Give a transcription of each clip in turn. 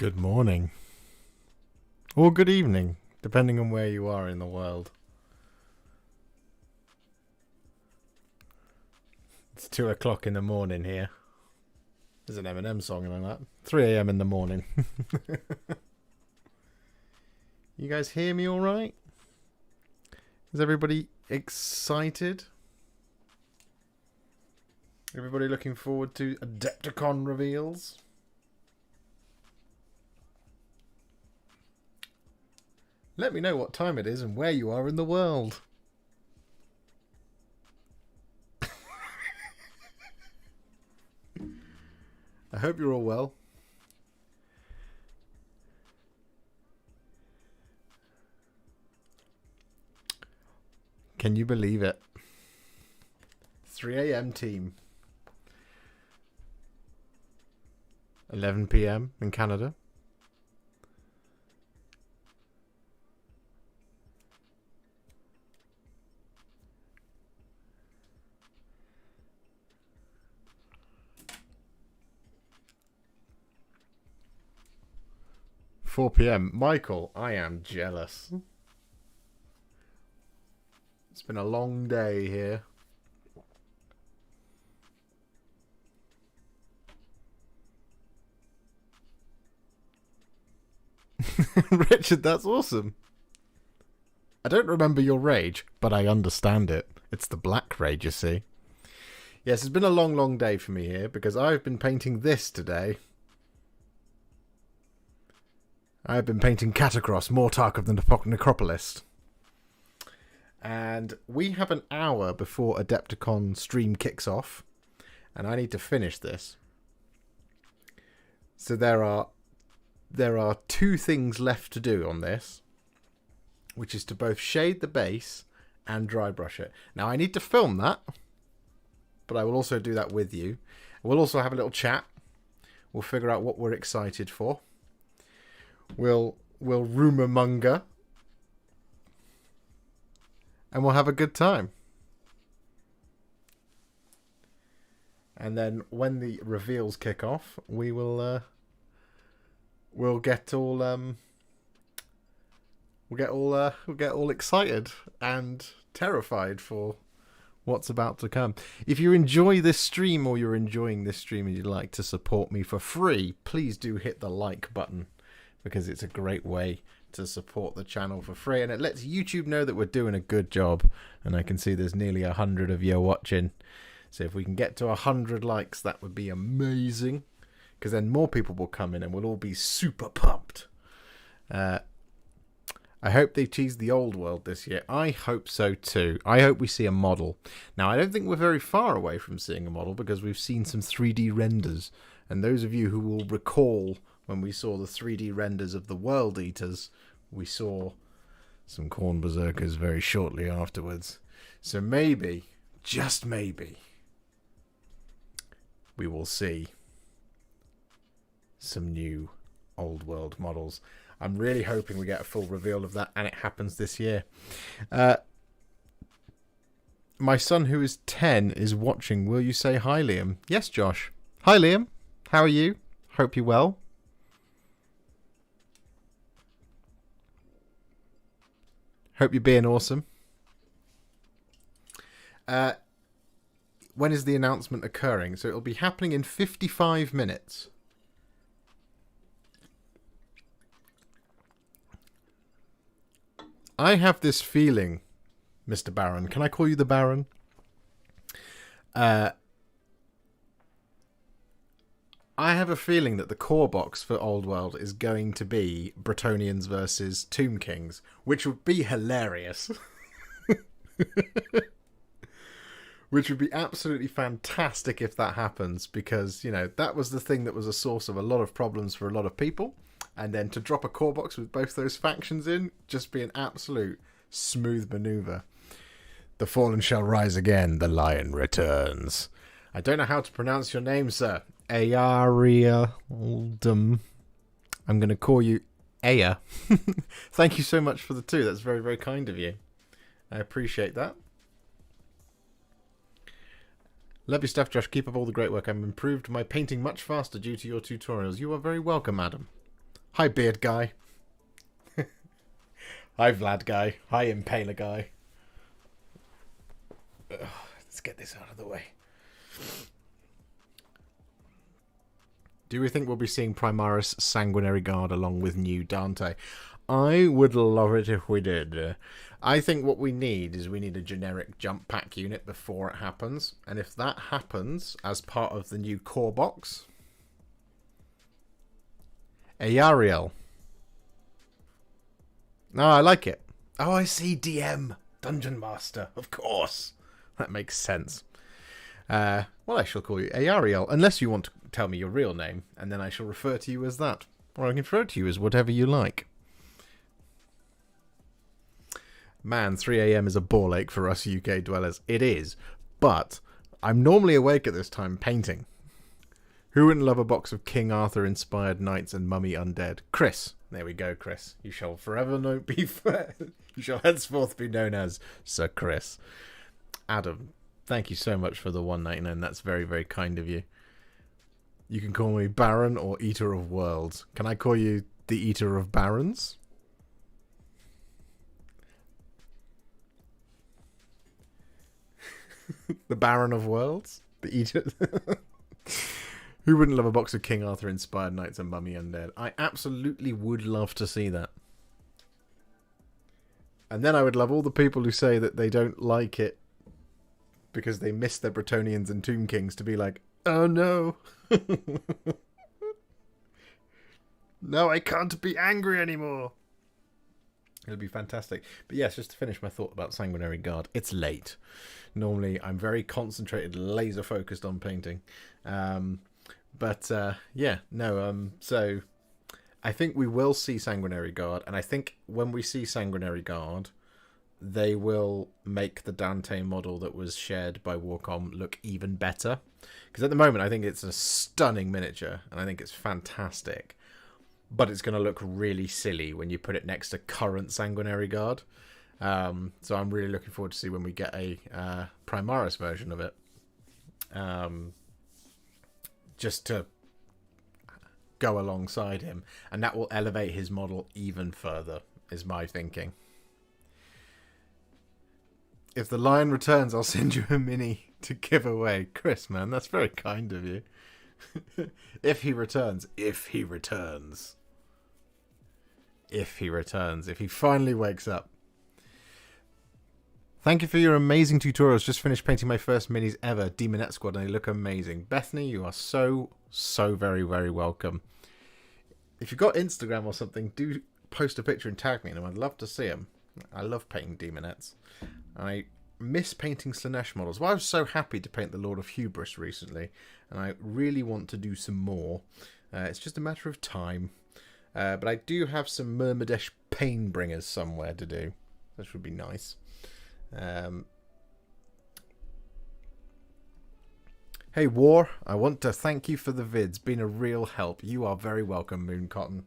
Good morning. Or good evening, depending on where you are in the world. It's 2 o'clock in the morning here. There's an Eminem song like that. 3 a.m. in the morning. You guys hear me alright? Is everybody excited? Everybody looking forward to Adepticon reveals? Let me know what time it is and where you are in the world. I hope you're all well. Can you believe it? 3 a.m. team. 11 p.m. in Canada. Four p.m. Michael, I am jealous. It's been a long day here. Richard, that's awesome. I don't remember your rage, but I understand it. It's the black rage, you see. Yes, it's been a long, long day for me here because I've been painting this today. I've been painting Catacross, mortar of the Necropolis. And we have an hour before Adepticon stream kicks off. And I need to finish this. So there are two things left to do on this. Which is to both shade the base and dry brush it. Now I need to film that. But I will also do that with you. We'll also have a little chat. We'll figure out what we're excited for. We'll rumour monger. And we'll have a good time. And then when the reveals kick off, we'll get all we'll get all excited and terrified for what's about to come. If you enjoy this stream or you're enjoying this stream and you'd like to support me for free, please do hit the like button. Because it's a great way to support the channel for free. And it lets YouTube know that we're doing a good job. And I can see there's nearly 100 of you watching. So if we can get to 100 likes, that would be amazing. Because then more people will come in and we'll all be super pumped. I hope they tease the old world this year. I hope so too. I hope we see a model. Now, I don't think we're very far away from seeing a model because we've seen some 3D renders. And those of you who will recall when we saw the 3D renders of the World Eaters, we saw some Khorne Berserkers very shortly afterwards. So maybe, just maybe, we will see some new Old World models. I'm really hoping we get a full reveal of that, and it happens this year. My son, who is 10, is watching. Will you say hi, Liam? Yes, Josh. Hi, Liam. How are you? Hope you're well. Hope you're being awesome. When is the announcement occurring? So it'll be happening in 55 minutes. I have this feeling, Mr. Baron. Can I call you the Baron? I have a feeling that the core box for Old World is going to be Bretonnians versus Tomb Kings, which would be hilarious. Which would be absolutely fantastic if that happens, because, you know, that was the thing that was a source of a lot of problems for a lot of people. And then to drop a core box with both those factions in, just be an absolute smooth maneuver. The fallen shall rise again, the lion returns. I don't know how to pronounce your name, sir. Oldham. I'm going to call you Aya. Thank you so much for the 2. That's very, very kind of you. I appreciate that. Love your stuff, Josh. Keep up all the great work. I've improved my painting much faster due to your tutorials. You are very welcome, madam. Hi, Beard Guy. Hi, Vlad Guy. Hi, Impaler Guy. Ugh, let's get this out of the way. Do we think we'll be seeing Primaris Sanguinary Guard along with new Dante? I would love it if we did. I think what we need is we need a generic jump pack unit before it happens. And if that happens as part of the new core box... Ayariel. No, I like it. Oh, I see. DM. Dungeon Master. Of course. That makes sense. Well, I shall call you Ayariel, unless you want to tell me your real name, and then I shall refer to you as that. Or I can refer to you as whatever you like. Man, 3 AM is a ball ache for us UK dwellers. It is. But I'm normally awake at this time painting. Who wouldn't love a box of King Arthur-inspired knights and mummy undead? Chris. There we go, Chris. You shall forever be you shall henceforth be known as Sir Chris. Adam, thank you so much for the $1.99. That's very, very kind of you. You can call me Baron or Eater of Worlds. Can I call you the Eater of Barons? The Baron of Worlds? The Eater... Who wouldn't love a box of King Arthur-inspired knights and mummy undead? I absolutely would love to see that. And then I would love all the people who say that they don't like it because they miss their Bretonians and Tomb Kings to be like, oh no. No, I can't be angry anymore. It'll be fantastic. But yes, just to finish my thought about Sanguinary Guard, it's late. Normally, I'm very concentrated, laser focused on painting. So I think we will see Sanguinary Guard, and I think when we see Sanguinary Guard, they will make the Dante model that was shared by Warcom look even better. Because at the moment, I think it's a stunning miniature, and I think it's fantastic. But it's going to look really silly when you put it next to current Sanguinary Guard. So I'm really looking forward to see when we get a Primaris version of it. Just to go alongside him. And that will elevate his model even further, is my thinking. If the lion returns, I'll send you a mini to give away. Chris, man, that's very kind of you. If he returns. If he returns. If he returns. If he finally wakes up. Thank you for your amazing tutorials. Just finished painting my first minis ever, Demonette Squad, and they look amazing. Bethany, you are so very, very welcome. If you've got Instagram or something, do post a picture and tag me, and I'd love to see them. I love painting Demonettes. I miss painting Slanesh models. Well, I was so happy to paint the Lord of Hubris recently, and I really want to do some more. It's just a matter of time. But I do have some Myrmidesh Painbringers somewhere to do. That would be nice. Hey War, I want to thank you for the vids. Been a real help. You are very welcome, Mooncotton.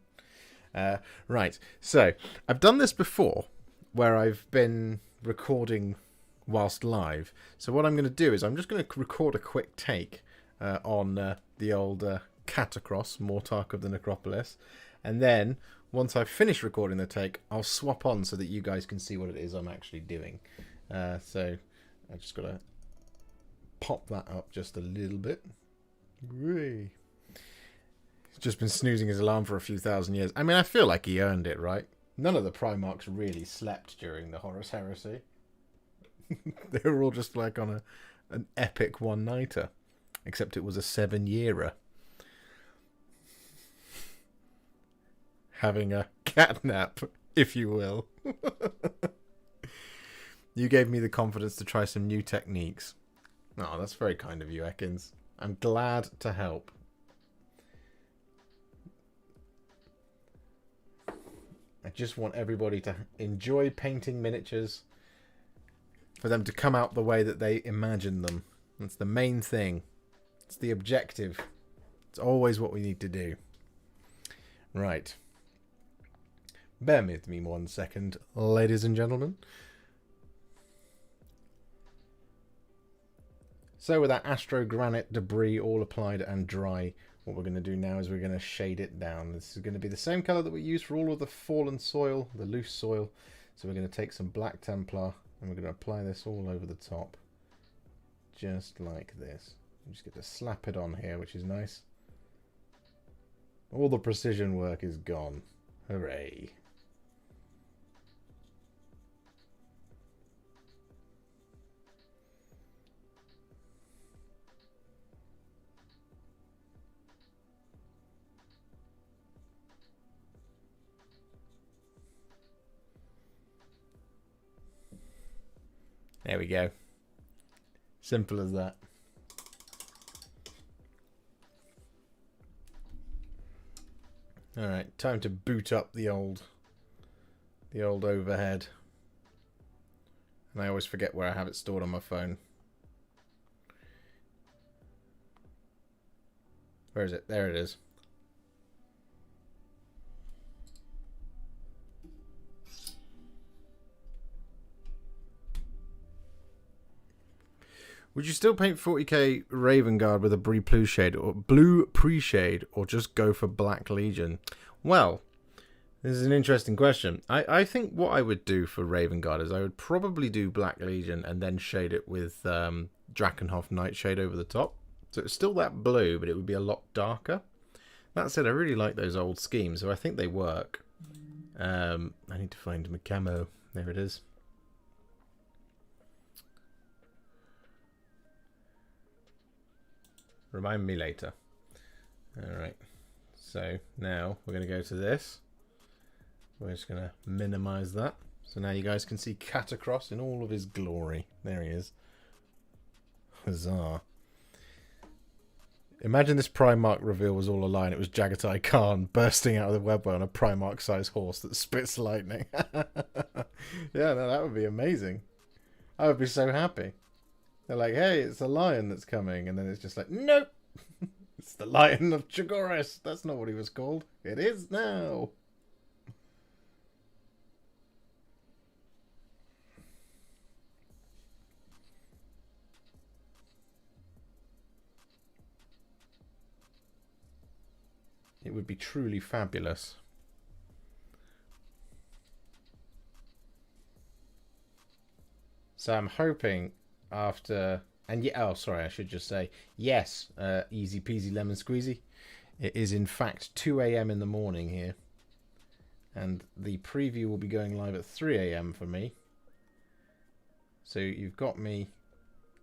Right, so I've done this before where I've been recording whilst live. So what I'm going to do is I'm just going to record a quick take on the old catacross, Mortark of the Necropolis, and then once I've finished recording the take, I'll swap on so that you guys can see what it is I'm actually doing. So I just got to pop that up just a little bit. He's just been snoozing his alarm for a few thousand years. I mean, I feel like he earned it, right? None of the Primarchs really slept during the Horus Heresy. They were all just like on an epic one-nighter. Except it was a 7-yearer. Having a cat nap, if you will. You gave me the confidence to try some new techniques. Oh, that's very kind of you, Ekins. I'm glad to help. I just want everybody to enjoy painting miniatures, for them to come out the way that they imagine them. That's the main thing. It's the objective. It's always what we need to do. Right. Bear with me 1 second, ladies and gentlemen. So with that astro granite debris all applied and dry, what we're going to do now is we're going to shade it down. This is going to be the same color that we use for all of the fallen soil, the loose soil. So we're going to take some Black Templar and we're going to apply this all over the top. Just like this. You just get to slap it on here, which is nice. All the precision work is gone. Hooray. There we go. Simple as that. All right, time to boot up the old overhead. And I always forget where I have it stored on my phone. Where is it? There it is. Would you still paint 40k Raven Guard with a blue pre-shade or just go for Black Legion? Well, this is an interesting question. I think what I would do for Raven Guard is I would probably do Black Legion and then shade it with Drakenhof Nightshade over the top. So it's still that blue, but it would be a lot darker. That said, I really like those old schemes, so I think they work. I need to find my camo. There it is. Remind me later. Alright, so now we're going to go to this. We're just going to minimize that. So now you guys can see Catacross in all of his glory. There he is. Huzzah. Imagine this Primarch reveal was all a lie and it was Jagatai Khan bursting out of the webway on a Primarch-sized horse that spits lightning. Yeah, no, that would be amazing. I would be so happy. They're like, hey, it's a lion that's coming. And then it's just like, nope. It's the Lion of Chagoris. That's not what he was called. It is now. It would be truly fabulous. So I'm hoping after... And yeah, oh, sorry, I should just say, yes, easy peasy lemon squeezy. It is, in fact, 2 a.m. in the morning here. And the preview will be going live at 3 a.m. for me. So you've got me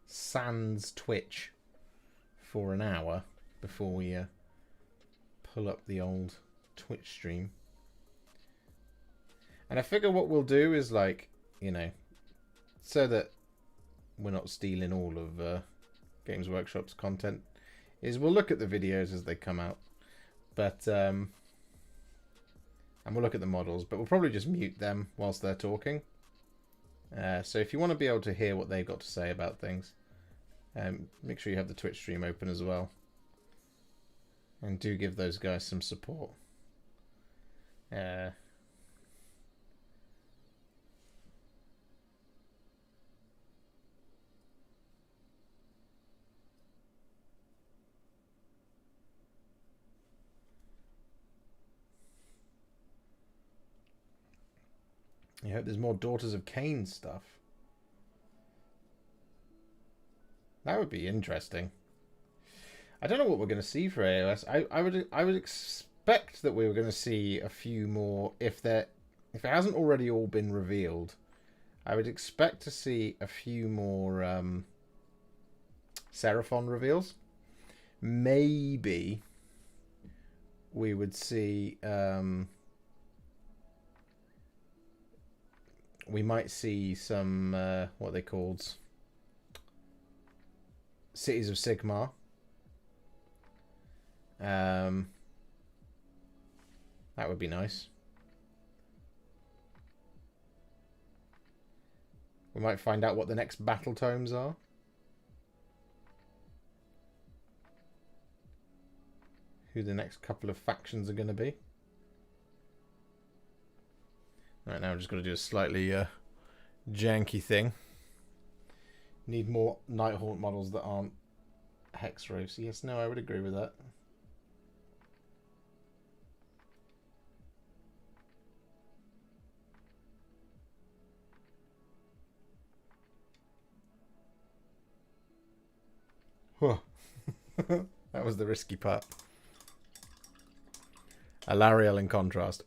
sans Twitch for an hour before we pull up the old Twitch stream. And I figure what we'll do is, like, you know, so that we're not stealing all of Games Workshop's content, is we'll look at the videos as they come out, but and we'll look at the models, but we'll probably just mute them whilst they're talking. So if you want to be able to hear what they've got to say about things, make sure you have the Twitch stream open as well, and do give those guys some support. I hope there's more Daughters of Cain stuff. That would be interesting. I don't know what we're going to see for AOS. I would expect that we were going to see a few more if it hasn't already all been revealed. I would expect to see a few more Seraphon reveals. Maybe we would see we might see some what are they called? Cities of Sigmar. That would be nice. We might find out what the next battle tomes are. Who the next couple of factions are going to be. Right, now I'm just going to do a slightly janky thing. Need more Nighthaunt models that aren't Hex Wraiths. Yes, no, I would agree with that. That was the risky part. Alariel in contrast.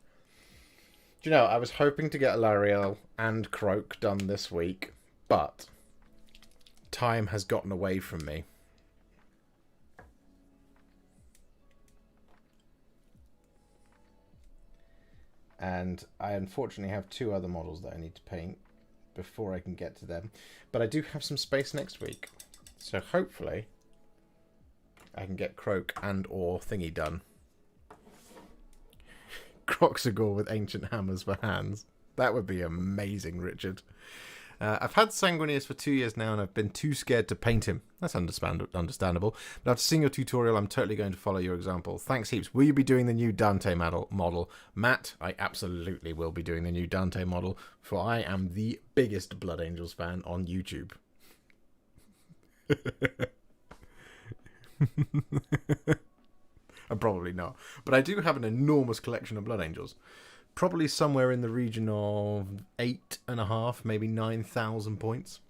Do you know, I was hoping to get Alariel and Croak done this week, but time has gotten away from me. And I unfortunately have 2 other models that I need to paint before I can get to them. But I do have some space next week. So hopefully I can get Croak and or Thingy done. Croxagore with ancient hammers for hands. That would be amazing, Richard. I've had Sanguinius for 2 years now, and I've been too scared to paint him. That's understandable. But after seeing your tutorial, I'm totally going to follow your example. Thanks heaps. Will you be doing the new Dante model? Matt, I absolutely will be doing the new Dante model, for I am the biggest Blood Angels fan on YouTube. I'm probably not. But I do have an enormous collection of Blood Angels. Probably somewhere in the region of 8,500, maybe 9,000 points.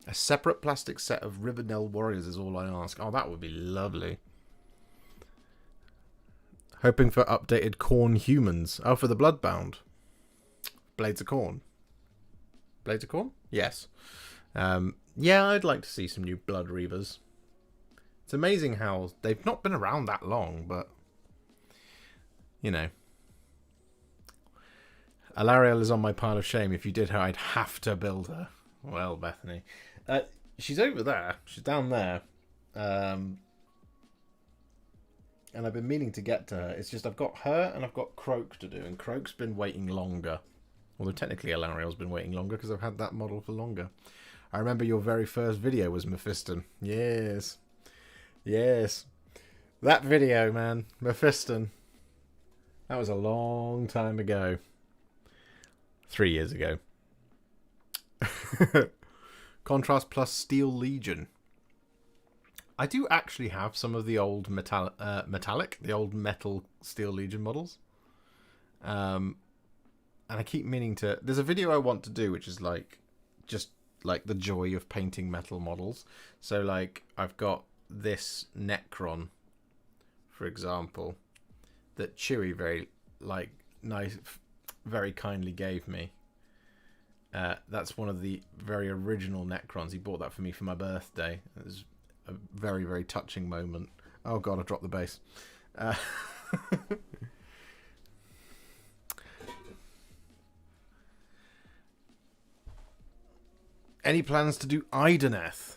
A separate plastic set of Rivendell Warriors is all I ask. Oh, that would be lovely. Hoping for updated Khorne humans. Oh, for the Bloodbound. Blades of Khorne. Blades of Khorne? Yes. Yeah, I'd like to see some new Blood Reavers. It's amazing how they've not been around that long, but, you know. Alariel is on my pile of shame. If you did her, I'd have to build her. Well, Bethany. She's over there. She's down there. And I've been meaning to get to her. It's just I've got her and I've got Croak to do, and Croak's been waiting longer. Although technically Alariel's been waiting longer because I've had that model for longer. I remember your very first video was Mephiston. Yes. Yes. That video, man. Mephiston. That was a long time ago. 3 years ago. Contrast plus Steel Legion. I do actually have some of the old metallic, the old metal Steel Legion models. And I keep meaning to... There's a video I want to do, which is like... Just like the joy of painting metal models. So like, I've got this Necron, for example, that Chewie very kindly gave me. That's one of the very original Necrons. He bought that for me for my birthday. It was a very, very touching moment. Oh god, I dropped the base. Any plans to do Ideneth?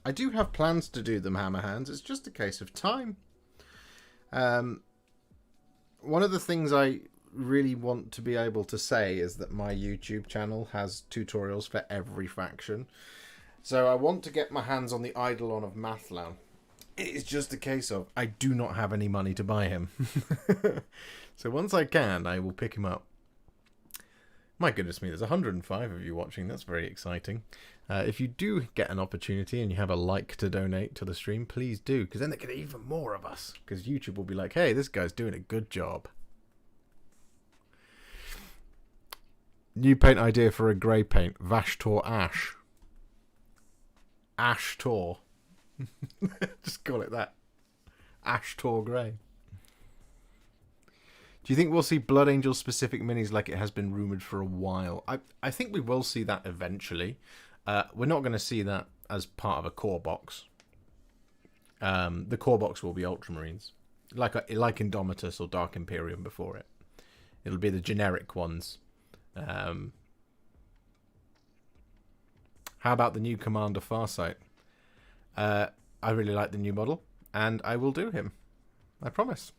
I do have plans to do them, Hammerhands. It's just a case of time. One of the things I really want to be able to say is that my YouTube channel has tutorials for every faction. So I want to get my hands on the Eidolon of Mathlan. It is just a case of I do not have any money to buy him. So once I can, I will pick him up. My goodness me, there's 105 of you watching. That's very exciting. If you do get an opportunity and you have a like to donate to the stream, please do, because then they get even more of us. Because YouTube will be like, hey, this guy's doing a good job. New paint idea for a grey paint. Vashtor Ash. Ash Tor. Just call it that. Ash Tor Grey. Do you think we'll see Blood Angel specific minis like it has been rumoured for a while? I think we will see that eventually. We're not going to see that as part of a core box. The core box will be Ultramarines. Like Indomitus or Dark Imperium before it. It'll be the generic ones. How about the new Commander Farsight? I really like the new model, and I will do him. I promise.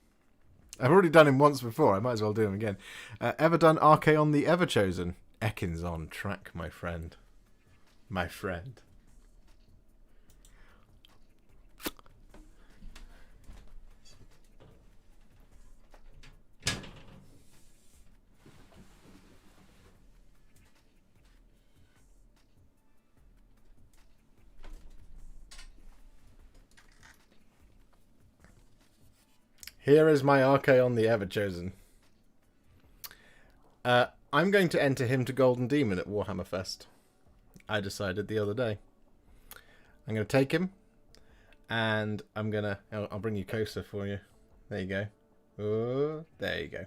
I've already done him once before. I might as well do him again. Ever done Archaon the Everchosen? Ekin's on track, my friend. My friend. Here is my Archaon the Everchosen. I'm going to enter him to Golden Demon at Warhammer Fest. I decided the other day. I'm going to take him, and I'm going to... I'll bring you closer for you. There you go. Oh, there you go.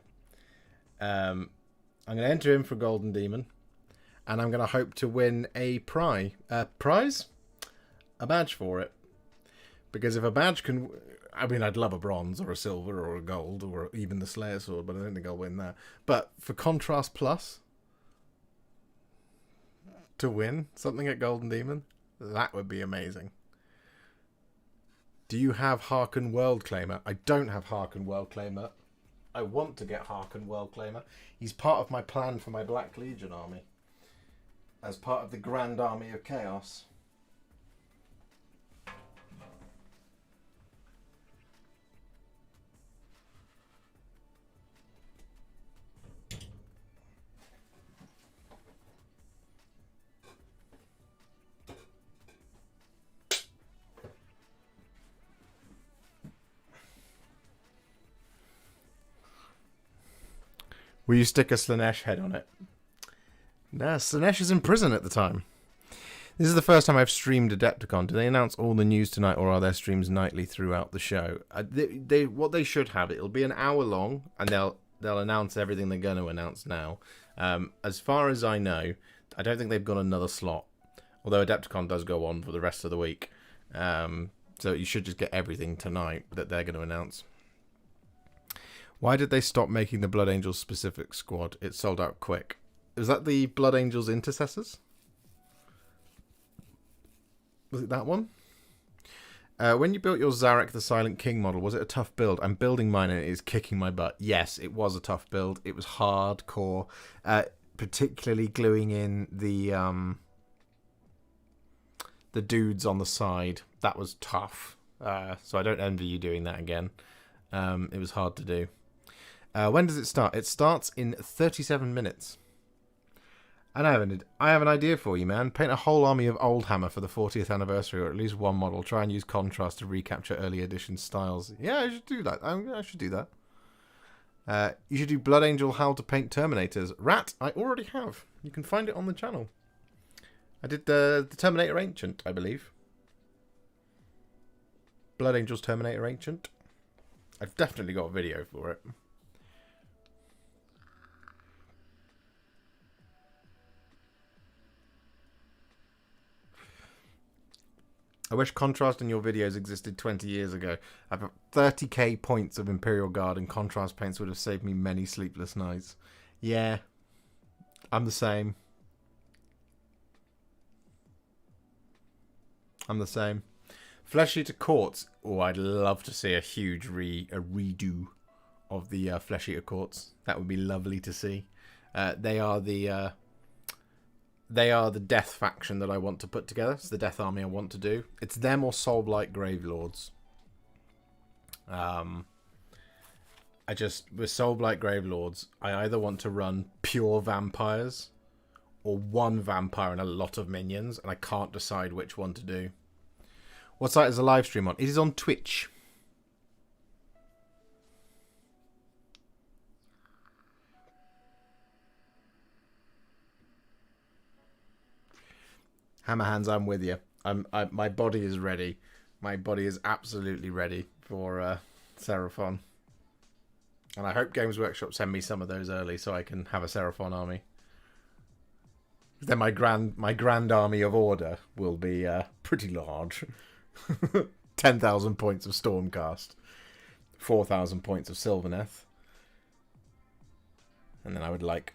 I'm going to enter him for Golden Demon, and I'm going to hope to win a prize? A badge for it. Because if a badge can... I mean, I'd love a bronze or a silver or a gold or even the Slayer Sword, but I don't think I'll win that. But for Contrast Plus, to win something at Golden Demon, that would be amazing. Do you have Harken World Claimer? I don't have Harken World Claimer. I want to get Harken World Claimer. He's part of my plan for my Black Legion army. As part of the Grand Army of Chaos. Will you stick a Slanesh head on it? Nah, Slanesh is in prison at the time. This is the first time I've streamed Adepticon. Do they announce all the news tonight, or are there streams nightly throughout the show? What they should have, it'll be an hour long, and they'll announce everything they're going to announce now. As far as I know, I don't think they've got another slot. Although Adepticon does go on for the rest of the week. So you should just get everything tonight that they're going to announce. Why did they stop making the Blood Angels specific squad? It sold out quick. Was that the Blood Angels Intercessors? Was it that one? When you built your Zarek the Silent King model, was it a tough build? I'm building mine and it is kicking my butt. Yes, it was a tough build. It was hardcore. Particularly gluing in the dudes on the side. That was tough. So I don't envy you doing that again. It was hard to do. When does it start? It starts in 37 minutes. And I have an idea for you, man. Paint a whole army of Oldhammer for the 40th anniversary, or at least one model. Try and use contrast to recapture early edition styles. Yeah, I should do that. I should do that. You should do Blood Angel How to Paint Terminators. Rat, I already have. You can find it on the channel. I did the Terminator Ancient, I believe. Blood Angels Terminator Ancient. I've definitely got a video for it. I wish contrast in your videos existed 20 years ago. I've got 30k points of Imperial Guard, and contrast paints would have saved me many sleepless nights. Yeah, I'm the same. I'm the same. Flesh Eater Courts. Oh, I'd love to see a huge redo of the Flesh Eater Courts. That would be lovely to see. They are the death faction that I want to put together. It's the death army I want to do. It's them or Soulblight Gravelords. With Soulblight Gravelords, I either want to run pure vampires or one vampire and a lot of minions, and I can't decide which one to do. What site is the live stream on? It is on Twitch. Hammerhands, I'm with you. My body is ready. My body is absolutely ready for Seraphon. And I hope Games Workshop send me some of those early so I can have a Seraphon army. Then my grand army of Order will be pretty large. 10,000 points of Stormcast. 4,000 points of Sylvaneth. And then I would like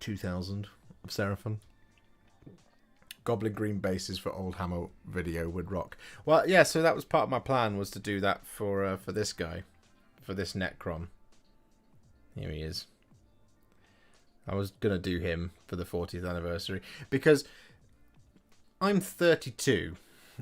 2,000 of Seraphon. Goblin Green bases for Oldhammer video would rock. Well, yeah, so that was part of my plan, was to do that for this guy. For this Necron. Here he is. I was going to do him for the 40th anniversary. Because I'm 32.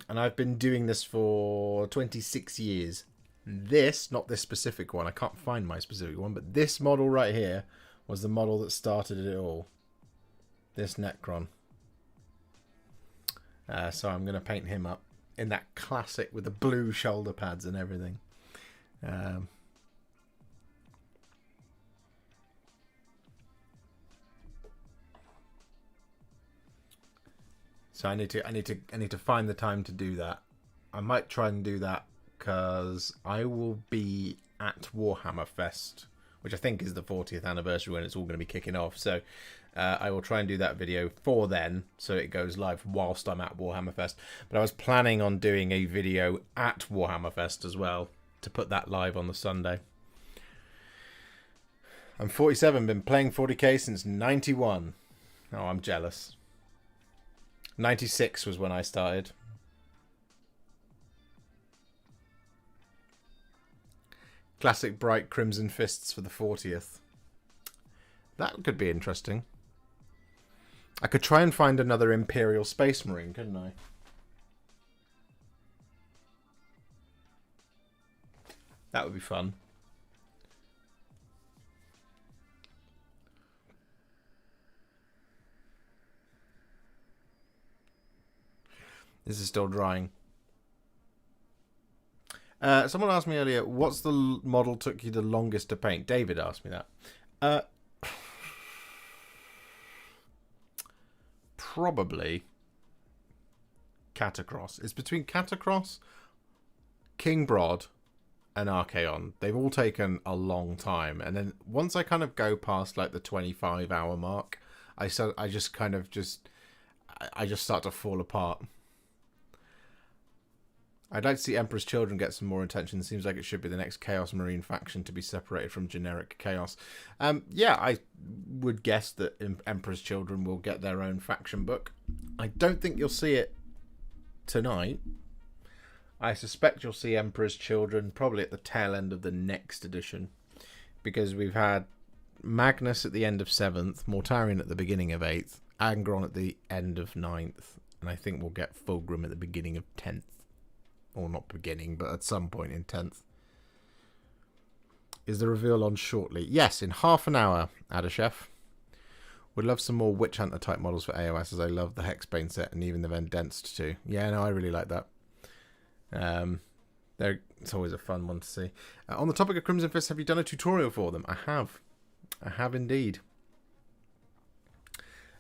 And I've been doing this for 26 years. This, not this specific one. I can't find my specific one. But this model right here was the model that started it all. This Necron. So I'm going to paint him up in that classic with the blue shoulder pads and everything. So I need to find the time to do that. I might try and do that because I will be at Warhammer Fest, which I think is the 40th anniversary when it's all going to be kicking off. So I will try and do that video for then, so it goes live whilst I'm at Warhammer Fest. But I was planning on doing a video at Warhammer Fest as well to put that live on the Sunday. I'm 47, been playing 40k since 91. Oh, I'm jealous. 96 was when I started. Classic bright crimson fists for the 40th. That could be interesting. I could try and find another Imperial Space Marine, couldn't I? That would be fun. This is still drying. Someone asked me earlier, what's the model took you the longest to paint? David asked me that. Probably Catacross. It's between Catacross, King Brod, and Archaon. They've all taken a long time. And then once I kind of go past like the 25-hour mark, I just start to fall apart. I'd like to see Emperor's Children get some more attention. It seems like it should be the next Chaos Marine faction to be separated from generic Chaos. Yeah, I would guess that Emperor's Children will get their own faction book. I don't think you'll see it tonight. I suspect you'll see Emperor's Children probably at the tail end of the next edition, because we've had Magnus at the end of 7th, Mortarion at the beginning of 8th, Angron at the end of 9th, and I think we'll get Fulgrim at the beginning of 10th. Or not beginning, but at some point in 10th. Is the reveal on shortly? Yes, in half an hour, Adachef. Would love some more Witch Hunter type models for AoS, as I love the Hexbane set and even the Vendensed too. Yeah, no, I really like that. It's always a fun one to see. On the topic of Crimson Fist, have you done a tutorial for them? I have. I have indeed.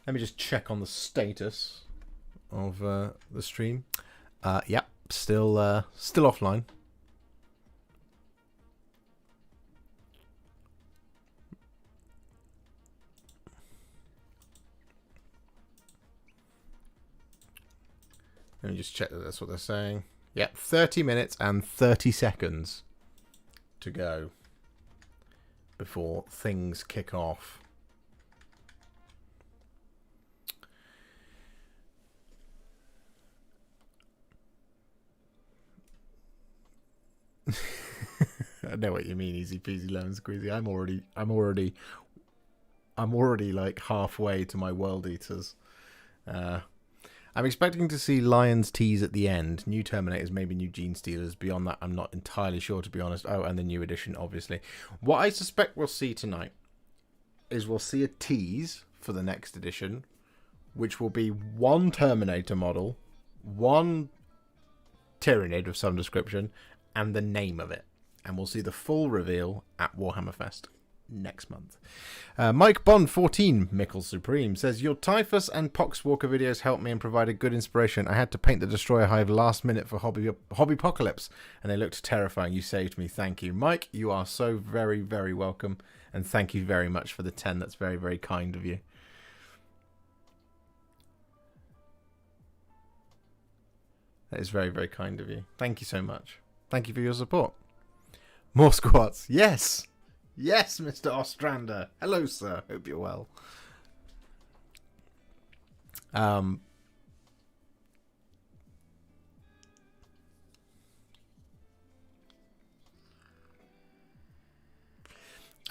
Let me just check on the status of the stream. Yep. Still offline. Let me just check that that's what they're saying. Yep, 30 minutes and 30 seconds to go before things kick off. I know what you mean, easy peasy lemon squeezy. I'm already like halfway to my World Eaters. I'm expecting to see Lions tease at the end, new Terminators, maybe new Gene Stealers. Beyond that, I'm not entirely sure, to be honest. Oh, and the new edition, obviously. What I suspect we'll see tonight is we'll see a tease for the next edition, which will be one Terminator model, one Tyrannid of some description, and the name of it. And we'll see the full reveal at Warhammer Fest next month. Mike Bond 14 Mickle Supreme says, your Typhus and Poxwalker videos helped me and provided good inspiration. I had to paint the Destroyer Hive last minute for Hobbypocalypse and they looked terrifying. You saved me. Thank you, Mike. You are so very, very welcome, and thank you very much for the 10. That's very, very kind of you. That is very, very kind of you. Thank you so much. Thank you for your support. More squats. Yes. Yes, Mr. Ostrander. Hello, sir. Hope you're well. I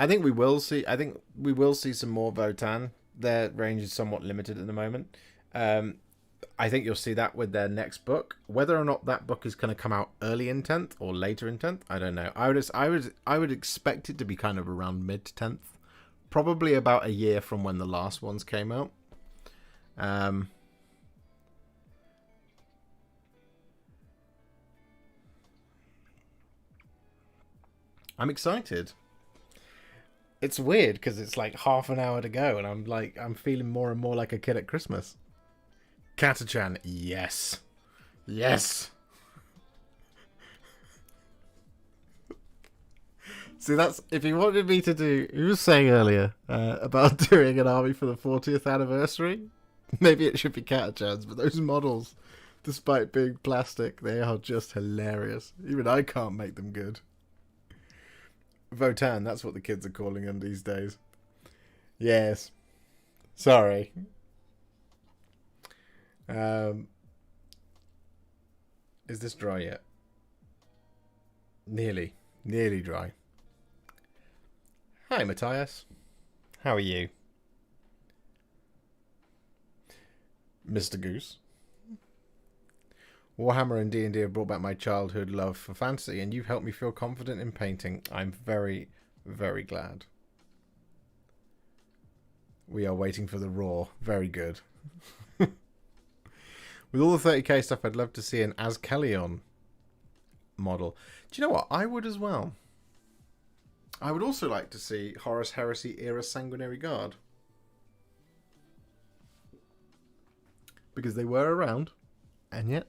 think we will see some more Votan. Their range is somewhat limited at the moment. I think you'll see that with their next book. Whether or not that book is going to come out early in 10th or later in 10th, I don't know. I would expect it to be kind of around mid 10th, probably about a year from when the last ones came out. I'm excited. It's weird because it's like half an hour to go, and I'm feeling more and more like a kid at Christmas. Catachan, yes. Yes. See, that's if he wanted me to do. He was saying earlier about doing an army for the 40th anniversary. Maybe it should be Catachans, but those models, despite being plastic, they are just hilarious. Even I can't make them good. Votan, that's what the kids are calling them these days. Yes. Sorry. Is this dry yet? Nearly dry. Hi, Matthias. How are you? Mr. Goose. Warhammer and D&D have brought back my childhood love for fantasy, and you've helped me feel confident in painting. I'm very, very glad. We are waiting for the roar. Very good. With all the 30k stuff, I'd love to see an Azkelion model. Do you know what? I would as well. I would also like to see Horus Heresy era Sanguinary Guard. Because they were around, and yet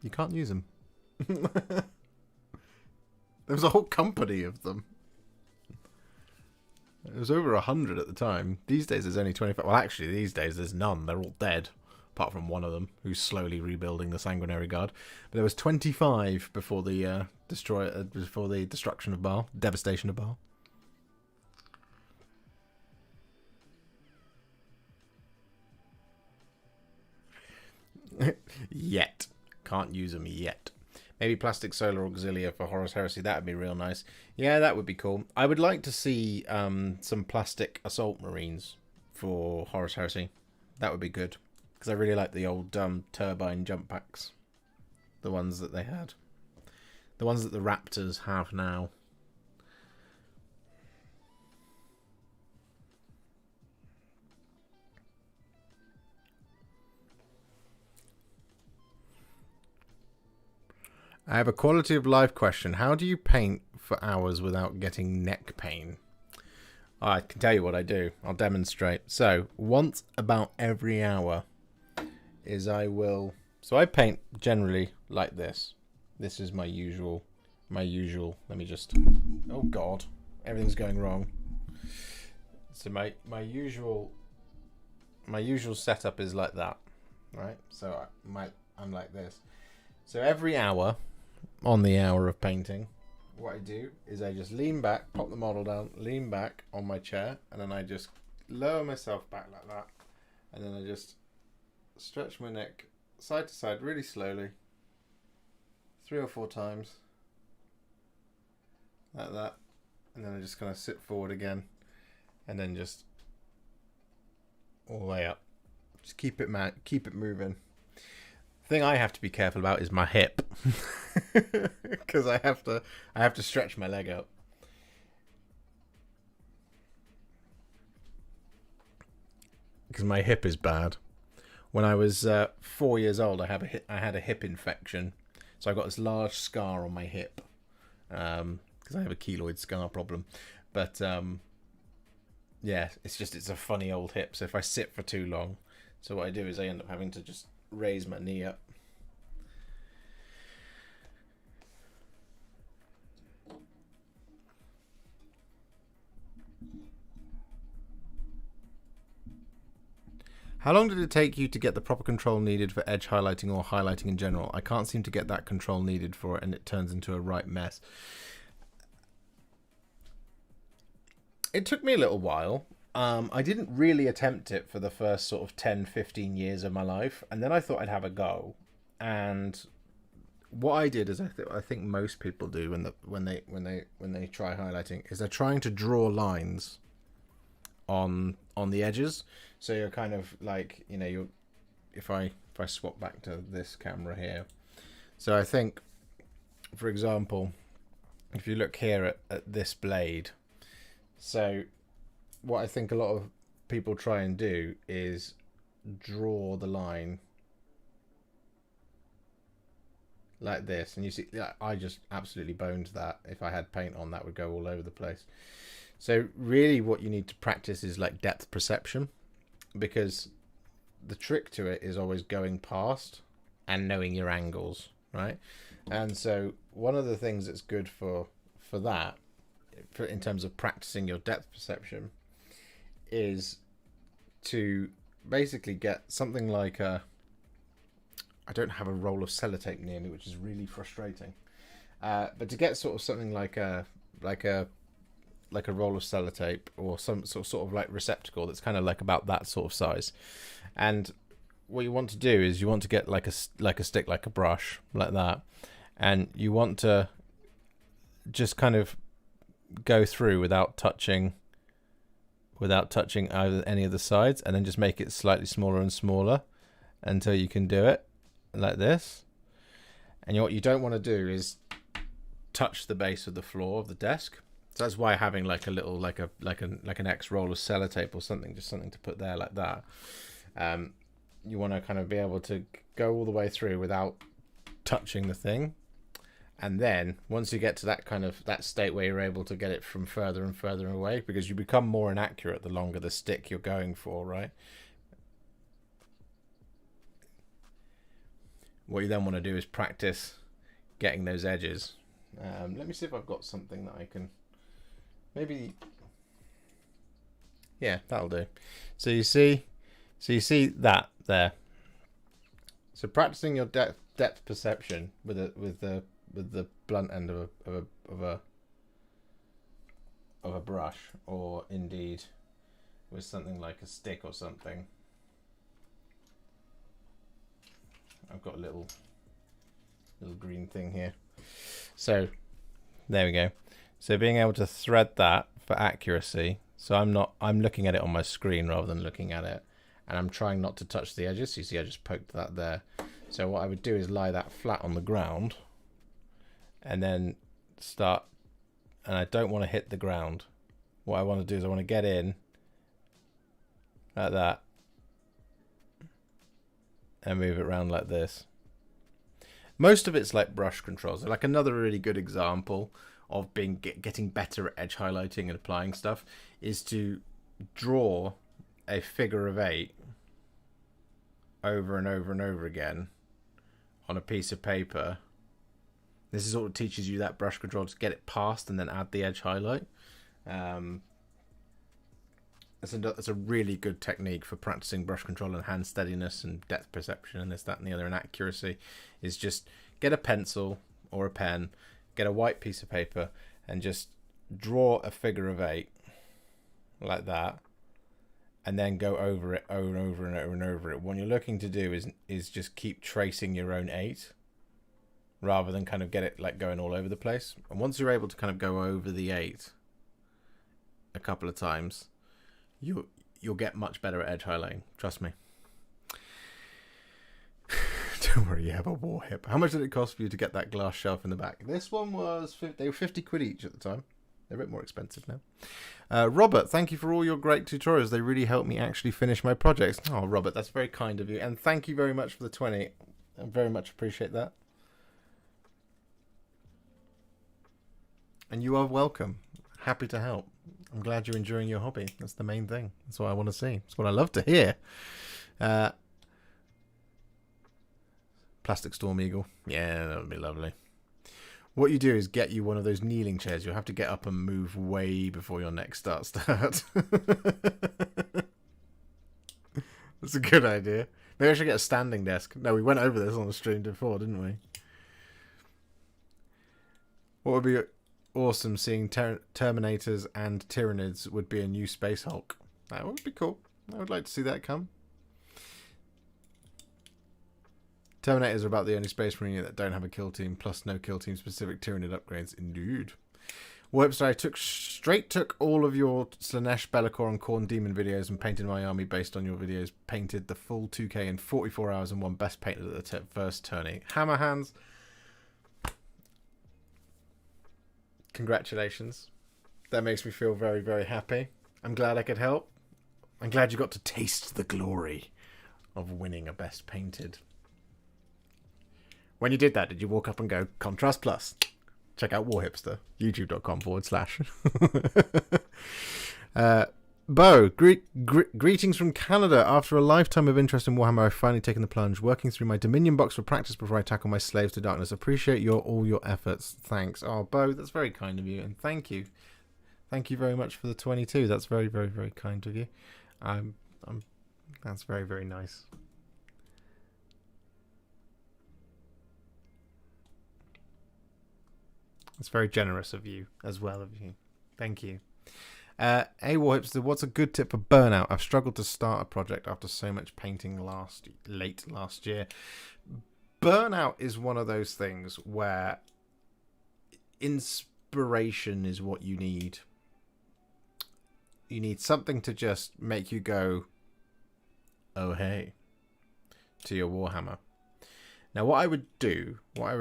you can't use them. There was a whole company of them. It was over 100 at the time. These days there's only 25. Well, actually, these days there's none. They're all dead. Apart from one of them, who's slowly rebuilding the Sanguinary Guard. But there was 25 before the before the destruction of Baal, devastation of Baal. Yet. Can't use them yet. Maybe Plastic Solar Auxilia for Horus Heresy. That would be real nice. Yeah, that would be cool. I would like to see some plastic Assault Marines for Horus Heresy. That would be good. Because I really like the old turbine jump packs. The ones that they had. The ones that the Raptors have now. I have a quality of life question. How do you paint for hours without getting neck pain? I can tell you what I do. I'll demonstrate. So, once about every hour is I will... So I paint generally like this. This is my usual... Let me just... Oh, God. Everything's going wrong. So my usual setup is like that. Right? So I'm like this. So every hour... On the hour of painting, what I do is I just lean back, pop the model down, lean back on my chair, and then I just lower myself back like that, and then I just stretch my neck side to side really slowly, 3 or 4 times, like that, and then I just kind of sit forward again, and then just all the way up. Just keep it moving. Thing I have to be careful about is my hip, because I have to stretch my leg out. Because my hip is bad. When I was 4 years old, I had a hip infection, so I got this large scar on my hip, because I have a keloid scar problem. But yeah, it's a funny old hip. So if I sit for too long, so what I do is I end up having to just raise my knee up. How long did it take you to get the proper control needed for edge highlighting or highlighting in general? I can't seem to get that control needed for it, and it turns into a right mess. It took me a little while. I didn't really attempt it for the first sort of 10-15 years of my life, and then I thought I'd have a go. And what I did is I think most people do when they try highlighting is they're trying to draw lines on the edges. So you're kind of like, you know, if I swap back to this camera here. So I think, for example, if you look here at this blade, so what I think a lot of people try and do is draw the line like this, and you see, I just absolutely boned that. If I had paint on, that would go all over the place. So really what you need to practice is like depth perception, because the trick to it is always going past and knowing your angles, right? And so one of the things that's good for that, in terms of practicing your depth perception, is to basically get something like a... I don't have a roll of sellotape near me, which is really frustrating. But to get sort of something like a roll of sellotape, or some sort of like receptacle that's kind of like about that sort of size. And what you want to do is you want to get like a stick, like a brush, like that, and you want to just kind of go through without touching either any of the sides, and then just make it slightly smaller and smaller until you can do it like this. And what you don't want to do is touch the base of the floor of the desk. So that's why having like a little like an X roll of sellotape or something, just something to put there like that. You want to kind of be able to go all the way through without touching the thing. And then once you get to that state where you're able to get it from further and further away, because you become more inaccurate the longer the stick you're going for, right? What you then want to do is practice getting those edges. Let me see if I've got something that I can maybe... Yeah, that'll do. So you see that there. So practicing your depth perception with the blunt end of a brush, or indeed with something like a stick or something. I've got a little green thing here. So there we go. So being able to thread that for accuracy. So I'm looking at it on my screen rather than looking at it, and I'm trying not to touch the edges. So you see I just poked that there. So what I would do is lie that flat on the ground and then start, and I don't want to hit the ground. What I want to do is I want to get in like that and move it around like this. Most of it's like brush controls. Like another really good example of getting better at edge highlighting and applying stuff is to draw a figure of 8 over and over and over again on a piece of paper. This is what teaches you that brush control, to get it past and then add the edge highlight. That's a really good technique for practicing brush control and hand steadiness and depth perception and this, that, and the other, and accuracy. Is just get a pencil or a pen, get a white piece of paper, and just draw a figure of 8 like that, and then go over it over and over and over and over it. What you're looking to do is just keep tracing your own 8, rather than kind of get it like going all over the place. And once you're able to kind of go over the 8 a couple of times, you'll get much better at edge highlighting. Trust me. Don't worry, you have a Warhip. How much did it cost for you to get that glass shelf in the back? This one was they were 50 quid each at the time. They're a bit more expensive now. Robert, thank you for all your great tutorials. They really help me actually finish my projects. Oh, Robert, that's very kind of you. And thank you very much for the 20. I very much appreciate that. And you are welcome. Happy to help. I'm glad you're enjoying your hobby. That's the main thing. That's what I want to see. That's what I love to hear. Plastic Storm Eagle. Yeah, that would be lovely. What you do is get you one of those kneeling chairs. You'll have to get up and move way before your neck starts to hurt. That's a good idea. Maybe I should get a standing desk. No, we went over this on the stream before, didn't we? What would be awesome, seeing Terminators and Tyrannids would be a new Space Hulk. That would be cool. I would like to see that come. Terminators are about the only Space Marine that don't have a kill team, plus no kill team specific Tyrannid upgrades. Indeed. Warhipster, I took all of your Slanesh, Be'lakor and Khorne Demon videos and painted my army based on your videos. Painted the full 2K in 44 hours and won best painted at the first tourney. Hammer hands. Congratulations. That makes me feel very, very happy. I'm glad I could help. I'm glad you got to taste the glory of winning a best painted. When you did that, did you walk up and go, Contrast Plus? Check out Warhipster, youtube.com/. Bo, greetings from Canada. After a lifetime of interest in Warhammer, I've finally taken the plunge, working through my Dominion box for practice before I tackle my Slaves to Darkness. Appreciate all your efforts. Thanks. Oh, Bo, that's very kind of you, and thank you. Thank you very much for the 22. That's very, very, very kind of you. That's very, very nice. It's very generous of you as well. Thank you. Hey Warhipster, what's a good tip for burnout? I've struggled to start a project after so much painting late last year. Burnout is one of those things where inspiration is what you need. You need something to just make you go, oh hey, to your Warhammer. Now what I would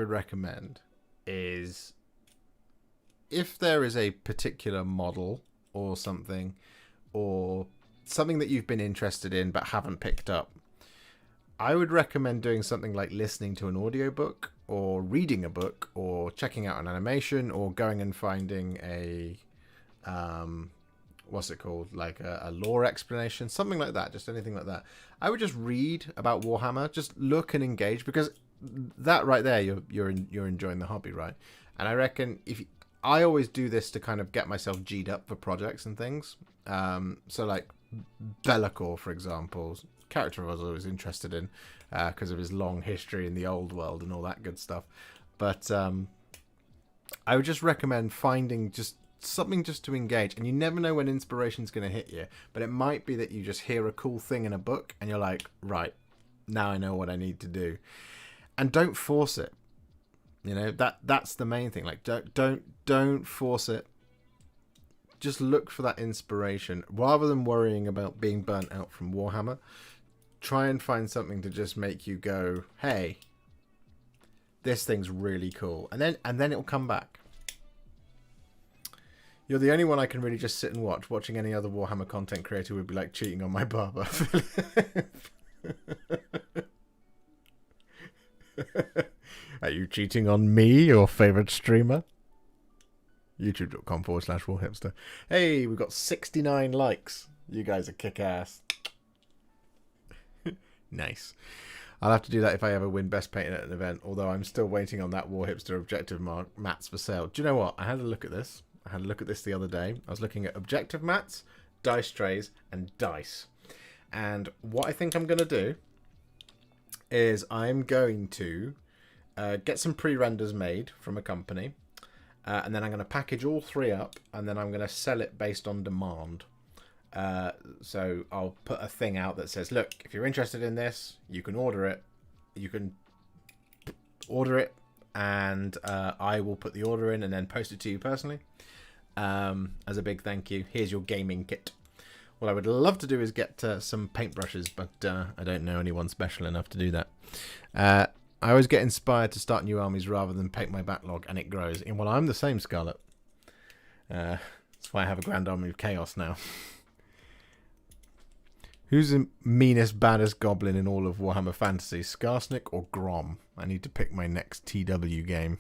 recommend is, if there is a particular model or something that you've been interested in but haven't picked up, I would recommend doing something like listening to an audiobook or reading a book or checking out an animation or going and finding a what's it called, like a lore explanation, something like that, just anything like that. I would just read about Warhammer, just look and engage, because that right there, you're enjoying the hobby, right? And I reckon I always do this to kind of get myself G'd up for projects and things. So like Be'lakor, for example, character I was always interested in because of his long history in the old world and all that good stuff. But I would just recommend finding just something just to engage. And you never know when inspiration's going to hit you. But it might be that you just hear a cool thing in a book and you're like, right, now I know what I need to do. And don't force it. You know, that's the main thing. Like, don't force it. Just look for that inspiration rather than worrying about being burnt out from Warhammer. Try and find something to just make you go, hey, this thing's really cool, and then it'll come back. You're the only one I can really just sit and watch. Watching any other Warhammer content creator would be like cheating on my barber. Are you cheating on me, your favorite streamer? YouTube.com/Warhipster. Hey, we've got 69 likes. You guys are kick-ass. Nice. I'll have to do that if I ever win Best Painted at an event, although I'm still waiting on that Warhipster objective mats for sale. Do you know what? I had a look at this. The other day. I was looking at objective mats, dice trays, and dice. And what I think I'm going to do is I'm going to get some pre-renders made from a company, and then I'm going to package all three up, and then I'm going to sell it based on demand. So I'll put a thing out that says, look, if you're interested in this, you can order it. You can order it, and I will put the order in and then post it to you personally as a big thank you. Here's your gaming kit. What I would love to do is get some paintbrushes, but I don't know anyone special enough to do that. I always get inspired to start new armies rather than paint my backlog, and it grows. And well, I'm the same, Scarlet. That's why I have a Grand Army of Chaos now. Who's the meanest, baddest goblin in all of Warhammer Fantasy? Skarsnik or Grom? I need to pick my next TW game.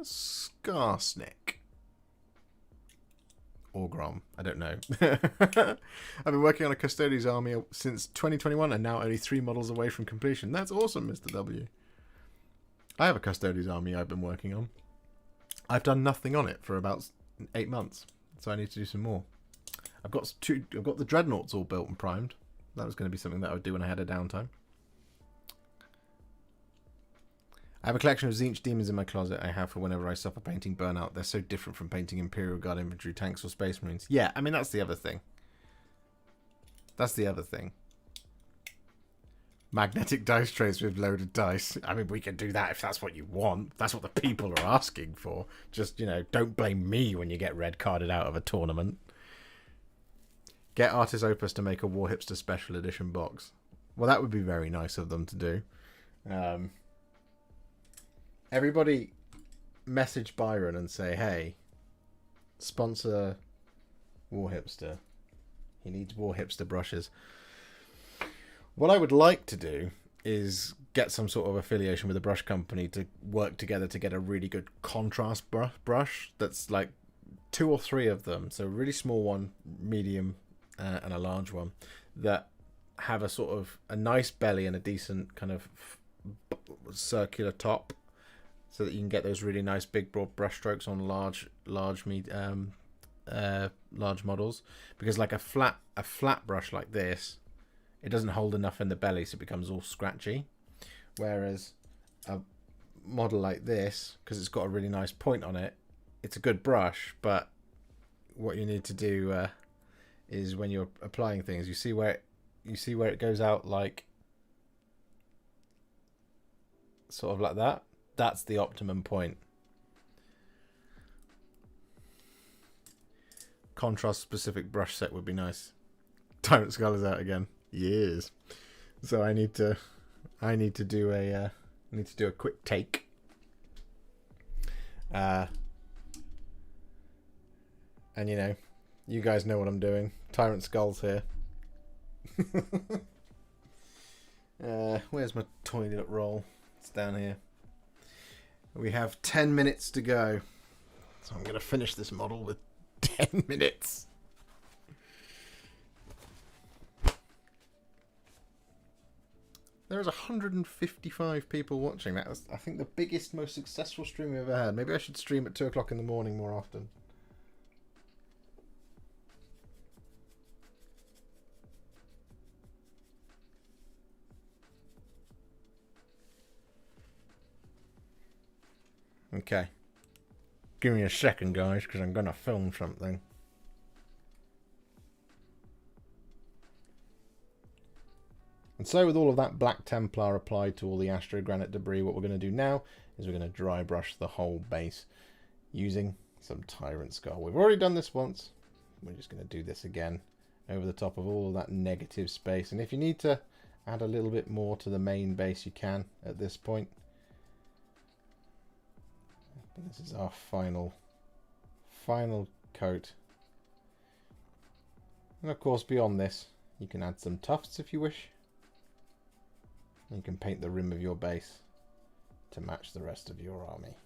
Skarsnik. Or Grom. I don't know. I've been working on a Custodes army since 2021 and now only 3 models away from completion. That's awesome, Mr. W. I have a Custodes army I've been working on. I've done nothing on it for about 8 months, so I need to do some more. I've got the Dreadnoughts all built and primed. That was going to be something that I would do when I had a downtime. I have a collection of Tzeentch demons in my closet I have for whenever I suffer painting burnout. They're so different from painting Imperial Guard infantry, tanks, or Space Marines. Yeah, I mean, that's the other thing. Magnetic dice trays with loaded dice. I mean, we can do that if that's what you want. That's what the people are asking for. Just, you know, don't blame me when you get red carded out of a tournament. Get Artis Opus to make a Warhipster special edition box. Well, that would be very nice of them to do. Everybody message Byron and say, hey, sponsor Warhipster. He needs Warhipster brushes. What I would like to do is get some sort of affiliation with a brush company to work together to get a really good contrast brush that's like 2 or 3 of them, so a really small one, medium, and a large one, that have a sort of a nice belly and a decent kind of circular top, so that you can get those really nice big broad brush strokes on large models. Because like a flat brush like this, it doesn't hold enough in the belly, so it becomes all scratchy. Whereas a model like this, because it's got a really nice point on it, it's a good brush, but what you need to do is when you're applying things, you see where it goes out, like sort of like that. That's the optimum point. Contrast specific brush set would be nice. Tyrant Skull is out again. Yes. So I need to do a quick take. And you know, you guys know what I'm doing. Tyrant Skull's here. Where's my toilet roll? It's down here. We have 10 minutes to go. So I'm going to finish this model with 10 minutes. There's 155 people watching. That was, I think, the biggest, most successful stream we've ever had. Maybe I should stream at 2 o'clock in the morning more often. Okay. Give me a second, guys, because I'm going to film something. And so with all of that Black Templar applied to all the Astrogranite debris, what we're going to do now is we're going to dry brush the whole base using some Tyrant Skull. We've already done this once. We're just going to do this again over the top of all of that negative space. And if you need to add a little bit more to the main base, you can at this point. But this is our final coat. And of course, beyond this, you can add some tufts if you wish. You can paint the rim of your base to match the rest of your army.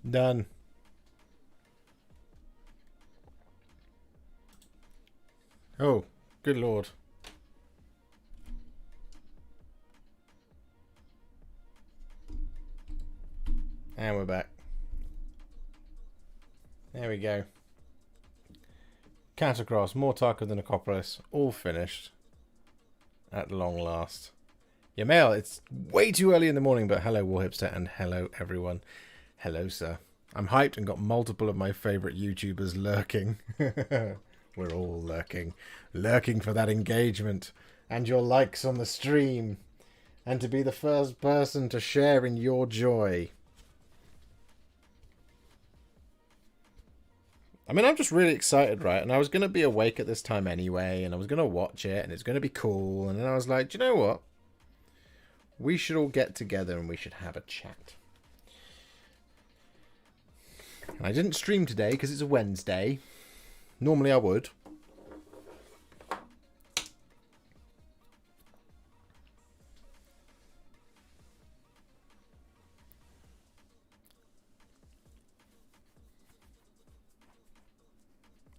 Done. Oh, good lord. And we're back. There we go. Catacross, mortar of the Necropolis, all finished. At long last. Your mail, it's way too early in the morning, but hello Warhipster and hello everyone. Hello, sir. I'm hyped and got multiple of my favourite YouTubers lurking. We're all lurking. Lurking for that engagement and your likes on the stream. And to be the first person to share in your joy. I mean, I'm just really excited, right? And I was going to be awake at this time anyway, and I was going to watch it, and it's going to be cool. And then I was like, do you know what? We should all get together and we should have a chat. And I didn't stream today because it's a Wednesday. Normally I would.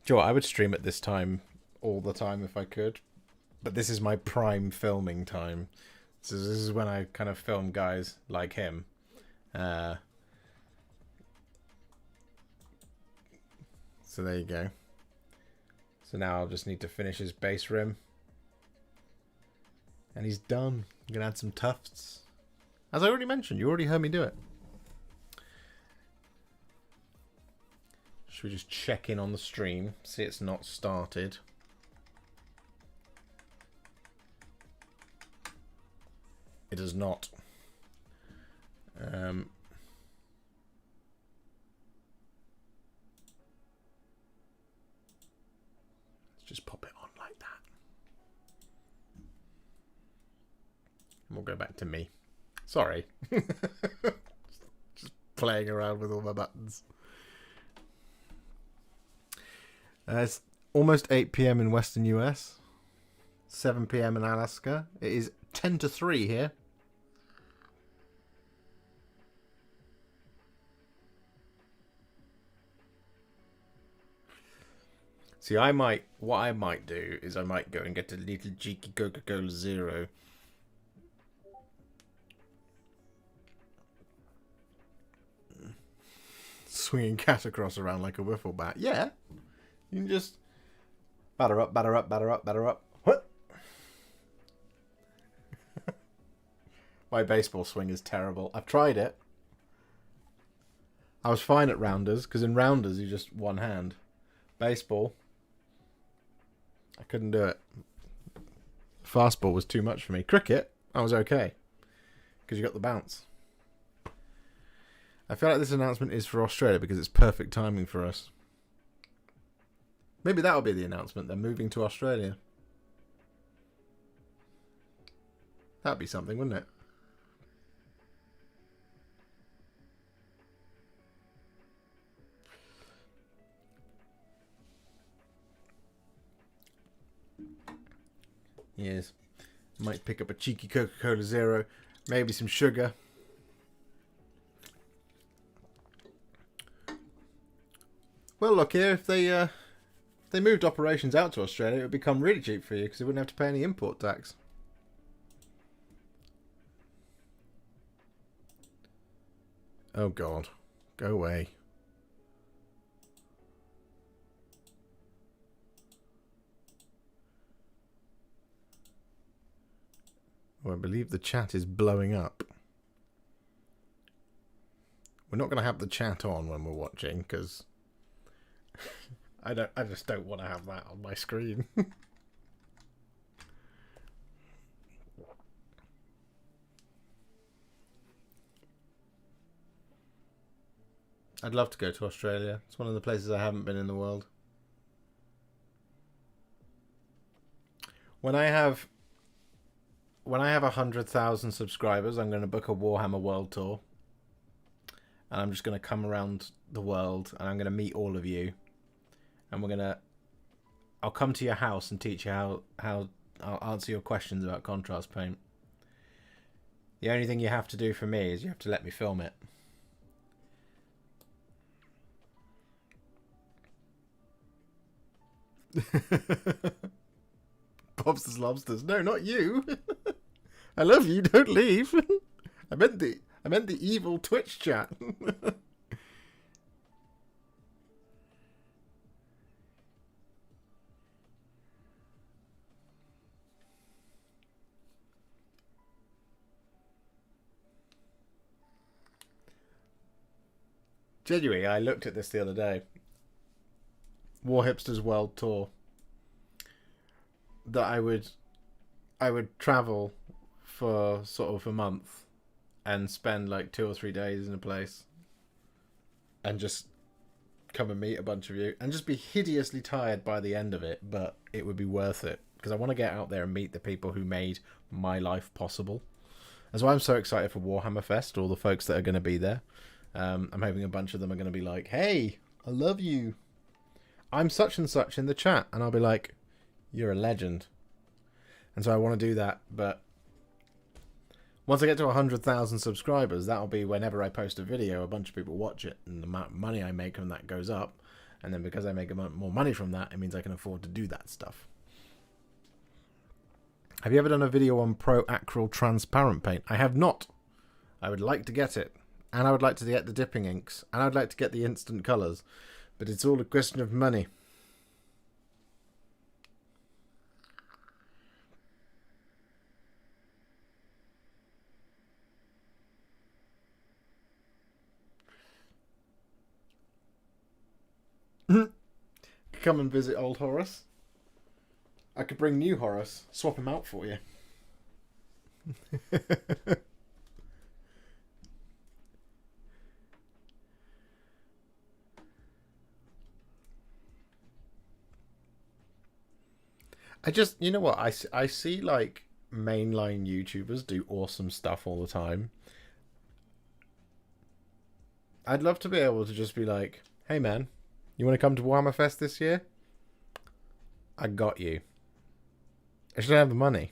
Sure, I would stream at this time all the time if I could. But this is my prime filming time. So this is when I kind of film guys like him. So there you go. So now I'll just need to finish his base rim. And he's done. I'm going to add some tufts. As I already mentioned, you already heard me do it. Should we just check in on the stream? See it's not started. It is not. Let's just pop it on like that. And we'll go back to me. Sorry. Just playing around with all my buttons. It's almost 8 PM in Western US. 7 PM in Alaska. It is 10 to 3 here. See, what I might do is I might go and get a little cheeky Coca-Cola Zero. Swinging catacross around like a wiffle bat. Yeah. You can just batter up, batter up, batter up, batter up. What? My baseball swing is terrible. I've tried it. I was fine at rounders, because in rounders you just one hand. Baseball, I couldn't do it. Fastball was too much for me. Cricket, I was okay, because you got the bounce. I feel like this announcement is for Australia because it's perfect timing for us. Maybe that'll be the announcement. They're moving to Australia. That'd be something, wouldn't it? Yes. Might pick up a cheeky Coca-Cola Zero. Maybe some sugar. Well, look here. If they moved operations out to Australia, it would become really cheap for you because you wouldn't have to pay any import tax. Oh, God. Go away. Oh, I believe the chat is blowing up. We're not going to have the chat on when we're watching because I just don't want to have that on my screen. I'd love to go to Australia. It's one of the places I haven't been in the world. When I have 100,000 subscribers, I'm going to book a Warhammer World Tour. And I'm just going to come around the world and I'm going to meet all of you. And I'll come to your house and teach you how I'll answer your questions about contrast paint. The only thing you have to do for me is you have to let me film it. Bobster's Lobsters. No, not you. I love you. Don't leave. I meant the evil Twitch chat. Genuinely, I looked at this the other day. Warhipster's World Tour. That I would travel for sort of a month and spend like 2 or 3 days in a place and just come and meet a bunch of you and just be hideously tired by the end of it, but it would be worth it because I want to get out there and meet the people who made my life possible. That's why I'm so excited for Warhammer Fest, all the folks that are going to be there. I'm hoping a bunch of them are going to be like, hey, I love you. I'm such and such in the chat. And I'll be like, you're a legend. And so I want to do that. But once I get to 100,000 subscribers, that'll be whenever I post a video, a bunch of people watch it. And the amount of money I make from that goes up. And then because I make more money from that, it means I can afford to do that stuff. Have you ever done a video on Pro Acryl transparent paint? I have not. I would like to get it. And I would like to get the dipping inks. And I'd like to get the instant colours. But it's all a question of money. Come and visit old Horus. I could bring new Horus, swap him out for you. I just, you know what, I see like mainline YouTubers do awesome stuff all the time. I'd love to be able to just be like, hey man, you want to come to Warhammer Fest this year? I got you. I should have the money.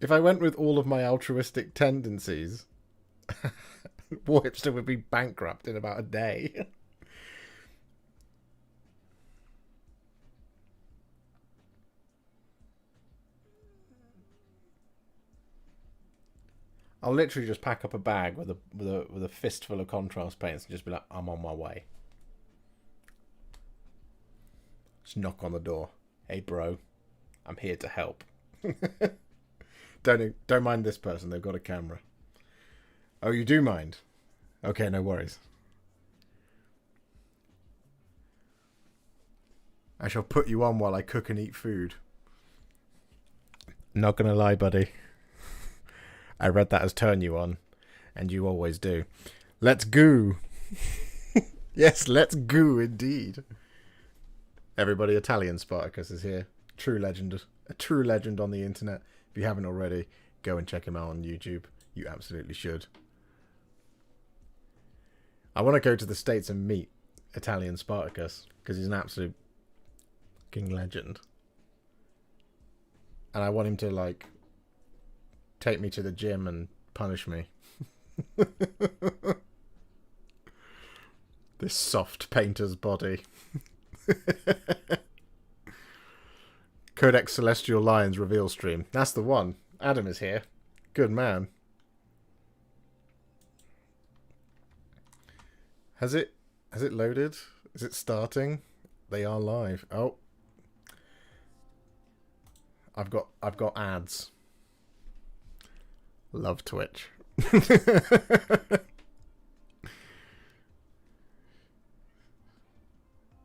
If I went with all of my altruistic tendencies, Warhipster would be bankrupt in about a day. I'll literally just pack up a bag with a fistful of contrast paints and just be like, I'm on my way. Just knock on the door. Hey bro, I'm here to help. Don't mind this person, they've got a camera. Oh, you do mind? Okay, no worries. I shall put you on while I cook and eat food. Not gonna lie, buddy. I read that as turn you on, and you always do. Let's goo. Yes, let's goo indeed. Everybody, Italian Spartacus is here. True legend. A true legend on the internet. If you haven't already, go and check him out on YouTube. You absolutely should. I want to go to the States and meet Italian Spartacus, because he's an absolute fucking legend. And I want him to, like, take me to the gym and punish me. This soft painter's body. Codex Celestial Lions reveal stream. That's the one. Adam is here. Good man. Has it loaded? Is it starting? They are live. Oh. I've got ads. Love Twitch.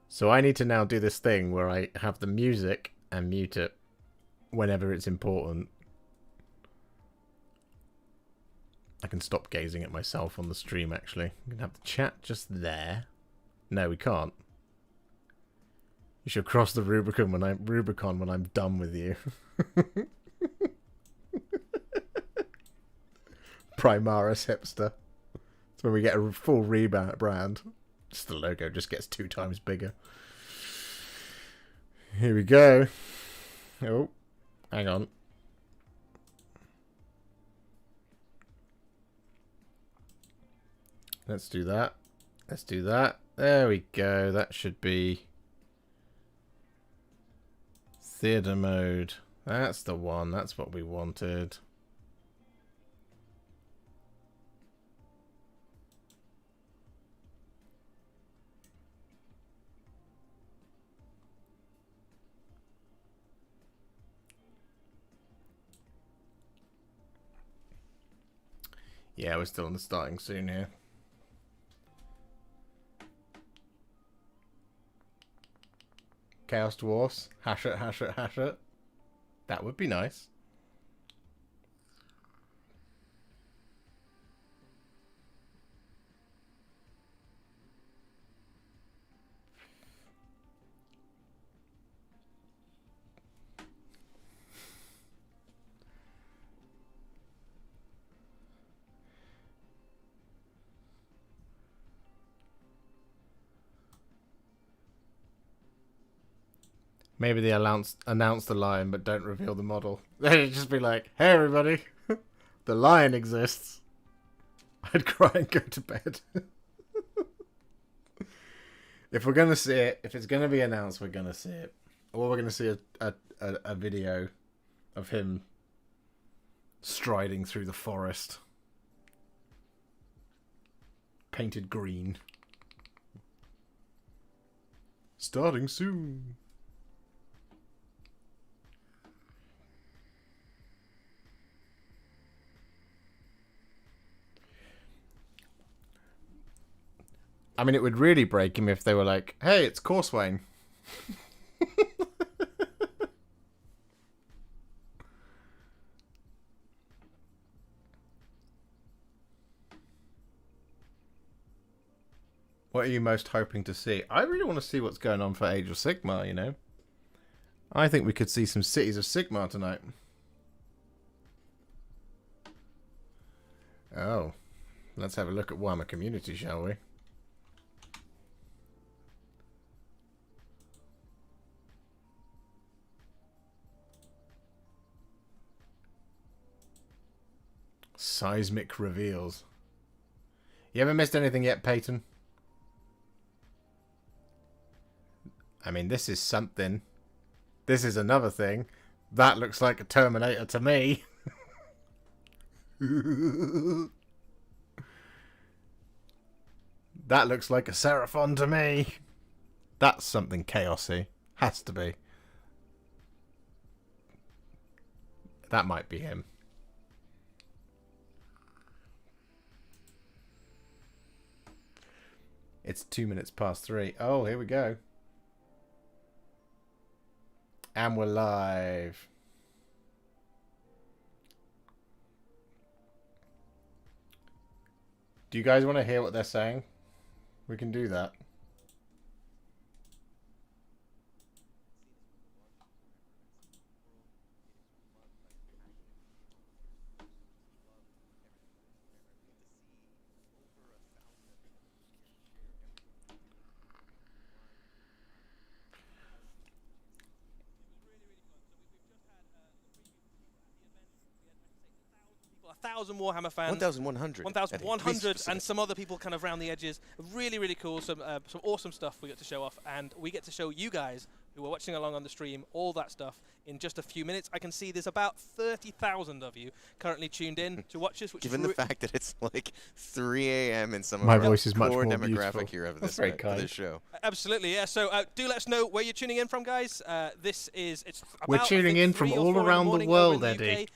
So I need to now do this thing where I have the music and mute it whenever it's important. I can stop gazing at myself on the stream, actually. We can have the chat just there. No, we can't. You should cross the Rubicon when I'm done with you. Primaris hipster. It's when we get a full rebrand. Just the logo just gets 2 times bigger. Here we go. Oh, hang on. Let's do that. Let's do that. There we go. That should be theater mode. That's the one. That's what we wanted. Yeah, we're still on the starting soon here. Chaos Dwarfs. Hash it, hash it, hash it. That would be nice. Maybe they announce the lion, but don't reveal the model. They'd just be like, hey everybody, the lion exists. I'd cry and go to bed. If we're going to see it, if it's going to be announced, we're going to see it. Or we're going to see a video of him striding through the forest. Painted green. Starting soon. I mean, it would really break him if they were like, hey, it's Corswain. What are you most hoping to see? I really want to see what's going on for Age of Sigmar, you know? I think we could see some Cities of Sigmar tonight. Oh. Let's have a look at Warhammer Community, shall we? Seismic reveals. You haven't missed anything yet, Peyton? I mean, this is something. This is another thing. That looks like a Terminator to me. That looks like a Seraphon to me. That's something chaosy. Has to be. That might be him. It's 2 minutes past 3. Oh, here we go. And we're live. Do you guys want to hear what they're saying? We can do that. Warhammer fans, 1,100. 1,100, and some other people kind of around the edges. Really, really cool. Some awesome stuff we get to show off, and we get to show you guys who are watching along on the stream all that stuff in just a few minutes. I can see there's about 30,000 of you currently tuned in to watch us. Which Given is the fact that it's like 3 a.m. in some My of our voice is much core more demographic beautiful. here of That's this, very for kind. this show. Absolutely, yeah. So do let us know where you're tuning in from, guys. It's We're about, tuning I think, in from 3 or all 4 in around the morning world, over in Eddie.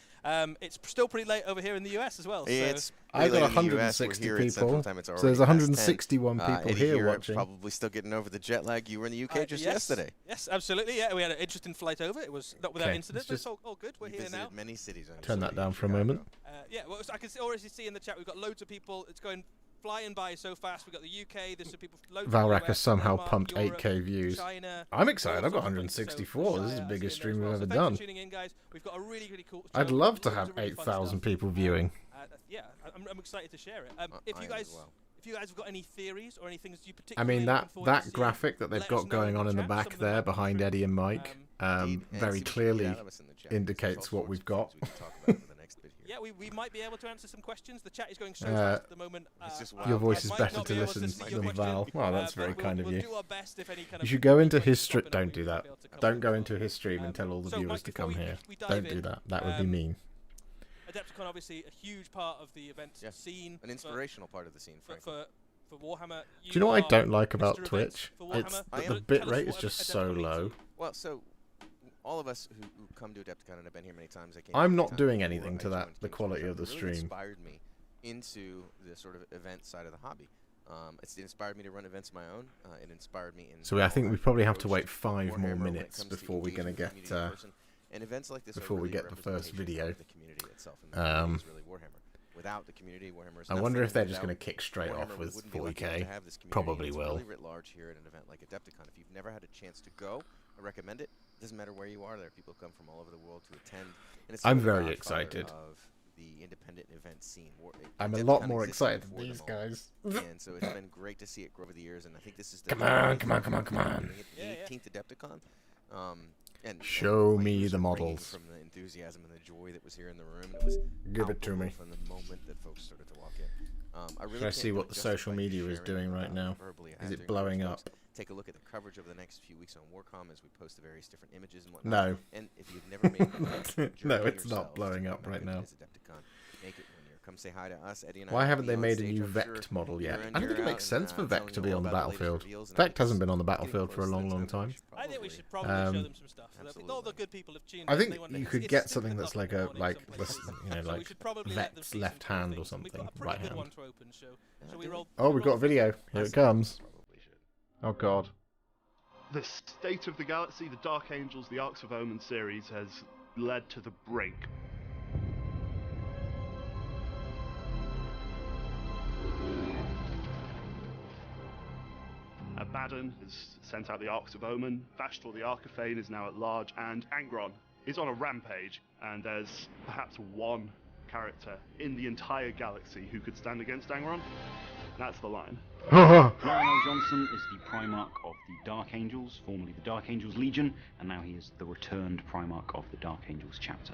It's still pretty late over here in the US as well. So. It's I've got really in the US, 160 we're here at Central people, Time, it's so already there's past 161 10. people Eddie here Europe's watching. probably still getting over the jet lag. You were in the UK just yes, yesterday. Yes, absolutely. Yeah, we had an interesting flight over. It was not without incident, but it's all good. We're here now. Many cities. Turn that down for a moment. Yeah, well, I can already see in the chat we've got loads of people. It's going flying by so fast. We've got the UK. There's some people. Valrak has somehow Denmark, pumped Europe, 8k views. China, I'm excited. I've got so 164. This is the Shire, biggest I see in stream there we've as ever well. So done. thanks for tuning in, guys. We've got a really cool. I'd show. love to Loads have of really fun 8,000 stuff. people viewing. Yeah, I'm excited to share it. If you guys have got any theories or any things you I particularly mean, that graphic that they've let us got know going on in the chat. back Some of them there might be behind true. Eddie and Mike very clearly indicates what we've got. Yeah, we might be able to answer some questions. The chat is going so fast at the moment. Your voice is I might better not to be able listen see your than question, Val. Well, that's very kind of we'll you. do our best if any kind You of should go into questions history. pop in, Don't do we might that. be able to come Don't back go to into it. history and tell all the So, viewers Mike, to before come here. we dive Don't do in, that. That would be mean. Adepticon, obviously, a huge part of the event scene. An inspirational part of the scene, frankly. For Warhammer. Do you know what I don't like about Mr. Twitch? Events for It's Warhammer. the bit Tell us rate what is just Adepticon so means to low. you. Well, so all of us who come to Adepticon and have been here many times, I'm not doing anything to that. The quality of the really stream. Inspired me into the sort of event side of the hobby. It inspired me to run events of my own. It inspired me in. So I think we probably have to wait approach 5 more Warhammer when it minutes comes to before we're going to engaging get with the community in person. And events like this before are we really get a the first representation video. of the community itself, and the community is really Warhammer. Without the community, Warhammer is I wonder if nothing, they're and just going to without kick straight Warhammer, off we with wouldn't be lucky enough 40k. to have this community, Probably and it's will. really writ large here at an event like Adepticon. If you've never had a chance to go, I recommend it. It doesn't matter where you are. There are people who come from all over the world to attend. And it's I'm sort of very the godfather excited. Of the independent event scene. I'm a Adepticon lot more existed excited than before these them all. guys. And so it's been great to see it grow over the years, and I think this is the Come on, come on, come on, come on. doing it, the 18th Adepticon. And Show my me ears the are ringing models. from the enthusiasm and the joy that was here in the room. It was Give it to me. palpable from the moment that folks started to walk in. I really Should I can't see do what it the justice social by media is sharing doing right now? verbally. I Is have it to blowing encourage up? folks to take a look at the coverage over the next few weeks on Warcom as we post the various different images and whatnot. No. And if you've never made No, it's not blowing up right now. Adepticon, make it when you're come say hi to us. Eddie and I Why will haven't be they on made a stage, new I'm Vect sure, model yet? year in, I don't think year it makes out, sense and, for Vect telling to you be all on the about latest battlefield. reveals, and I Vect think hasn't been on the it's getting battlefield for a close to long, the long time. time. I think we should Probably. probably show them some stuff. So I think all the Absolutely. good people have tuned I in. think They want you to- could it's get 6 something o'clock that's in like the a morning like someplace. this, you know, So we like should probably let them Vect's see some left cool hand or things. something, We've got a pretty right good hand. one to open, so shall we do roll? Oh, we've got a video. Here it comes. Probably should. Oh god. The state of the galaxy, the Dark Angels, the Arks of Omen series has led to the brink. Abaddon has sent out the Arks of Omen, Vashtor the Archifane is now at large, and Angron is on a rampage, and there's perhaps one character in the entire galaxy who could stand against Angron. That's the Lion. Lionel Johnson is the Primarch of the Dark Angels, formerly the Dark Angels Legion, and now he is the returned Primarch of the Dark Angels chapter.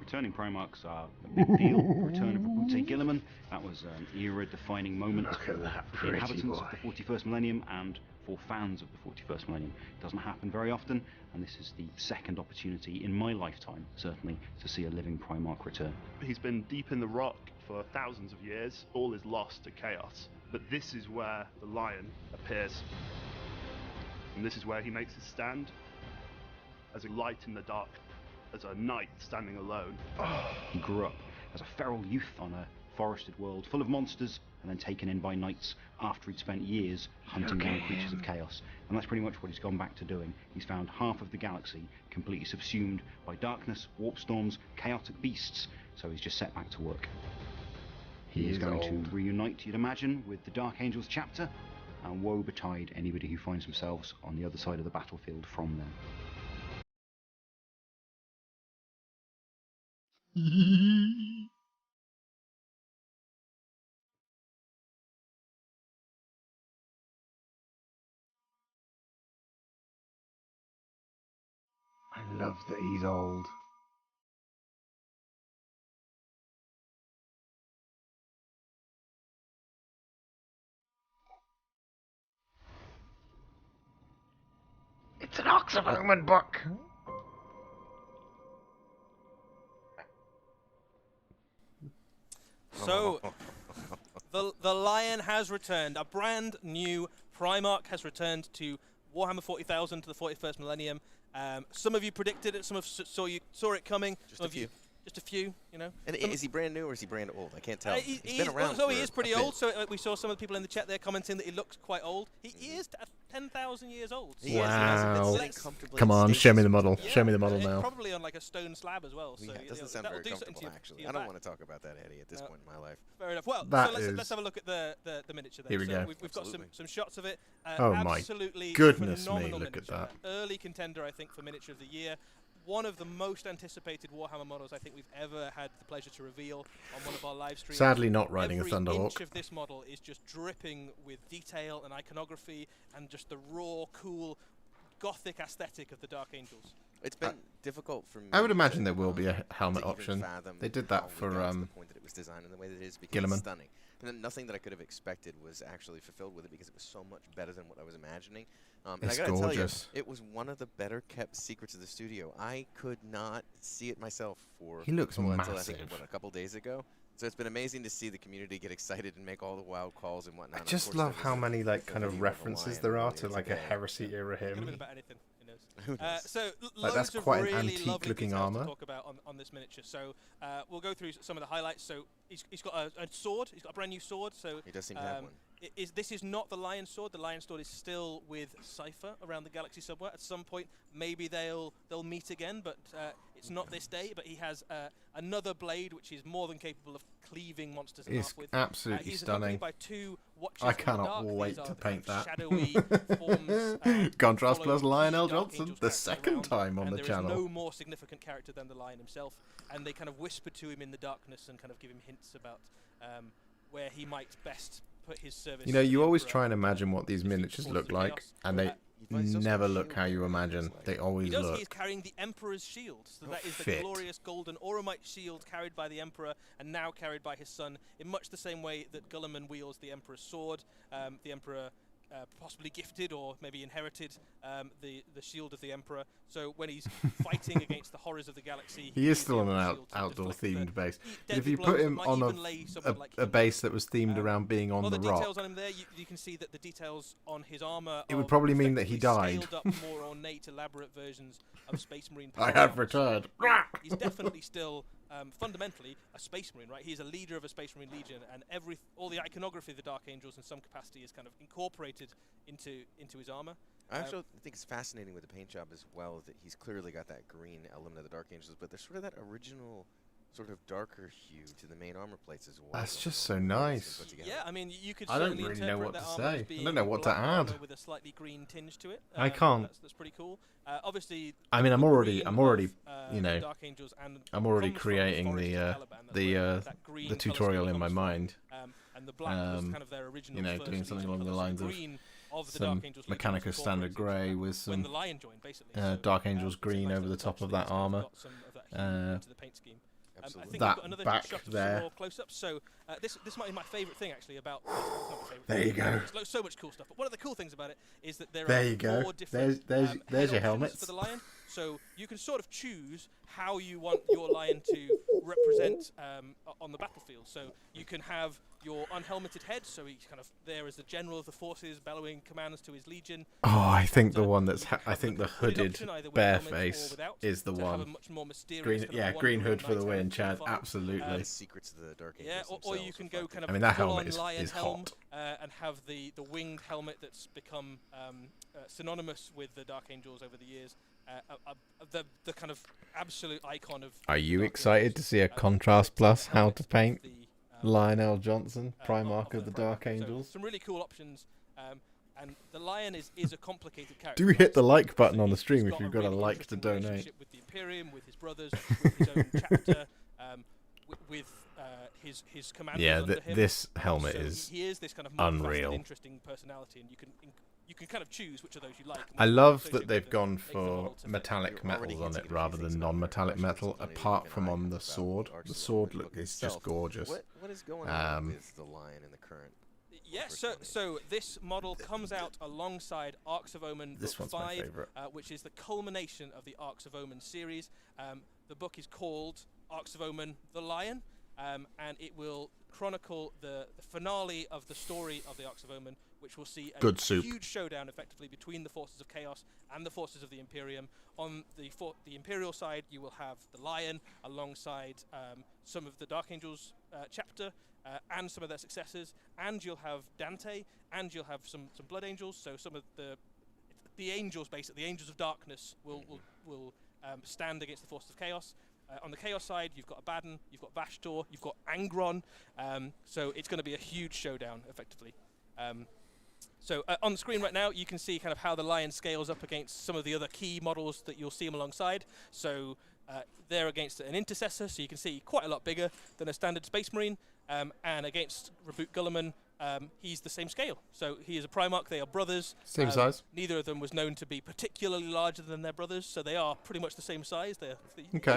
Returning Primarchs are a big deal. The return of Rabute Gilliman, that was an era-defining moment for the inhabitants of the 41st millennium and for fans of the 41st millennium. It doesn't happen very often, and this is the second opportunity in my lifetime, certainly, to see a living Primarch return. He's been deep in the rock for thousands of years. All is lost to chaos. But this is where the Lion appears. And this is where he makes his stand as a light in the dark, as a knight standing alone. He grew up as a feral youth on a forested world full of monsters, and then taken in by knights after he'd spent years hunting down creatures of chaos. And that's pretty much what he's gone back to doing. He's found half of the galaxy completely subsumed by darkness, warp storms, chaotic beasts, so he's just set back to work. He is going to reunite, you'd imagine, with the Dark Angels chapter, and woe betide anybody who finds themselves on the other side of the battlefield from them. I love that he's old. It's an Arks of Omen book. So, the Lion has returned. A brand new Primarch has returned to Warhammer 40,000 to the 41st millennium. Some of you predicted it. Some of saw it coming. Just some a of you, few. just a few, you know. And is he brand new or is he brand old? I can't tell. He's been around. so for he is pretty a bit. old. So we saw some of the people in the chat there commenting that he looks quite old. He is 10,000 years old. So He is, Wow. He has been Let's- comfortably Come in on, stasis show me the for model. years. Show me the model Yeah, now. probably on like a stone slab as well. So Yeah, it doesn't sound that'll very do something to comfortable, your- actually. to your I don't back. want to talk about that, Eddie, at this point in my life. Fair enough. Well, That so is- let's have a look at the miniature then. Here we so go. We've got Absolutely. some shots of it. Oh my absolutely goodness me, phenomenal look at miniature. that. Early contender, I think, for miniature of the year. One of the most anticipated Warhammer models I think we've ever had the pleasure to reveal on one of our live streams. Sadly not riding a Every Thunderhawk. inch of this model is just dripping with detail and iconography and just the raw, cool, gothic aesthetic of the Dark Angels. It's been difficult for me. I would imagine to, there will be a helmet to even option. fathom They did how that we for got to the point that it was designed in the way that it is, because Gilliman. it's stunning. And then nothing that I could have expected was actually fulfilled with it, because it was so much better than what I was imagining. And It's I gotta gorgeous. tell you, it was one of the better kept secrets of the studio. I could not see it myself for He looks until I think massive. a couple days ago. So it's been amazing to see the community get excited and make all the wild calls and whatnot. I And of just course, love there how was many like the kind of video the references Lion there are earlier to like a today. heresy era Could have been him. about anything. Who knows? So Like, that's loads of quite an really antique lovely looking details armor. to talk about on this miniature. So we'll go through some of the highlights. So he's got a sword. He's got a brand new sword. So He does seem to have one. this is not the Lion Sword. The Lion Sword is still with Cypher around the galaxy somewhere. At some point, maybe they'll meet again, but it's not this day. But he has another blade, which is more than capable of cleaving monsters in It's half with. absolutely He's stunning. accompanied by two watchers I in the cannot dark. These wait are to the kind paint of that. shadowy forms, Contrast follow plus Lionel key Dark Johnson, Angels the characters second around, time on and the there is channel. no more significant character than the Lion himself, and they kind of whisper to him in the darkness and kind of give him hints about where he might best put his service. You know, to you the always Emperor try and imagine what these defeat miniatures forces look of like, chaos. and they He's also got never a look shield how you there, it looks imagine. like. They always He does. look. He's carrying the Emperor's shield. So that is the Fit. glorious golden Oromite shield carried by the Emperor and now carried by his son in much the same way that Gulliman wields the Emperor's sword. The Emperor possibly gifted or maybe inherited the shield of the Emperor. So when he's fighting against the horrors of the galaxy, He is still on an outdoor themed base. But if you put him on a base that was themed around being on the rock, details on him there, you can see that the details on his armor. It would probably mean that he died. Scaled up, more ornate, elaborate versions of Space Marine. I have returned. He's definitely still fundamentally a Space Marine, right? He's a leader of a Space Marine Legion, and all the iconography of the Dark Angels in some capacity is kind of incorporated into his armor. I actually think it's fascinating with the paint job as well that he's clearly got that green element of the Dark Angels, but there's sort of that original sort of darker hue to the main armor plates as well. That's just so nice. Yeah, I mean, you could. I don't really know what to say. I don't know what to add. With a slightly green tinge to it. I can't. That's pretty cool. Obviously. I mean, I'm already, you know, Dark Angels and I'm already creating the tutorial in my mind. And the black was kind of their original. You know, doing something along the lines of some Mechanicus standard grey with some Dark Angels green over the top of that armor. That back there. So this might be my favourite thing actually about. There you go. There's so much cool stuff. But one of the cool things about it is that there are 4 different there's your helmets for the lion. So you can sort of choose how you want your lion to represent on the battlefield. So you can have your unhelmeted head, so he's kind of there as the general of the forces, bellowing commands to his legion. Oh, I think the one that's I think the hooded bare face is the one. Green hood for the win, Chad. Absolutely. Secrets of the Dark Angels. Yeah, or you can go kind of. I mean, that helmet is hot. And have the winged helmet that's become synonymous with the Dark Angels over the years. The kind of absolute icon of. Are you excited to see a contrast plus how to paint Lionel Johnson, Primarch of the Dark Angels? So some really cool options. And the lion is a complicated character. Do we hit the like button on the stream if you've got a like to donate? With the Imperium, with his brothers, with his own chapter, with his commanders. Yeah, under him. this helmet is he is this kind of unreal. Interesting personality, and you can kind of choose which of those you like. I love that they've gone for metallic metals on it rather than non-metallic metal, apart from on the sword. The sword look is just gorgeous. What is going on with the lion in the current? Yes, so this model comes out alongside Arks of Omen This Book one's my 5, favourite. Which is the culmination of the Arks of Omen series. The book is called Arks of Omen: The Lion, and it will chronicle the finale of the story of the Arks of Omen, which will see a huge showdown effectively between the forces of Chaos and the forces of the Imperium. On the Imperial side, you will have the Lion alongside some of the Dark Angels chapter and some of their successors, and you'll have Dante, and you'll have some Blood Angels. So some of the angels, basically the Angels of Darkness, will stand against the forces of Chaos. On the Chaos side, you've got Abaddon, you've got Vashtor, you've got Angron. So it's going to be a huge showdown, effectively. So on the screen right now, you can see kind of how the Lion scales up against some of the other key models that you'll see him alongside. So they're against an Intercessor, so you can see quite a lot bigger than a standard Space Marine. And against Reboot Guilliman, he's the same scale. So he is a Primarch, they are brothers. Same size. Neither of them was known to be particularly larger than their brothers, so they are pretty much the same size. They're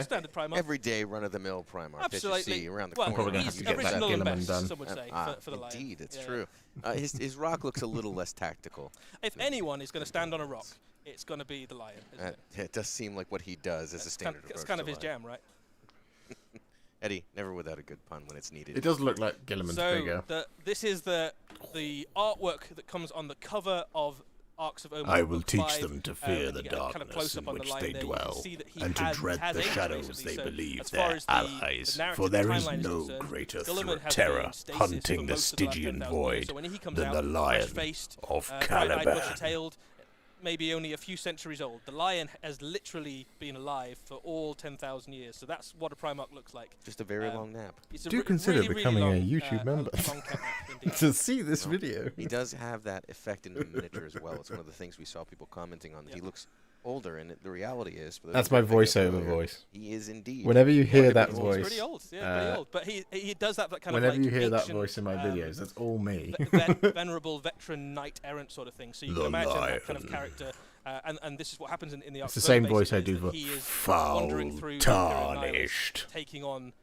standard Primarch. Everyday run-of-the-mill Primarch that you see around the corner. Probably going to have to get that Guilliman done. Some would say, for the Lion. Indeed, it's true. His rock looks a little less tactical. If anyone is going to stand on a rock, it's going to be the Lion, isn't it? It does seem like what he does is a standard approach. It's kind of his jam, right? Eddie, never without a good pun when it's needed. It does look like Guilliman's bigger. This is the artwork that comes on the cover of Arks of Omen. I will teach them to fear the darkness in which they dwell, and to dread the shadows they believe their allies, for there is no greater terror hunting the Stygian void than the Lion of Caliban. Maybe only a few centuries old. The Lion has literally been alive for all 10,000 years, so that's what a Primarch looks like. Just a very long nap. Do consider becoming a YouTube member to see this video. He does have that effect in the miniature as well. It's one of the things we saw people commenting on. That he looks older, and the reality is... That's my voiceover voice. He is indeed. Whenever you hear that voice... He's pretty old, pretty old. But he does that kind of whenever you hear that voice in my videos, that's all me. Venerable veteran knight-errant sort of thing. So you can imagine that kind of character. And this is what happens in the Arks of Omen. It's the same voice I do for he is foul, wandering through tarnished. Taking on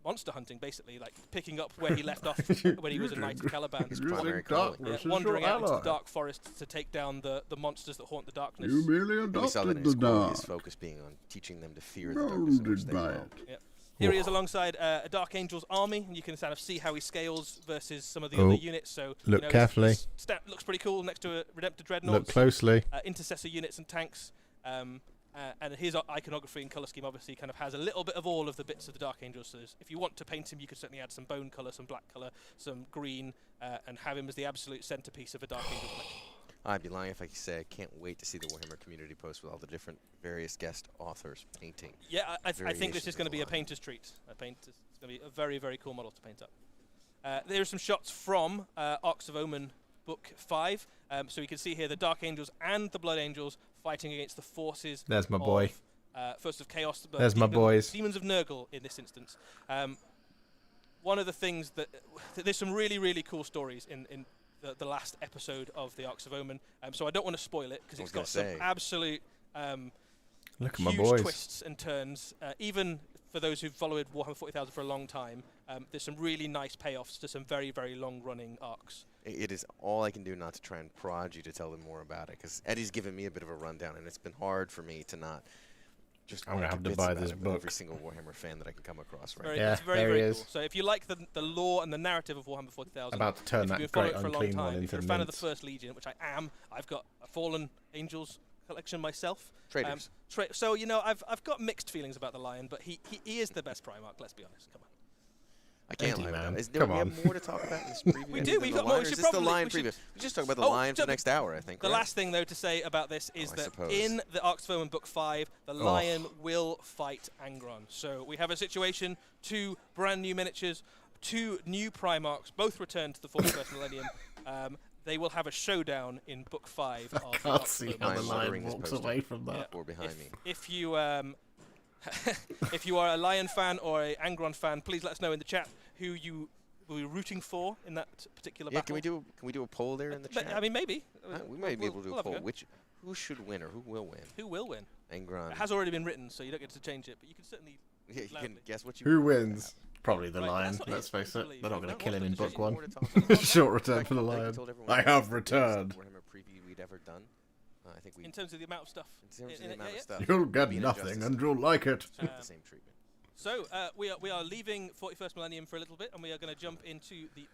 monster hunting, basically, like picking up where he left off when he was a Knight of Caliban. His primary calling. Wandering out into the dark forest to take down the monsters that haunt the darkness. You merely And we saw that in adopted his the core, dark. his focus being on teaching them to fear the darkness in which Molded they by dwell. it. Here he is alongside a Dark Angel's army, and you can kind of see how he scales versus some of the other units. So Look carefully. his stat looks pretty cool next to a Redemptor Dreadnought. Look closely. Intercessor units and tanks. And his iconography and colour scheme obviously kind of has a little bit of all of the bits of the Dark Angels. So if you want to paint him, you could certainly add some bone colour, some black colour, some green, and have him as the absolute centrepiece of a Dark Angel collection. I'd be lying if I say I can't wait to see the Warhammer community post with all the different various guest authors painting. Yeah, I think this is variations going to of be the a line. painter's treat. It's going to be a very, very cool model to paint up. There are some shots from Arks of Omen Book 5. So you can see here the Dark Angels and the Blood Angels fighting against the forces. There's my boy. First of Chaos. But There's my boys. Demons of Nurgle in this instance. One of the things that there's some really, really cool stories in the last episode of the Arks of Omen. So I don't want to spoil it because it's got some absolute Look at my huge boys. twists and turns. Even for those who've followed Warhammer 40,000 for a long time, there's some really nice payoffs to some very, very long-running arcs. It is all I can do not to try and prod you to tell them more about it, because Eddie's given me a bit of a rundown, and it's been hard for me to not just I'm gonna have to bits buy about this it with book. every single Warhammer fan that I can come across right Very, now. it's very, there he very is. cool. So if you like the lore and the narrative of Warhammer 40,000, About to turn if that you've been following great it for a long unclean one time, if into you're a fan of the mince. First Legion, which I am, I've got a Fallen Angels collection myself. Traders. So you know, I've got mixed feelings about the Lion, but he is the best Primarch. Let's be honest. Come on. I can't Eddie, lie man. about it. Is there Come we on. have more to talk about in this preview? We than do, we've the got more. Lion, We or should is this the probably- Lion we should- preview? We just talk about the Oh, Lion for so the next hour, I think. The right? last thing, though, to say about this is I that suppose. in the Arks of Omen Book 5, the Lion will fight Angron. So we have a situation, 2 brand new miniatures, 2 new Primarchs, both returned to the 41st millennium. They will have a showdown in Book 5 of the Can't Arks of see Omen. how the I'm lion ordering this walks poster. away from that. Or behind me. If you if you are a Lion fan or a Angron fan, please let us know in the chat who you will be rooting for in that particular Yeah, battle. can we do a poll there in the chat? I mean, maybe. We might be able to do We'll a have poll. go. Who should win or who will win? Who will win? Angron. It has already been written, so you don't get to change it, but you can certainly... Yeah, you can loudly. guess what you Who want. wins? Probably the Right, lion. that's not Let's it, face I it. believe. They're not going No, to kill him there's in just book 1. more to talk about. Short return Like- for the like we lion. told everyone I before, have the biggest returned. Warhammer preview we'd ever done. I think we In terms of the amount of stuff. in terms of in the it, amount yeah, of stuff. You'll get being nothing injustice and you'll like it. to get the same treatment. So we are leaving 41st Millennium for a little bit, and we are going to jump into the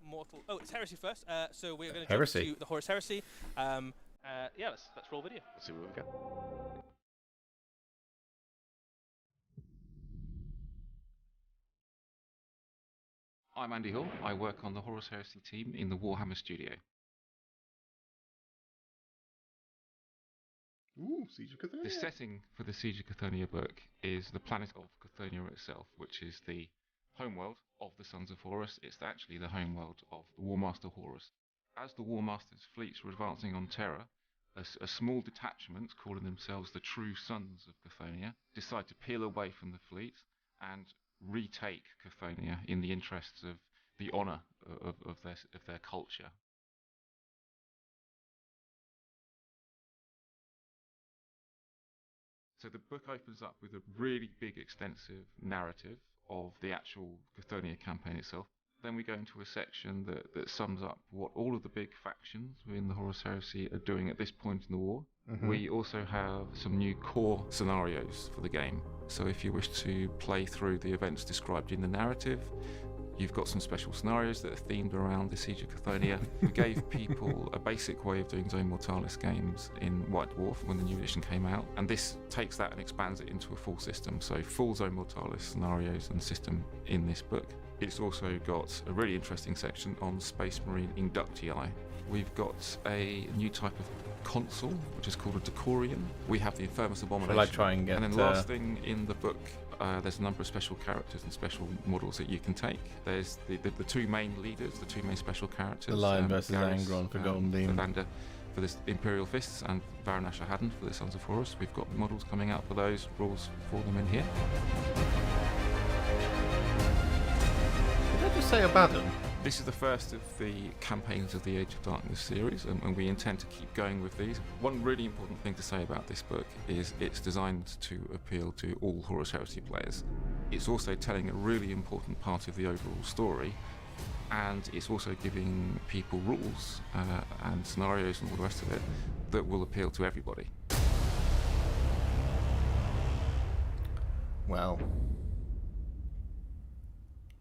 mortal... Oh, it's Heresy first. So we're going to jump Heresy. to the Horus Heresy. Yeah, let's roll video. Let's see what we've got. I'm Andy Hall. I work on the Horus Heresy team in the Warhammer studio. Ooh, Siege of Catania. The setting for the Siege of Catania book is the planet of Catania itself, which is the homeworld of the Sons of Horus. It's actually the homeworld of the Warmaster Horus. As the Warmaster's fleets were advancing on Terra, a small detachment, calling themselves the True Sons of Catania, decide to peel away from the fleet and retake Catania in the interests of the honour of their culture. So the book opens up with a really big, extensive narrative of the actual Cathonia campaign itself. Then we go into a section that sums up what all of the big factions within the Horus Heresy are doing at this point in the war. We also have some new core scenarios for the game. So if you wish to play through the events described in the narrative, you've got some special scenarios that are themed around the Siege of Cathonia. We gave people a basic way of doing Zone Mortalis games in White Dwarf when the new edition came out, and this takes that and expands it into a full system. So full Zone Mortalis scenarios and system in this book. It's also got a really interesting section on Space Marine Inductii. We've got a new type of console, which is called a Decorian. We have the Infernus Abomination. Shall I try and get... And then last thing in the book, there's a number of special characters and special models that you can take. There's the 2 main leaders, the 2 main special characters. The Lion versus Garrus, Angron for Golden Demon. Evander for the Imperial Fists, and Baron Asher-Haddon for the Sons of Horus. We've got models coming out for those, rules for them in here. Did I just say Abaddon? This is the first of the campaigns of the Age of Darkness series, and we intend to keep going with these. One really important thing to say about this book is it's designed to appeal to all Horus Heresy players. It's also telling a really important part of the overall story, and it's also giving people rules and scenarios and all the rest of it that will appeal to everybody. Well,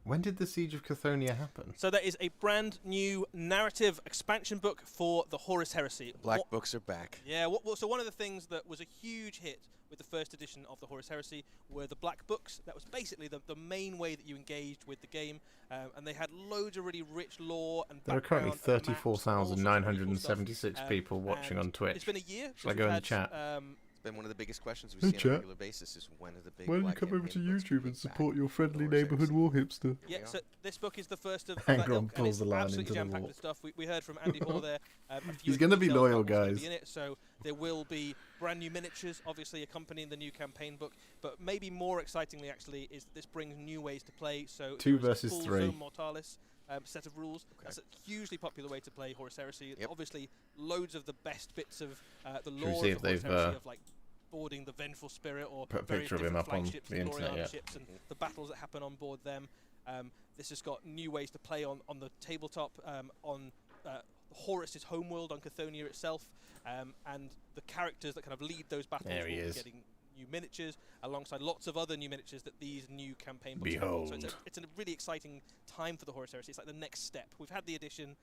when did the Siege of Cathonia happen? So that is a brand new narrative expansion book for the Horus Heresy. Black books are back. Yeah, so one of the things that was a huge hit with the first edition of the Horus Heresy were the black books. That was basically the main way that you engaged with the game, and they had loads of really rich lore and There are currently background and maps and all sorts of really cool 34,976 stuff. people watching on Twitch. It's been a year Shall I since go we've in the had, chat? It's been one of the biggest questions we Hey, see on a chat. regular basis is when are the big Why don't you black come over to campaign books YouTube coming and back support your for friendly Horus neighbourhood Heresy? Warhipster? Yeah, so this book is the first of Hang that on, ilk, and pulls it's the line absolutely into the jam-packed wall. with stuff. We heard from Andy Hoare there. A few He's of the gonna be details loyal, about what's gonna guys. be in it, so there will be brand new miniatures, obviously accompanying the new campaign book. But maybe more excitingly, actually, is that this brings new ways to play. So 2 there is a versus full 3. Zone Mortalis set of rules. Okay. That's a hugely popular way to play Horus Heresy. Yep. Obviously, loads of the best bits of the we lore see of if the Horus they've, Heresy of like boarding the Vengeful Spirit or put a various picture of him different up on flagships, the glory internet, armor yeah. ships, and the battles that happen on board them. This has got new ways to play on the tabletop, on Horus's homeworld, on Cathonia itself, and the characters that kind of lead those battles There will he be is. getting new miniatures, alongside lots of other new miniatures that these new campaign books have got. So Behold. it's a really exciting time for the Horus Heresy. It's like the next step. We've had the edition,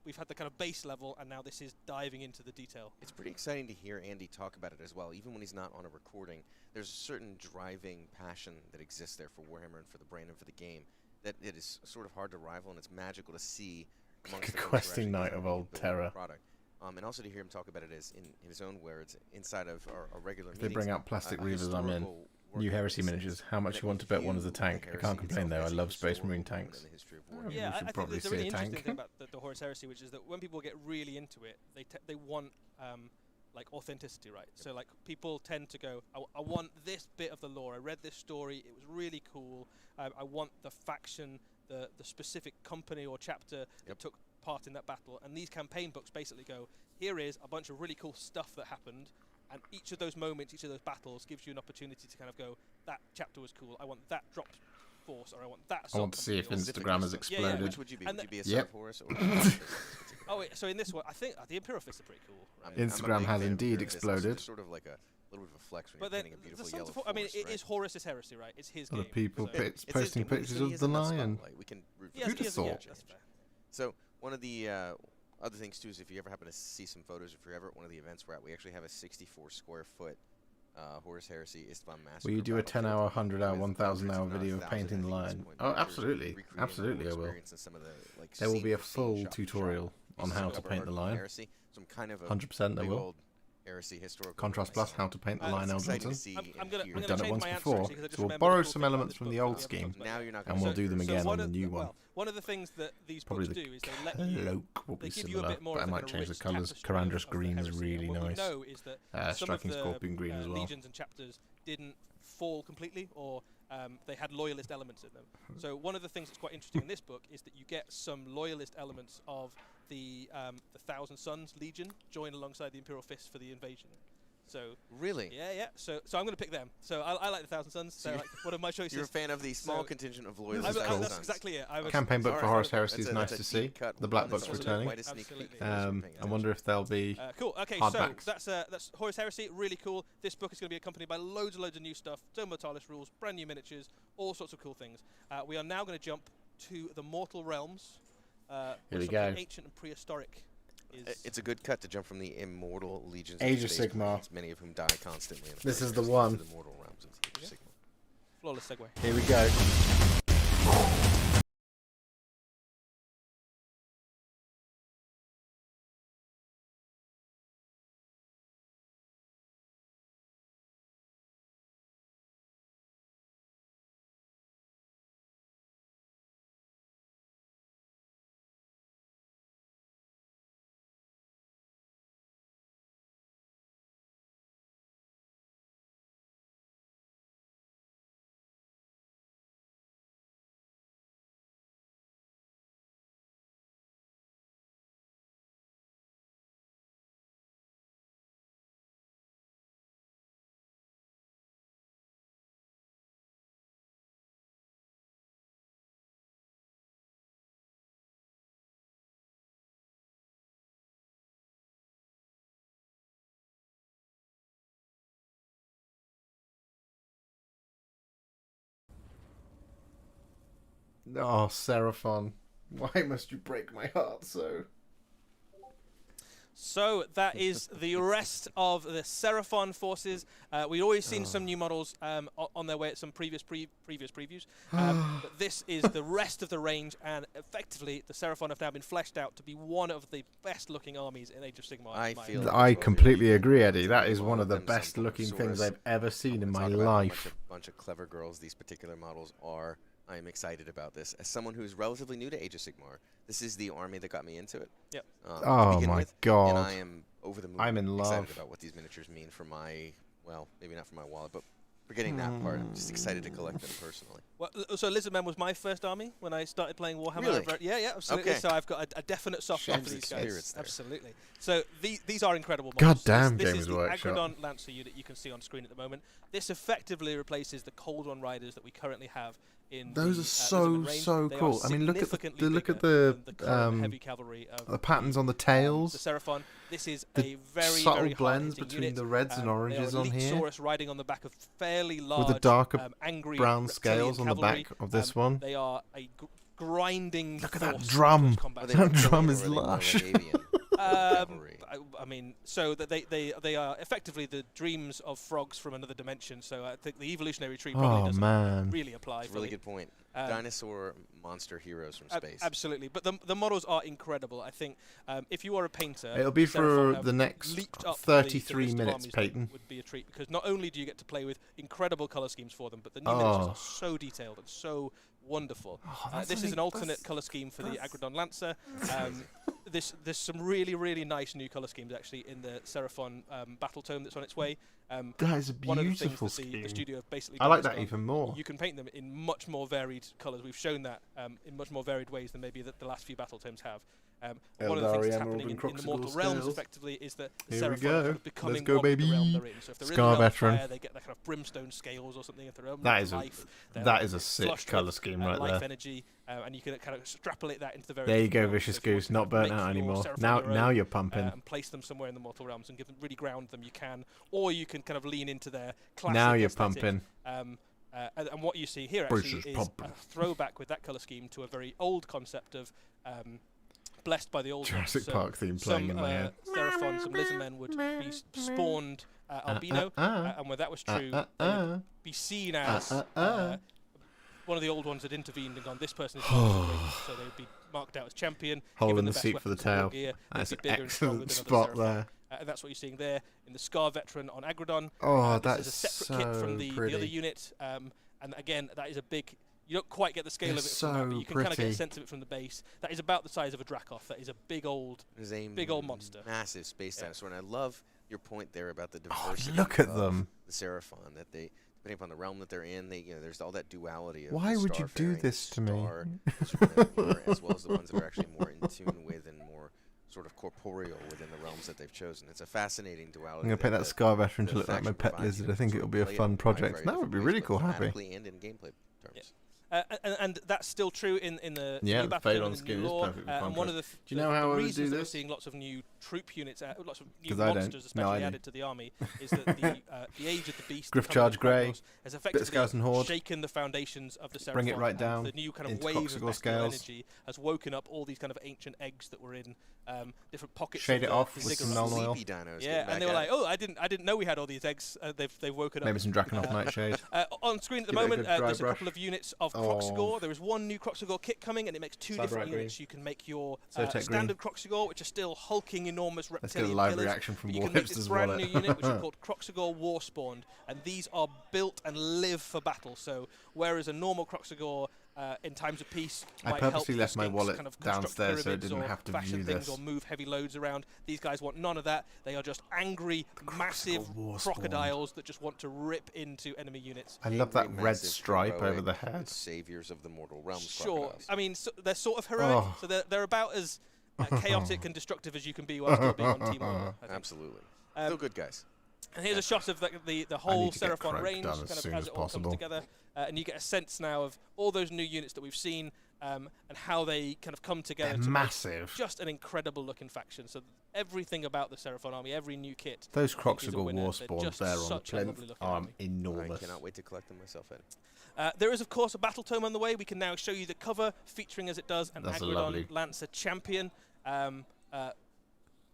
we've had the kind of base level, and now this is diving into the detail. It's pretty exciting to hear Andy talk about it as well. Even when he's not on a recording, there's a certain driving passion that exists there for Warhammer and for the brand and for the game that it is sort of hard to rival, and it's magical to see amongst the folks who are Questing actually Knight of building Old the Terror. product. And also to hear him talk about it as in his own words inside of our regular If they meetings. bring out plastic a reavers, I'm in. historical New working Heresy basis miniatures. How much that you want to will bet one is a view tank? the I heresy can't complain itself though. I as a love Space historical Marine moment tanks. in the history of Yeah, Warhammer. we Yeah, should I probably think there's a see really a interesting tank. thing about the Horus Heresy, which is that when people get really into it, they want like authenticity, right? So like people tend to go, I want this bit of the lore. I read this story. It was really cool. I want the faction, the specific company or chapter that took part in that battle. And these campaign books basically go, here is a bunch of really cool stuff that happened, and each of those moments, each of those battles gives you an opportunity to kind of go, that chapter was cool. I want that drop force, or I want that. I want to see if Instagram has exploded. Which would you be? And Would you be a Yep. sub Horus or? Oh, wait, so in this one, I think the Imperial Fists are pretty cool. Right? I'm a Instagram big has fan of indeed Imperial Fists. exploded. It's sort of like a little bit of a flex when But you're then painting a the beautiful Sons yellow of forest, I mean, it right? is Horus's Heresy, right? It's his A lot game. of people so- It's his posting game, so pictures he of is the in that lion. spotlight. We can root for Yes, Who'd he have is, yeah, thought? that's fair. So one of the other things too is if you ever happen to see some photos, if you're ever at one of the events we're at, we actually have a 64 square foot Horus Heresy Istvan Massacre. Will you do a 10-hour, battlefield 100-hour, with 1,000-hour hundreds, if video not of painting the 1,000, I lion? think, at this Oh, point, absolutely. recreating the Absolutely, I whole will. experience and some of the, like, There will scene be a for scene, full shot for shot tutorial on pieces how of to cover paint the art from lion. Heresy. So I'm kind of a 100% there big will. old Heresy historical. Contrast Plus, how to paint the Uh, lion, It's exciting Elgington. to see I'm and gonna hear. We've I'm done gonna it change once my answer, before, actually, 'cause I just so we'll remembered borrow the cool some thing about elements this from book the that old we haven't scheme, talked about Now yet. you're not and gonna we'll do them So again one on the of new one. well, one of the things that these Probably books the do is they let you cloak will they be give you a similar, bit more but I of a might kind of change the rich colours. tapestry Carandras of the green is Heresy. really And what nice. we know is that some Striking of the Scorpion green as well. legions and chapters didn't fall completely, or they had loyalist elements in them. So one of the things that's quite interesting in this book is that you get some loyalist elements of the Thousand Sons Legion join alongside the Imperial Fists for the invasion. So Really? yeah. So I'm going to pick them. So I like the Thousand Sons. They're like one of my choices. You're a fan of the small So- contingent of This loyalists. is cool. That's exactly it. I'm a Campaign book All for right. Horus Heresy is That's a- nice that's to a see. deep cut The one. Black That's Book's also returning. quite a sneak peek Absolutely. for those who are paying I wonder if there'll be cool. Okay, hardbacks. so that's Horus Heresy. Really cool. This book is going to be accompanied by loads and loads of new stuff. Zone Mortalis rules, brand new miniatures, all sorts of cool things. We are now going to jump to the mortal realms. Here where we something go. Ancient and prehistoric is. It's a good cut to jump from the immortal legions Age of space Sigmar. marines, many of whom die constantly. This is the to one. the mortal realms of the Age of Sigmar. Flawless segue. Here we go. Oh, Seraphon. Why must you break my heart so? So that is the rest of the Seraphon forces. We've always seen some new models on their way at some previous previews. But this is the rest of the range, and effectively the Seraphon have now been fleshed out to be one of the best-looking armies in Age of Sigmar. I completely agree, Eddie. That is one of the best-looking things I've ever seen in my life. A bunch of clever girls these particular models are. I am excited about this. As someone who's relatively new to Age of Sigmar, this is the army that got me into it. Yep. Oh my god. And I am over the moon I'm in excited love about what these miniatures mean for my, well, maybe not for my wallet, but forgetting that part, I'm just excited to collect them personally. Well, so Lizardmen was my first army when I started playing Warhammer. Really? Yeah, absolutely. Okay. So I've got a definite soft spot for these guys. There. Absolutely. So these are incredible God models. damn, this Games is the Workshop. Agrodon Lancer unit you can see on screen at the moment. This effectively replaces the Cold One Riders that we currently have. Those are so cool. I mean, look at the heavy cavalry the patterns on the tails. The Seraphon. This is the a very subtle blends between between the reds and oranges on here, Saurus riding on the back of fairly large, with the darker angry brown scales on the cavalry. back of this one. They are a grinding. Look at that drum. That drum is lush. I mean, so that they are effectively the dreams of frogs from another dimension. So I think the evolutionary tree probably doesn't really apply. Really good point. Dinosaur monster heroes from space. Absolutely, but the models are incredible. I think if you are a painter, it'll be for the next 33 minutes, Peyton. Would be a treat because not only do you get to play with incredible color schemes for them, but the new miniatures are so detailed and so wonderful. This is an alternate color scheme for the Agrodon Lancer. There's some really nice new color schemes actually in the Seraphon battle tome that's on its way. That is a one of the beautiful things that scheme. the studio have basically I like that even more. You can paint them in much more varied colors. We've shown that in much more varied ways than maybe the last few battle tomes have. One of the things that's happening in the mortal realms effectively is that the Seraphon are becoming one with the realm they're in. So if they're in the realm of fire, they get that kind of brimstone scales or something. If they're in life, that is a sick colour scheme right life there. Energy, and you can kind of extrapolate that into the very. There you go, Vicious Goose. Not burnt out anymore. Now you're pumping. And place them somewhere in the mortal realms and give them really ground them. You can, or you can kind of lean into their classic. Now you're aesthetic. pumping. And what you see here actually is a throwback with that colour scheme to a very old concept of blessed by the old Jurassic Park theme playing in my head. Seraphon, some lizardmen would be spawned albino, and where that was true, they would be seen as one of the old ones had intervened and gone, this person is so they would be marked out as champion, holding the seat for the tail. That's an excellent spot there. And that's what you're seeing there in the Scar Veteran on Agrodon. That's a separate kit from the other unit, and again, that is a big. You don't quite get the scale of it from that, but you can kind of get a sense of it from the base. That is about the size of a Dracoth. That is a big old monster. Massive space dinosaur. And I love your point there about the diversity look at them. The Seraphon, that they, depending upon the realm that they're in, there's all that duality of why would you do this to me? As well as the ones that are actually more in tune with and more sort of corporeal within the realms that they've chosen. It's a fascinating duality. I'm going to paint that Scar Veteran to look like my pet lizard. I think it'll be a fun project. That would be really cool, happy. And in gameplay terms. And that's still true in the new battle Fade and on the skin new is lore. perfectly And one of the do you know how I would reasons do that we're this? seeing lots of new troop units, lots of new monsters especially added to the army, is that the Age of the Beast, Griff Charge Grey, has effectively Horde, shaken the foundations of the Seraphon. Bring it right down. The new kind of wave of bestial energy has woken up all these kind of ancient eggs that were in different pockets. Shade it off with some null oil. Yeah, and they were like, oh, I didn't know we had all these eggs. They've woken up. Maybe some Drakenhof Nightshade. On screen at the moment, there's a couple of units of Croxigor. There is one new Croxigor kit coming, and it makes two different units. You can make your standard Croxigor, which are still hulking, enormous reptilian live killers. reaction from You can make this Warhipster's brand wallet. new unit, which is called Croxigor Warspawned, and these are built and live for battle. So whereas a normal Croxigor in times of peace I might purposely help left my skinks wallet kind of construct downstairs so I pyramids didn't or have to fashion view things this. or move heavy loads around. These guys want none of that. They are just angry, massive crocodiles that just want to rip into enemy units. I love that red stripe over the head. Saviors of the mortal realms. Sure, crocodiles. I mean they're sort of heroic, so they're about as chaotic and destructive as you can be while still being on Team Armor. Absolutely, still good guys. And here's a shot of the I whole need to get Seraphon Croak range, done kind as of soon as as it all comes possible. together, and you get a sense now of all those new units that we've seen, and how they kind of come together They're to massive. make just an incredible looking faction. So everything about the Seraphon army, every new kit, Those I think is a Croxigal winner. war They're spawns just there on the such a plinth lovely looking are army. I enormous. cannot wait to collect them myself, Ed. There is, of course, a battle tome on the way. We can now show you the cover, featuring as it does an That's Agrodon lovely. Lancer champion.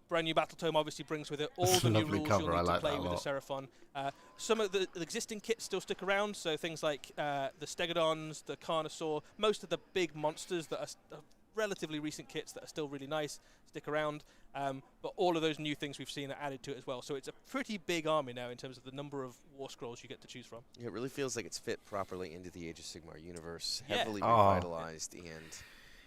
Brand new battle tome obviously brings with it all That's the a new lovely rules cover, you'll I need like to play that a with the Seraphon. Some of the existing kits still stick around, so things like the Stegodons, the Carnosaur, most of the big monsters that are relatively recent kits that are still really nice stick around. But all of those new things we've seen are added to it as well. So it's a pretty big army now in terms of the number of war scrolls you get to choose from. Yeah, it really feels like it's fit properly into the Age of Sigmar universe, Yeah. heavily Oh. revitalized, and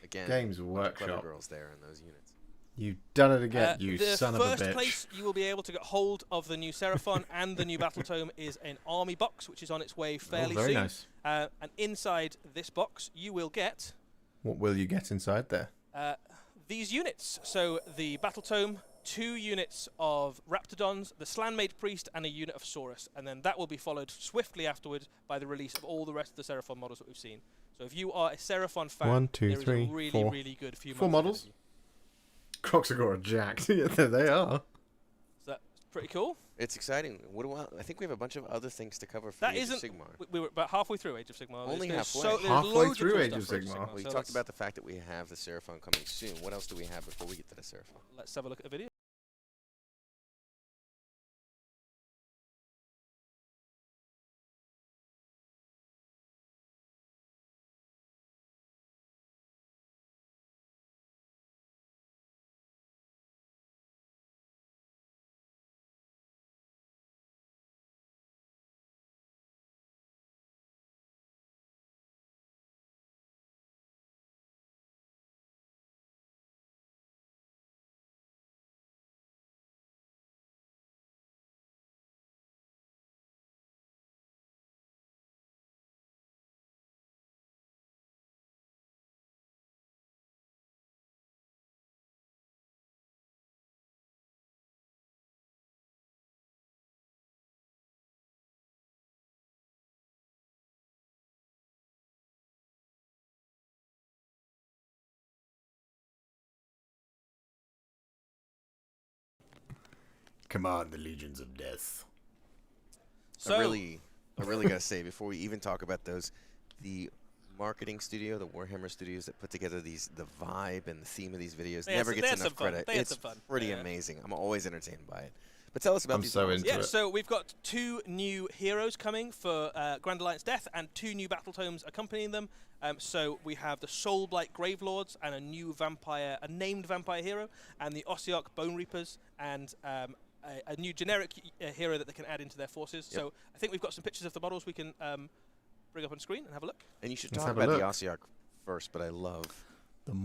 again, Games clever Workshop. girls there in those units. You've done it again, you the son of a first bitch. place you will be able to get hold of the new Seraphon and the new battle tome is an army box, which is on its way fairly very soon. nice. And inside this box, you will get What will you get inside there? these units. So the battle tome, 2 units of Raptidons, the Slanmaid Priest, and a unit of Saurus. And then that will be followed swiftly afterwards by the release of all the rest of the Seraphon models that we've seen. So if you are a Seraphon fan, 1, 2, there is 3, a really, 4. really good few 4 months ahead models? of you. Croxigal are jacked. Yeah, there they are. So that's pretty cool. It's exciting. I think we have a bunch of other things to cover for That Age of isn't. Sigmar. We were about halfway through Age of Sigmar. Only There's halfway. there's Halfway loads through cool Age stuff of for Age Sigmar. We So talked about the fact that we have the Seraphon coming soon. What else do we have before we get to the Seraphon? Let's have a look at the video. Come on, the Legions of Death. So I really gotta say, before we even talk about those, the marketing studio, the Warhammer studios that put together the vibe and the theme of these videos They had never some- they gets had enough some fun. credit. They had It's some fun. pretty Yeah. amazing. I'm always entertained by it. But tell us about I'm these so models. into yeah, it. so we've got 2 new heroes coming for Grand Alliance Death, and 2 new battle tomes accompanying them. So we have the Soulblight Gravelords and a new vampire, a named vampire hero, and the Ossiarch Bone Reapers, and a new generic hero that they can add into their forces. Yep. So I think we've got some pictures of the models we can bring up on screen and have a look. And you should Let's talk have a about the look. Ossiarch first, but I love The the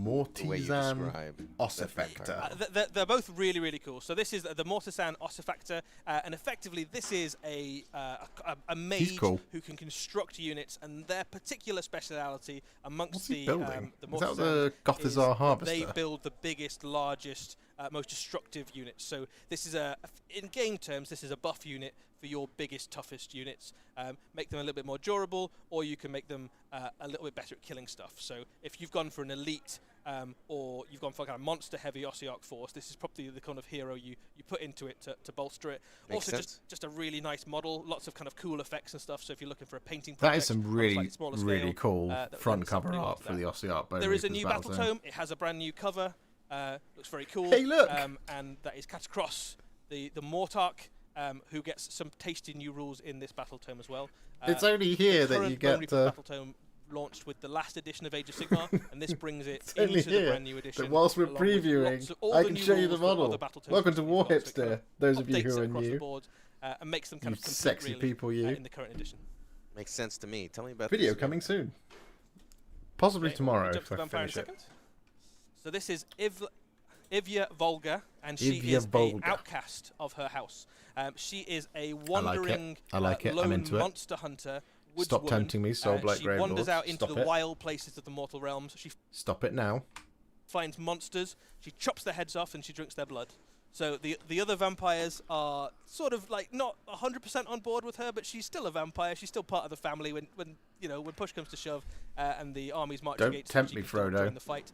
way you Mortisan describe that Ossifactor. vampire. They're both really, really cool. So this is the Mortisan Ossifactor, and effectively this is a mage cool. who can construct units, and their particular speciality amongst What's he the building? the Is that Mortisan the Gothazar is that Harvester? they build the biggest, largest, most destructive units. So this is in game terms, this is a buff unit for your biggest, toughest units. Make them a little bit more durable, or you can make them a little bit better at killing stuff. So if you've gone for an elite, or you've gone for a kind of monster-heavy Ossiarch force, this is probably the kind of hero you put into it to bolster it. Makes Also, sense. just a really nice model, lots of kind of cool effects and stuff. So if you're looking for a painting That project is some on a really, slightly smaller really scale, cool that front lends cover something art to for that. the Ossiarch Bone There is a Reapers new battle tome. tome. It has a brand new cover. Looks very cool. Hey, look! And that is Catacross, the Mortarch, who gets some tasty new rules in this battle tome as well. It's only here that Current you Bone get Reaper the... battle tome launched with the last edition of Age of Sigmar, and this brings it It's only into the here brand new edition. that whilst we're along with previewing, lots of all I the can new show you the rules for other model. battle tomes Welcome to we've got, so it kind Warhipster, of those of you updates who it are across the new. board, and makes them kind You of complete, sexy really, people, you. in the current edition. Makes sense to me. Tell me about Video this coming soon. Possibly Okay, tomorrow we'll jump if to I Vampire in a finish it. second. So this is Ivya Volga, and she Ivya is Volga. an outcast of her house. She is a wandering I like it. I'm lone into it. monster hunter. Stop woodswoman. tempting me, Soulblight She wanders Gravelords. out into Stop the it. wild places of the mortal realms. She Stop it now. finds monsters. She chops their heads off and she drinks their blood. So the other vampires are sort of like not 100% on board with her, but she's still a vampire. She's still part of the family when push comes to shove, and the armies march Don't against tempt her. She me, can still Frodo. join the fight.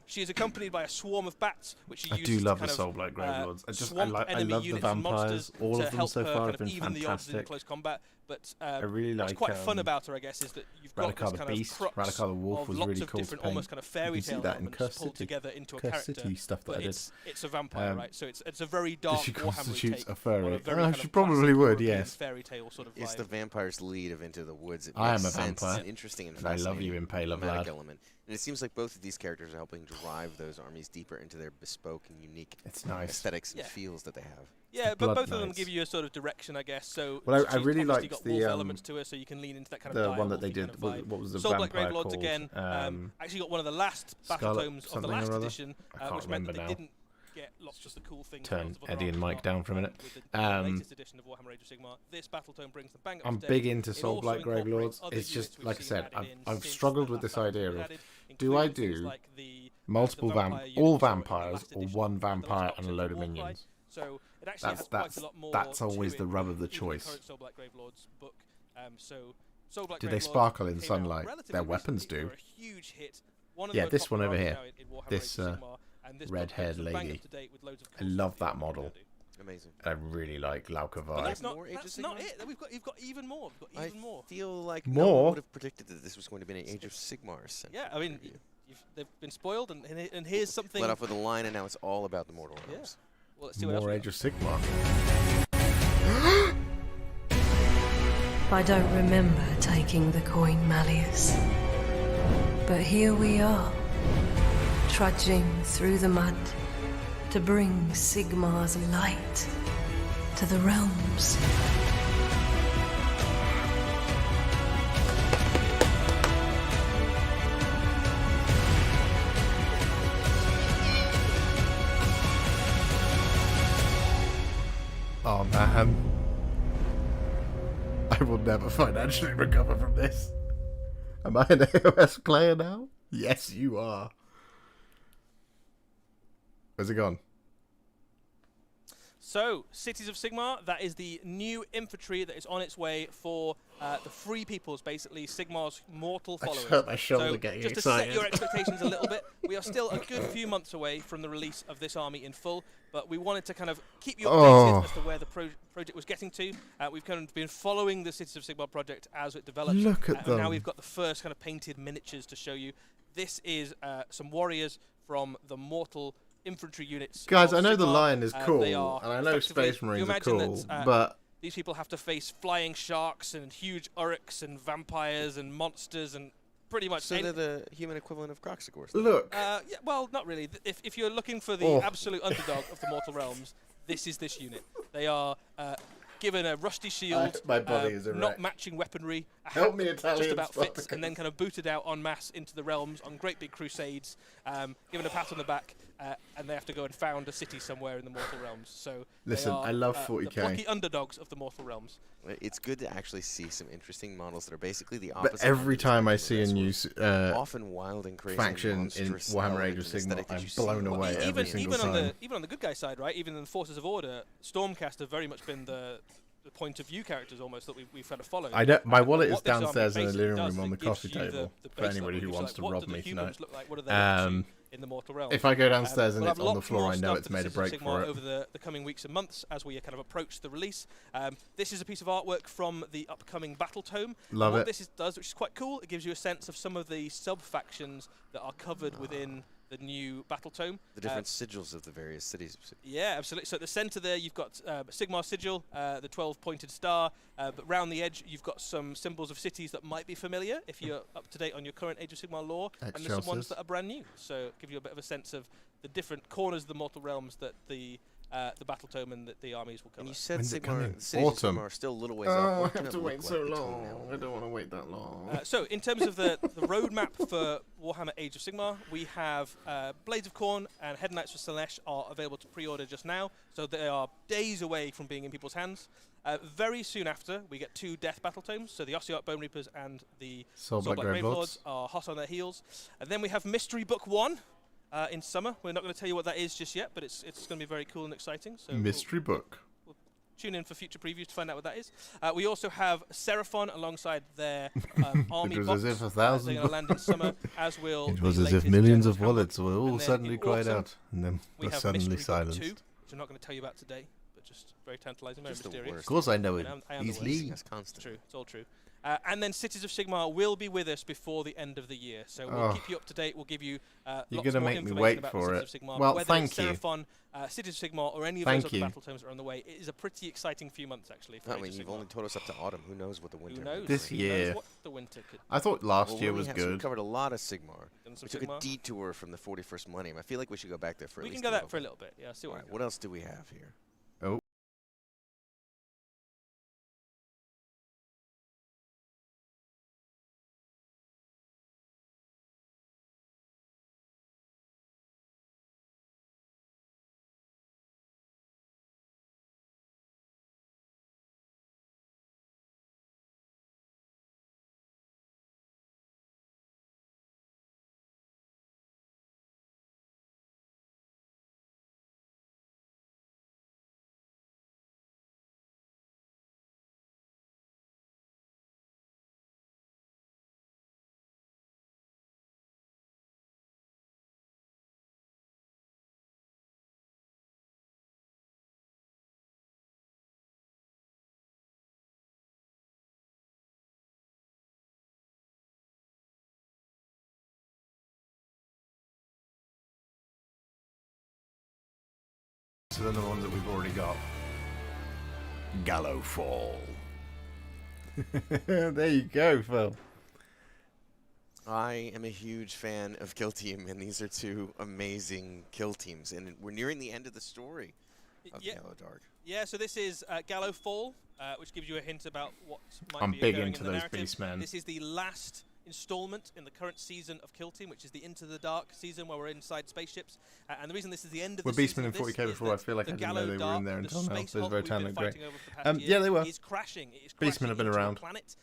She is accompanied by a swarm of bats, which she I uses do love to the kind of, Soulblight Gravelords. I enemy love the units and vampires. monsters All to of them help so her far kind have been of even the odds in fantastic. close combat. But I really what's like quite fun about her, I guess, is that you've got this Radicava kind Beast, of crux Radicava Wolf of was lots really of cool to different, paint. almost kind of fairy You can see tale that in elements Curse pulled City. together into a Curse character. City stuff that I But did. it's a vampire, right? So it's a very dark She Warhammer constitutes take a furry. on a very Oh, kind she of probably classic would, European yes. fairy tale sort of It's vibe. the vampire's lead of Into the Woods. It I am makes a sense. vampire. It's an interesting and And I love you, fascinating Impaler thematic Vlad. element. And it seems like both of these characters are helping drive those armies deeper into their bespoke and unique It's nice. aesthetics and Yeah. feels that they have. Yeah, the but Blood both of them Knights. give you a sort of direction, I guess. So Well, I she's really obviously liked got the, wolf elements to her, so you can lean into that kind of The one that they dire-wolfy kind did. of What, vibe. what was the Soulblight vampire Gravelords called? again. Actually got one of the last Scarlet battle tomes of the something or last other? edition, I can't which meant that remember they now. didn't get lots of the cool things. Turn lots of other Eddie and arcs Mike got, down for a minute. with the latest edition of Warhammer Age of Sigmar. This battle tome brings them bang up I'm to big date. into It also Soulblight incorporates Gravelords. other It's units just, we've like I seen said, added in I've since struggled the with last this battle idea was of added, do I including things do like the multiple vampire units all we saw in the vampires last or edition, one the last vampire box and a set load of of Warcry. minions? So it actually has quite a lot more. That's always to the it rub of the than even choice. current Soulblight Gravelords book. So Soulblight Do they Gravelords sparkle in came out sunlight? relatively Their weapons recently. do. They're a huge hit. One of Yeah, the this most one over popular here. armies now in Warhammer This, Age of Sigmar, and this book red-haired brings them bang lady. up to date with loads of I cool love stuff that you can model. do. Amazing. I really like But Laukavai. that's More Age of that's not Sigmar? it. You've got even more. We've got even more. feel like no More? one would have predicted that this was going to be an Age of Sigmar. Yeah, I mean, they've been spoiled, and here's something. Let off with a line, and now it's all about the Mortal Yeah. Realms. Well, let's see what else More we Age got. of Sigmar. I don't remember taking the coin Malleus. But here we are, trudging through the mud to bring Sigmar's light to the realms. Oh man. I will never financially recover from this. Am I an AoS player now? Yes, you are. Where's it gone? So, Cities of Sigmar, that is the new infantry that is on its way for the Free Peoples, basically, Sigmar's mortal I followers. just hurt my shoulder So, getting just excited. to set your expectations a little bit, we are still a good few months away from the release of this army in full, but we wanted to kind of keep you updated as to where the project was getting to. We've kind of been following the Cities of Sigmar project as it developed. Look at and them. now we've got the first kind of painted miniatures to show you. This is some warriors from the mortal infantry units. Guys, of I know the Sigmar. lion is cool, They are and I know effectively- Space you Marines are imagine cool, that, but these people have to face flying sharks and huge uruks and vampires and monsters and pretty much. So they're the human equivalent of Croxigors. look. Yeah, well, not really. If you're looking for the Oh. absolute underdog of the Mortal Realms, this is this unit. They are given a rusty shield, my body is a not wreck. matching weaponry, a Help hat me, that Italian just about fits, Spartacus. and then kind of booted out en masse into the realms on great big crusades, given a pat on the back, and they have to go and found a city somewhere in the Mortal Realms. So they Listen, are, I love the 40k. plucky underdogs of the Mortal Realms. It's good to actually see some interesting models that are basically the opposite. But every of time I these see a new often wild and crazy faction in monstrous Warhammer Age element of and Sigmar, aesthetic that I'm you see blown in the away Warhammer every Age. single even time. on the good guy side, right? Even in the Forces of Order, Stormcast have very much been the point of view characters almost that we've kind of followed. I don't. My wallet is What this army downstairs in the basically living does room on is the it gives coffee you table the for base anybody level, who which is wants like, to what rob do the me humans tonight. look like? What are they up to in the Mortal Realms? If I go downstairs and we'll it's have on the lots floor, more I know stuff it's for made a Cities of break Sigmar for it. over the coming weeks and months as we kind of approach the release. This is a piece of artwork from the upcoming Battle Tome. Love what it. this does, which is quite cool, it gives you a sense of some of the sub-factions that are covered within the new Battle Tome. The different sigils of the various cities. Yeah, absolutely. So at the centre there, you've got Sigmar sigil, the 12-pointed star, but round the edge, you've got some symbols of cities that might be familiar if you're up to date on your current Age of Sigmar lore, and there's some ones Excelsis. that are brand new. So give you a bit of a sense of the different corners of the Mortal Realms that the Battle Tome and the armies will cover. And you said When's it Sigmar, coming? the cities of Autumn. Sigmar are still a little ways off. Oh, What I can have it to wait look so like between long. now I don't want to wait that long. So in terms of the roadmap for Warhammer Age of Sigmar, we have Blades of Khorne and Head Knights for Slaanesh are available to pre-order just now, so they are days away from being in people's hands. Very soon after, we get 2 Death Battle Tomes, so the Ossiarch Bone Reapers and the Soulblight Soulblight Gravelords. Gravelords are hot on their heels. And then we have Mystery Book 1, in summer. We're not going to tell you what that is just yet, but it's going to be very cool and exciting. So Mystery book. We'll tune in for future previews to find out what that is. We also have Seraphon alongside their army It was box. as if a They're thousand. going to land in summer, as will. It was the as if latest millions General of Handbook. wallets were all And then suddenly in cried autumn, out, and then We were have suddenly Mystery Book 2, silenced. which I'm not going to tell you about today, but just very tantalising, very Just the mysterious. worst. Of course, I know And it I am the worst. easily. That's constant. True, it's all true. And then Cities of Sigmar will be with us before the end of the year, so we'll Oh. keep you up to date. We'll give you You're lots gonna more make me information wait about for Cities it. of Sigmar. Well, Whether thank it's you. Seraphon, Cities of Sigmar, or any of Thank those you. other battle tomes that are on the way. It is a pretty exciting few months, actually. For I Age mean, of you've Sigmar. only told us up to autumn. Who knows what the winter Who knows? will This Who bring. knows year. what the winter could. I thought last Well, year we was have- so we good. covered a lot of Sigmar. Done some We took Sigmar. a detour from the 41st Millennium. I feel like we should go back there for at We least can go a that for a little bit. Yeah, see All what. right, we what got. else do we have here? Than the ones that we've already got. Gallowfall. There you go, Phil. I am a huge fan of Kill Team, and these are two amazing kill teams. And we're nearing the end of the story of Yeah. Yellow Dark. Yeah, so this is Gallowfall, which gives you a hint about what might I'm be big occurring into in the those narrative. beastmen. This is the last installment in the current season of Kill Team, which is the Into the Dark season, where we're inside spaceships. And the reason this is the end of Were the Beastmen season in of this 40k is before? I that feel like the I didn't know they were Gallow in there Dark, until the now. space Those hulk Votan we've been look great. fighting over for the past Yeah, year they were. is crashing. It is Beastmen crashing have been into a around. planet.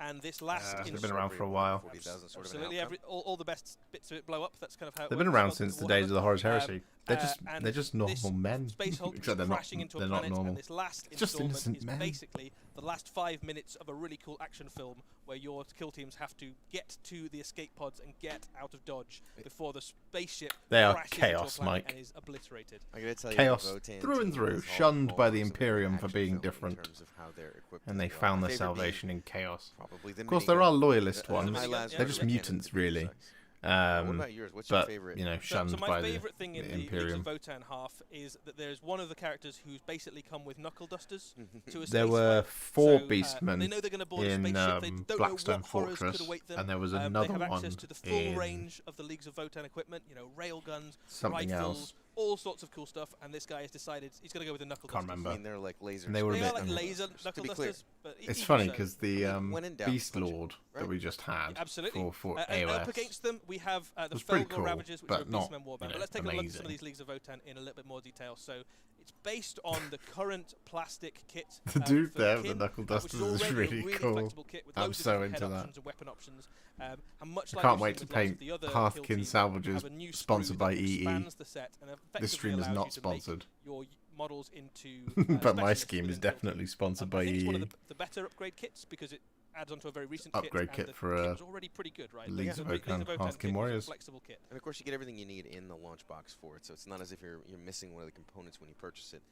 And this last they've been around for a while. 40,000 sort of an absolutely outcome. all the best bits of it blow up. That's kind of how it They've been works. around Welcome since to the days Warhammer. of the Horus Heresy. They're And just this normal men. Space Hulk Except they're not. crashing into a They're not planet, normal. and this last Just installment innocent is men. basically the last 5 minutes of a really cool action film where your kill teams have to get to the escape pods and get out of Dodge before the spaceship They are crashes chaos, into a planet Mike. and is obliterated. I gotta tell you, Chaos the Votan through and team through, was all shunned by the hallmarks of an Imperium for action being film in different. terms of how they're equipped And as they well. found My their favorite being salvation in chaos. Probably the Of course, there are minigun. loyalist The ones. Minigun, They're just yeah. mutants, Cannon really. precise. What Um, about yours? What's your but favorite? you know, So shunned my by favourite thing in the the Leagues Imperium. of Votan half is that there's one of the characters who's basically come with knuckle dusters to a There space were flight. 4 So, beastmen they know they're going to board a in spaceship. They don't know Blackstone what horrors Fortress, could await them. and there was They another have one access to the full in range of the Leagues of Votan equipment. You know, railguns, something rifles, else. all sorts of cool stuff. And this guy has decided he's going to go with the knuckle Can't dusters. remember. I mean, they're like laser. And they were a They bit- are like Mm. laser To knuckle be clear, dusters, but It's even funny so. because the I mean, when in doubt, Beast punch it, Lord that right? we just had Absolutely. for And up AoS against them, we have the was pretty Felgor cool, Ravagers, which but are a not, Beastmen warband. you know, But let's take a look at some amazing. of these Leagues of Votan in a little bit more detail. So it's based on the current plastic kit. The dude for there with the Kin, knuckle which dusters is already a really cool. flexible kit with I'm loads of so different head into that. options and weapon options. And much I like can't we've wait seen to with lots paint of the other half kill Kin teams, salvages have a new sponsored sprue by that EE. expands the set and This stream effectively is allows not you to make sponsored, your models into but my specialists scheme is within Kill Team. definitely sponsored by I think it's one EE. of the better upgrade kits because it adds onto a very recent Upgrade kit. kit And for, the kit was already pretty good, right? Leagues The of Leagues Votan, Votan Half Kin kit was a Warriors. flexible kit. And of course, you get everything you need in the launch box for it, so it's not as if you're missing one of the components when you purchase it.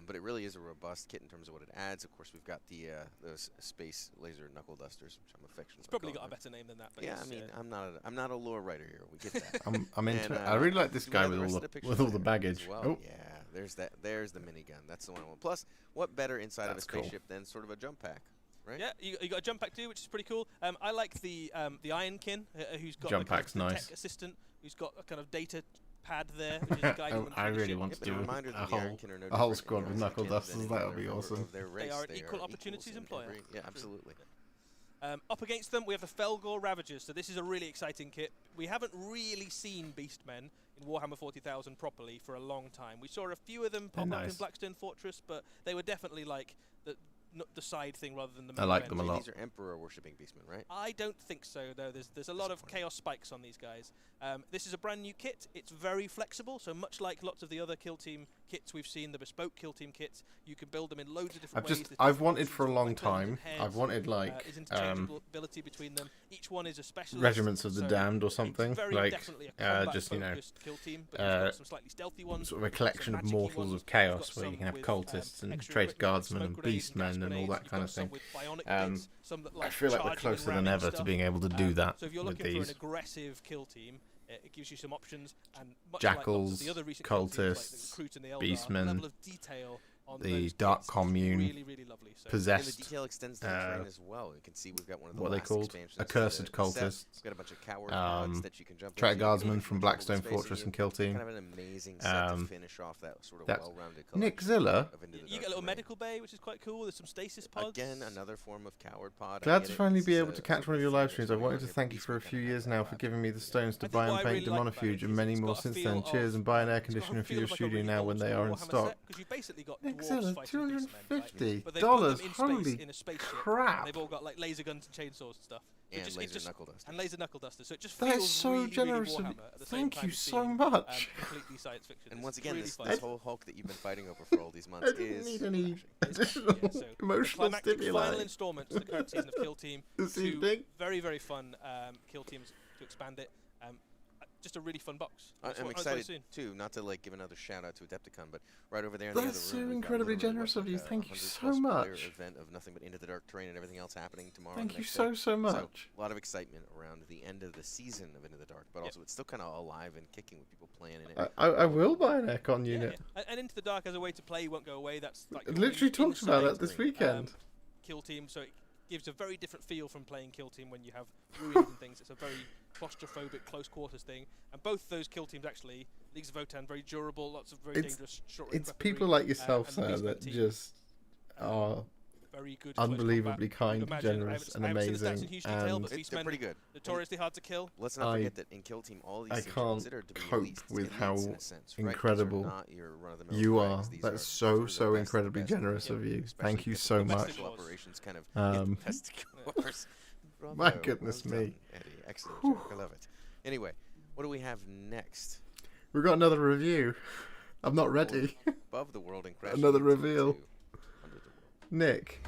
But it really is a robust kit in terms of what it adds. Of course, we've got those space laser knuckle dusters, which I'm affectionate. It's probably got a better name than that. But Yeah, I it's, mean, I'm not a lore writer here. We get that. I'm into And, it. I really like this do we guy have with the all rest the of pictures with all the there baggage. as well? Oh, Yeah, there's that. There's the minigun. That's the one I want. Plus, what better inside That's of a cool. spaceship than sort of a jump pack, right? yeah, you got a jump pack too, which is pretty cool. I like the Ironkin, who's got Jump the, kind pack's of the nice. tech assistant, who's got a kind of data pad there, which is guiding them I through the really ship. want Yep, to and do reminder a that the whole Iron Kin are no a whole different squad than with the knuckle Kin dusters. than That any would be other awesome. of their race. are an They equal equals opportunities in employer. every- Yeah, True. absolutely. Up against them, we have the Felgor Ravagers. So this is a really exciting kit. We haven't really seen Beastmen in Warhammer 40,000 properly for a long time. We saw a few of them pop up in nice. Blackstone Fortress, but they were definitely like the side thing rather than the. I main like event. them a lot. These are Emperor worshipping beastmen, right? I don't think so. No, there's a lot of chaos spikes on these guys. This is a brand new kit. It's very flexible, so much like lots of the other kill team kits we've seen, the bespoke kill team kits, you can build them in loads of different ways. I've wanted for a long time. I've wanted like there's interchangeability between them. Each one is a specialist. Regiments of the Damned or something. It's very Like definitely a just kill team, but you've got some slightly stealthy ones. sort of a collection of mortals of chaos where you can have cultists and traitor guardsmen and beastmen and all that kind of thing. I feel like we're closer than ever to being able to do that so if you're with looking these. for an aggressive kill team, it gives you some options, and much Jackals, like lots of the other recent kill teams, like the cultists, Recruit and the Eldar, beastmen, the level of detail on the those Dark kits is Commune, really, really lovely. So And the possessed. detail extends to the terrain as well. You can see we've got one of the What are they last called? expansions to Accursed the set. cultists. We've got a bunch of coward pods that you can jump Traitor into. Guardsmen You from can Blackstone control the Fortress spacing. and Kill Team. Kind of an amazing set to finish off that sort of That's well-rounded Nick collection Zilla. of Into the you Dark get a little terrain. medical bay, which is quite cool. There's some stasis pods. Again, another form of coward pod. I Glad get to it. finally This be is able a to catch sort one of of your live thing streams. where I've wanted to every thank you beast for a can few have years that now for pod. giving me the stones to I think buy what and I paint really like about Demonofuge it and is many it's more got a since feel then. of- Cheers and buy an air it's got a conditioner for feel your of like a studio really now when they are in old-school Warhammer stock. set, 'cause you've basically got Nick dwarves Zilla, fighting beastmen, right? $250. But they've put them in space Holy in a spaceship, crap. and they've all got like laser guns and chainsaws and stuff. And laser knuckle dusters. And laser knuckle dusters. So it just That feels is so really, generous really of Warhammer you. at the same Thank time you as so being, much. completely science fiction. And It's once again, really this fun. whole Hulk that you've been fighting over for all these months I didn't is need any actually- additional Yeah, so the emotional climactic final stimuli. installment to the current season of Kill Team. This Two evening. very, very fun Kill Teams to expand it. Just a really fun box. I'm That's what excited soon. too, not to like give another shout out to Adepticon, but right over there in the That's other so room, we've got incredibly literally, generous of you. like a Thank you 100+ so player much. event of nothing but Into the Dark terrain and everything else happening tomorrow. Thank and the you next so, day. so much. A lot of excitement around the end of the season of Into the Dark, but also it's still kind of alive and kicking with people playing in it. I will buy an aircon Yeah, unit. yeah. And Into the Dark as a way to play won't go away. That's like I your literally talked about inside, that this weekend. Kill Team, so it gives a very different feel from playing Kill Team when you have ruins and things. It's a very claustrophobic, close quarters thing. And both those Kill Teams actually, Leagues of Votan, very durable, lots of very dangerous short-range It's weaponry, people like yourself, and the sir, that Beastmen team, just are very good close unbelievably combat. kind, You'd imagine- generous, and I haven't seen the stats in amazing. huge detail, And but They're Beastmen, pretty good. notoriously hard to kill. Let's not I- forget that in Kill Team, all these I things are can't considered to be cope elites, with elites how in a sense, right? These are incredible not your run-of-the-mill you ranks. are. These That's are so, some of the so best of the incredibly best. generous Yeah. of you. Especially Thank you the so best much. of special yours. operations kind of Um, Testicles. Bravo, My goodness well me. done, Eddie. Excellent joke. I love it. Anyway, what do we have next? We've got another review. I'm not ready. Above the world and crash. Another reveal. Under the world. Nick,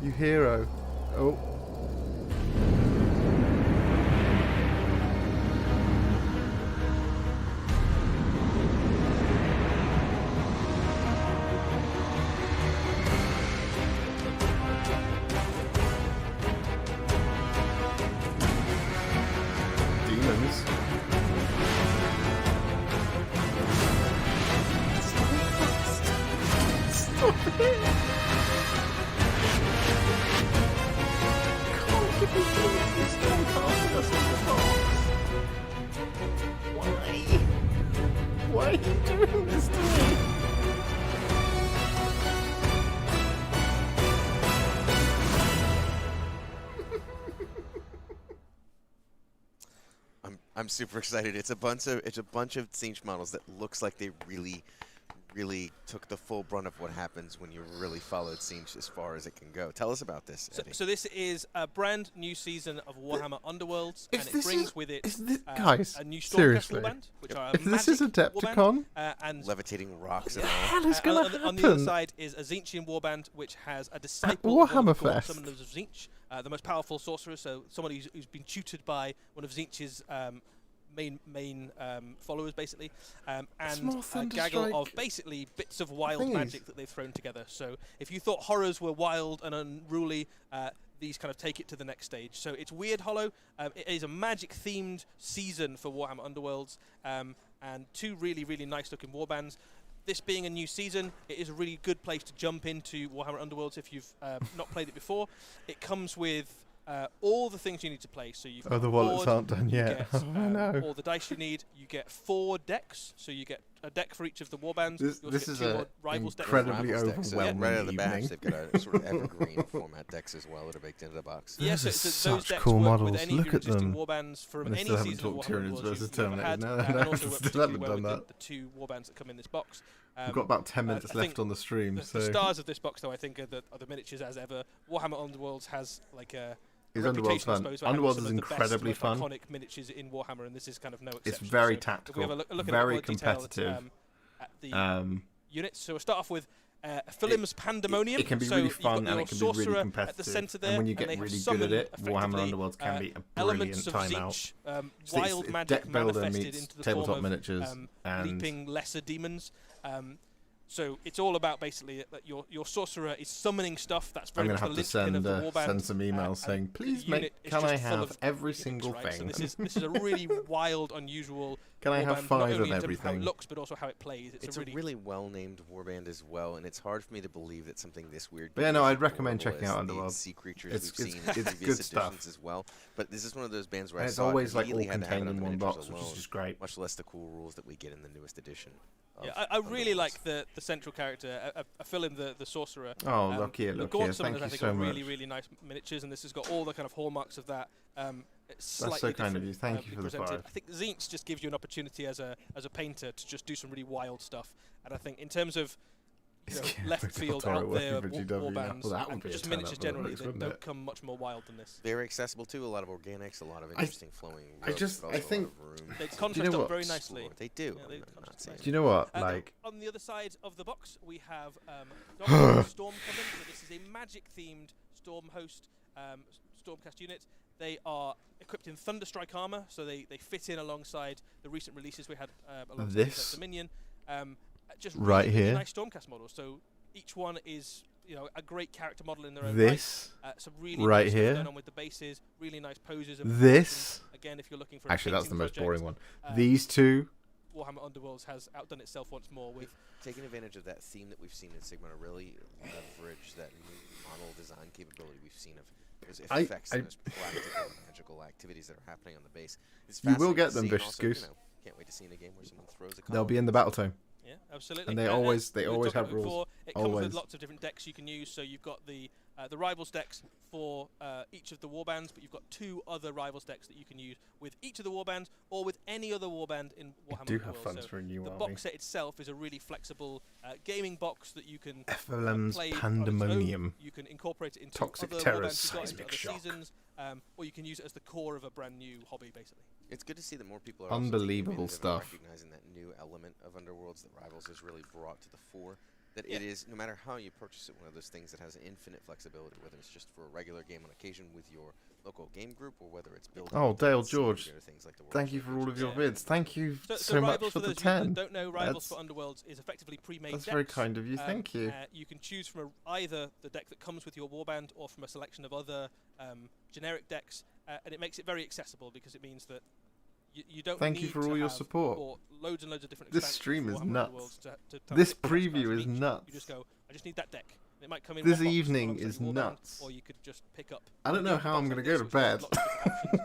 you hero. Oh. Demons. Stop it! Can't give me demons this time, casting us in the box. Why? Why are you doing this to me? I'm super excited. It's a bunch of Siege models that looks like they really took the full brunt of what happens when you really followed Siege as far as it can go. Tell us about this, Eddie. So this is a brand new season of Warhammer Underworlds, If and it this brings is- with it is this- guys, a new Stormcast seriously. warband, which are a If this is magic Adepticon, warband, and Levitating rocks and what the all. hell is going to on the other happen? side is a Tzeentchian warband, which has a disciple of one Warhammer of the Fest. summoners of Tzeentch, the most powerful sorcerer, so somebody who's been tutored by one of Tzeentch's main followers, basically, and Small a gaggle Thunderstrike of basically bits of wild thingies. magic that they've thrown together. So if you thought horrors were wild and unruly, these kind of take it to the next stage. So it's Weird Hollow. It is a magic-themed season for Warhammer Underworlds, and two really, really nice-looking warbands. This being a new season, it is a really good place to jump into Warhammer Underworlds if you've not played it before. It comes with all the things you need to play. So you've got the a wallets board, aren't done you yet. get, Oh, no. all the dice you need. You get 4 decks, so you get a deck for each of the warbands. This- You also this get is 2 a more rivals decks. incredibly Rivals decks, so overwhelming right out of the batch, evening. they've got a sort of evergreen format decks as well that are baked into the box. Yeah, Those so are those such decks cool work models. with any Look of your at existing them. warbands from And I any still haven't season of talked Warhammer Tyrannids Underworlds versus you've ever had, Terminators. No, and no, also work still particularly haven't well done with that. the 2 warbands that come in this box. We've got about 10 minutes I think left on the stream. The stars of this box, though, I think, are the miniatures as ever. Warhammer Underworlds has like a Underworld's reputation, I fun. suppose, for having Underworlds some is of the best, incredibly most fun. iconic miniatures in Warhammer, and this is kind of no exception. It's very So tactical, if we have a look at very more detail competitive. at the units. So we'll start off with Philim's Pandemonium. It can be so really you've got fun and your it can be really sorcerer competitive. At the center there, and when you and get they have really good at summoned it, Warhammer effectively, Underworlds can be a elements brilliant of timeout. Tzeentch, So wild it's magic deck builder manifested meets into the tabletop form of miniatures and leaping lesser demons. So it's all about basically that your sorcerer is summoning stuff. That's very I'm much going the to have to linchpin of the warband. send some emails saying, please can I have every single right? thing? So this is a really wild, unusual. Can I have warband, 5 not of only in terms how everything? it looks, but also how it plays. It's a really well-named warband as well, and it's hard for me to believe that something this weird. But yeah, no, as I'd recommend horrible checking out as Underworld. the sea creatures It's we've seen in good previous stuff. editions as well. But this is one of those bands where And I it's saw always it like all really had to have it contained on in the one miniatures box, which is alone, just great. much less the cool rules that we get in the newest edition. Yeah, I really like the central character. I fill in the sorcerer. Oh, look here, the look Gaunt here. Summoners, Thank I you think, so are much. really nice miniatures, and this has got all the kind of hallmarks of that. It's That's so kind of you. Thank you for the presented. 5. I think Tzeentch just gives you an opportunity as a painter to just do some really wild stuff. And I think in terms of left field out there warbands and just miniatures generally, they don't come much more wild than this. Very accessible too. A lot of organics, a lot of interesting flowing. I think they contrast up very nicely. They do. Yeah, do you know what? Like on the other side of the box, we have Storm Coven. So this is a magic-themed Storm host Stormcast unit. They are equipped in Thunderstrike armor, so they fit in alongside the recent releases we had alongside Dominion. Just really here, nice Stormcast models. So each one is a great character model in their own this right. Some really right nice here stuff going on with the bases, really nice poses. And this again, if you're looking for actually that's the most project, boring one. These two. Warhammer Underworlds has outdone itself once more with taking advantage of that theme that we've seen in Sigmar to really leverage that new model design capability we've seen of those effects and those practical magical activities that are happening on the base. It's you will get them, see, Vicious also, Goose. Can't wait to see in a game where someone throws a column. They'll be in the battle tome. Yeah, absolutely. And they always have rules. It comes with lots of different decks you can use. So you've got the Rivals decks for each of the warbands, but you've got 2 other Rivals decks that you can use with each of the warbands or with any other warband in Warhammer. Do have funds so for a new the army. box set itself is a really flexible gaming box that you can play Pandemonium. You can incorporate it into Toxic other Terrors, warbands you've got, into Seismic other Shock. seasons, or you can use it as the core of a brand new hobby, basically. It's good to see that more people are unbelievable also stuff. Recognizing that new element of Underworlds that Rivals has really brought to the fore. That it is, no matter how you purchase it, one of those things that has infinite flexibility, whether it's just for a regular game on occasion with your local game group, or whether it's building. Oh, Dale George, things like the thank you for all of your vids. Thank you so much Rivals, for the those 10. That don't know, Rivals for Underworlds is effectively pre-made. That's decks. very kind of you. Thank you. You can choose from either the deck that comes with your warband or from a selection of other generic decks, and it makes it very accessible because it means that you don't Thank need you for to all your have support. Loads and loads of different This stream is Warhammer nuts. to This preview is nuts. You just go, I just need that deck. It might come in this one box, evening is nuts. or you could just pick up. I don't know how I'm going to go to bed.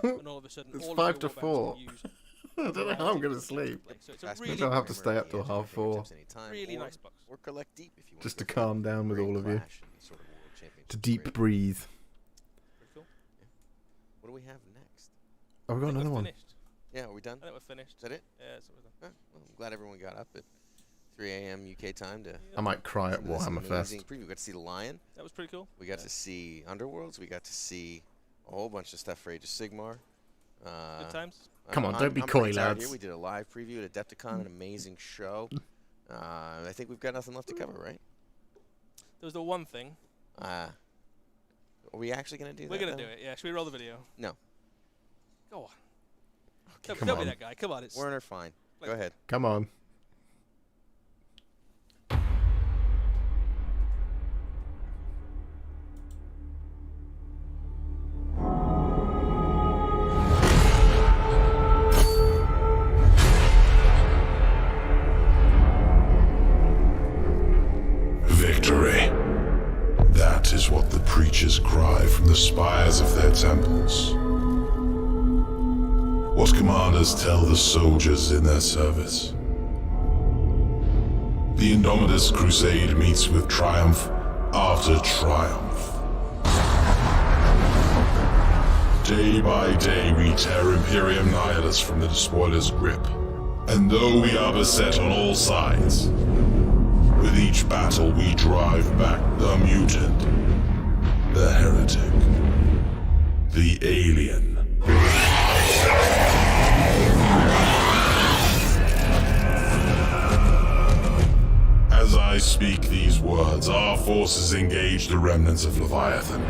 And all of a sudden, It's all 5 of to your 4. I don't know how I'm going to sleep. So it's a Maybe really, I'll have to stay up till 3:30. really nice box. Or collect deep if you want. Just to calm down with all of you. To deep Great. breathe. Pretty cool. What do we have next? Oh, we've got another one. Finished. Yeah, are we done? I think we're finished. Is that it? Yeah, that's what we're done. Well, I'm glad everyone got up at 3 a.m. UK time to. I might cry at listen to Warhammer this Fest. amazing preview. We got to see the Lion. That was pretty cool. We got to see Underworlds. We got to see a whole bunch of stuff for Age of Sigmar. Good times. Come on, don't be I'm coy, pretty tired lads. here. We did a live preview at Adepticon, an amazing show. I think we've got nothing left to cover, right? There was the one thing. Are we actually going to do that? We're going to then? do it, yeah. Should we roll the video? No. Go on. Come Don't be on. that guy. Come on. It's Werner, fine. Like- Go ahead. Come on. Victory. That is what the preachers cry from the spires of their temples. What commanders tell the soldiers in their service. The Indomitus Crusade meets with triumph after triumph. Day by day we tear Imperium Nihilus from the despoiler's grip. And though we are beset on all sides, With each battle we drive back the mutant, the heretic, the alien. As I speak these words, our forces engage the remnants of Leviathan.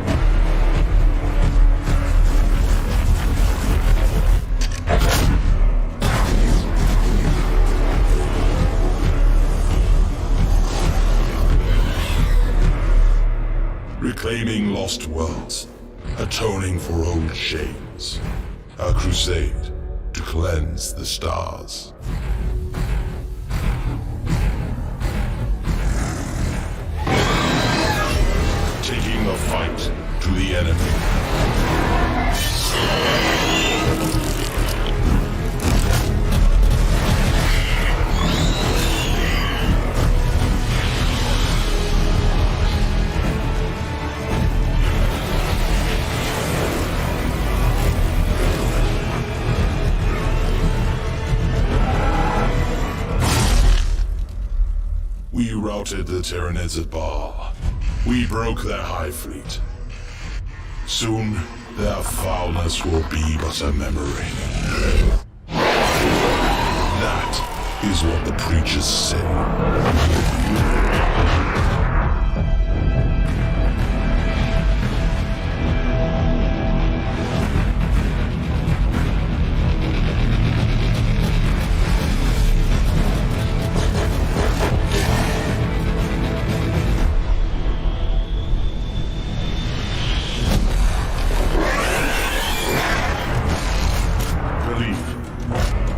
Reclaiming lost worlds, atoning for old shames. A crusade to cleanse the stars. Taking the fight to the enemy. We routed the Tyrannids at Baal. We broke their high fleet. Soon, their foulness will be but a memory. That is what the preachers say.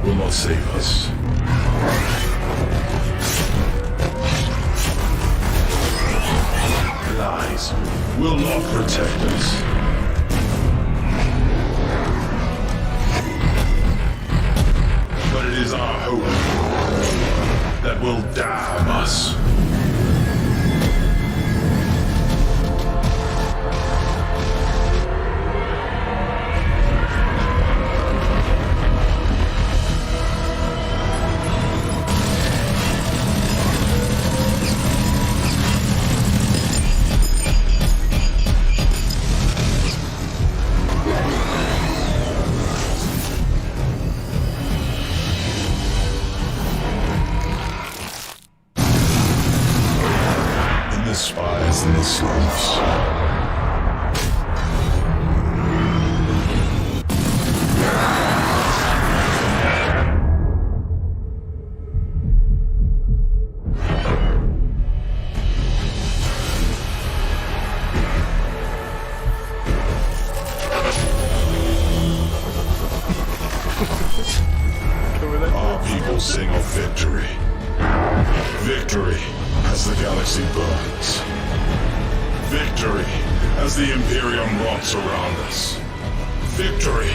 Will not save us. Lies will not protect us. But it is our hope that will damn us. Spies and the slums. Our people sing of victory. Victory as the galaxy burns. Victory as the Imperium rots around us. Victory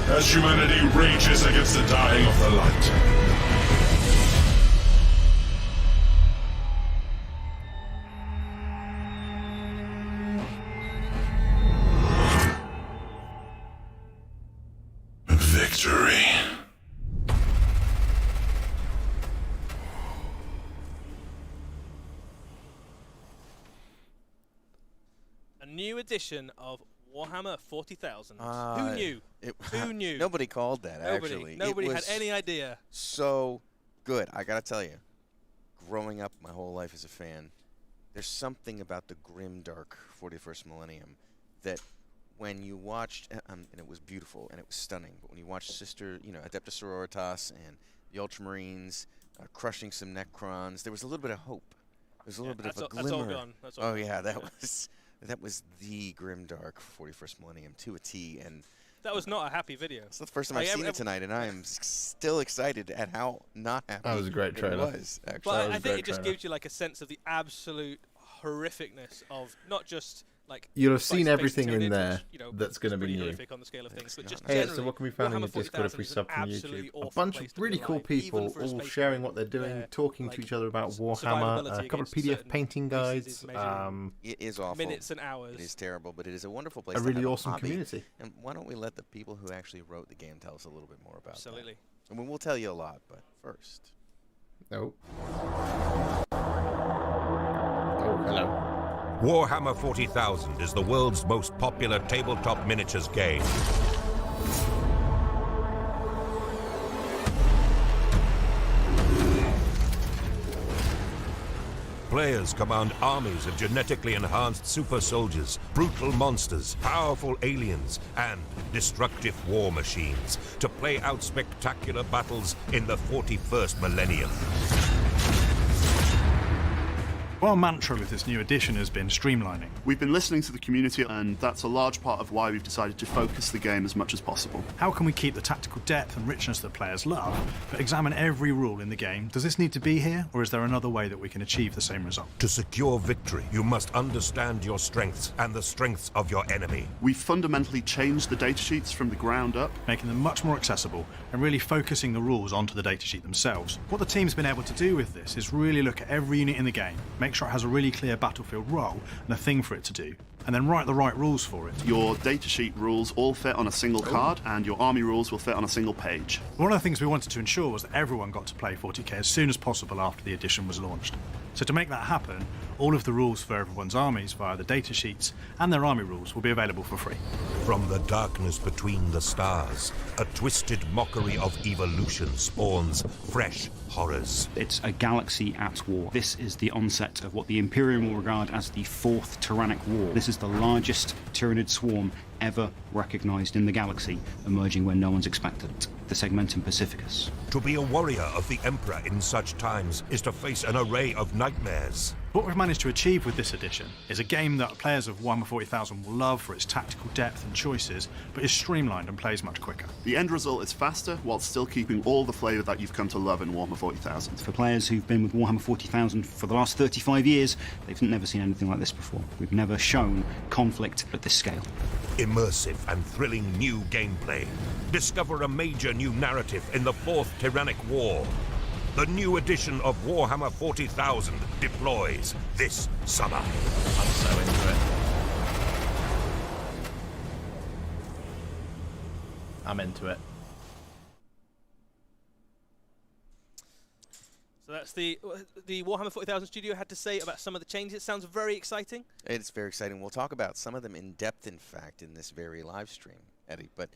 as humanity rages against the dying of the light. Victory. New edition of Warhammer 40,000. Who knew? Who knew? Nobody called that, actually. Nobody had any idea. So good. I gotta tell you, growing up my whole life as a fan, there's something about the grim, dark 41st millennium that when you watched, and it was beautiful and it was stunning, but when you watched Adeptus Sororitas and the Ultramarines crushing some Necrons, there was a little bit of hope. There was a little bit of a glimmer. That's all gone. That's all gone. Yeah, that was the grimdark 41st millennium to a T, and that was not a happy video. It's the first time I've seen it tonight, and I am still excited at how not happy that was a great trailer. It was, actually. But I think it just gives you like a sense of the absolute horrificness of not just like you'll have seen everything in there that's going to be new. Horrific on the scale of things, but just hey, so what can we find in the Discord if we sub from YouTube? A bunch of really cool people all sharing what they're doing, talking to each other about Warhammer, a couple of PDF painting guides. It is awful. Minutes and hours. It is terrible, but it is a wonderful place. A really awesome community. And why don't we let the people who actually wrote the game tell us a little bit more about that? Absolutely. I mean, we'll tell you a lot, but first. Nope. Warhammer 40,000 is the world's most popular tabletop miniatures game. Players command armies of genetically enhanced super soldiers, brutal monsters, powerful aliens, and destructive war machines to play out spectacular battles in the 41st millennium. Our mantra with this new edition has been streamlining. We've been listening to the community, and that's a large part of why we've decided to focus the game as much as possible. How can we keep the tactical depth and richness that players love, but examine every rule in the game? Does this need to be here, or is there another way that we can achieve the same result? To secure victory, you must understand your strengths and the strengths of your enemy. We've fundamentally changed the datasheets from the ground up, making them much more accessible and really focusing the rules onto the datasheet themselves. What the team's been able to do with this is really look at every unit in the game, make sure it has a really clear battlefield role and a thing for it to do, and then write the right rules for it. Your datasheet rules all fit on a single card, and your army rules will fit on a single page. One of the things we wanted to ensure was that everyone got to play 40k as soon as possible after the edition was launched. So to make that happen, all of the rules for everyone's armies via the datasheets and their army rules will be available for free. From the darkness between the stars, a twisted mockery of evolution spawns fresh horrors. It's a galaxy at war. This is the onset of what the Imperium will regard as the Fourth Tyrannic War. This is the largest Tyrannid swarm ever recognised in the galaxy, emerging when no one's expected it. The Segmentum Pacificus. To be a warrior of the Emperor in such times is to face an array of nightmares. What we've managed to achieve with this edition is a game that players of Warhammer 40,000 will love for its tactical depth and choices, but is streamlined and plays much quicker. The end result is faster, while still keeping all the flavour that you've come to love in Warhammer 40,000. For players who've been with Warhammer 40,000 for the last 35 years, they've never seen anything like this before. We've never shown conflict at this scale. Immersive and thrilling new gameplay. Discover a major new narrative in the Fourth Tyrannic War. The new edition of Warhammer 40,000 deploys this summer. I'm so into it. I'm into it. So that's the Warhammer 40,000 studio had to say about some of the changes. It sounds very exciting. It's very exciting. We'll talk about some of them in depth, in fact, in this very live stream, Eddie. But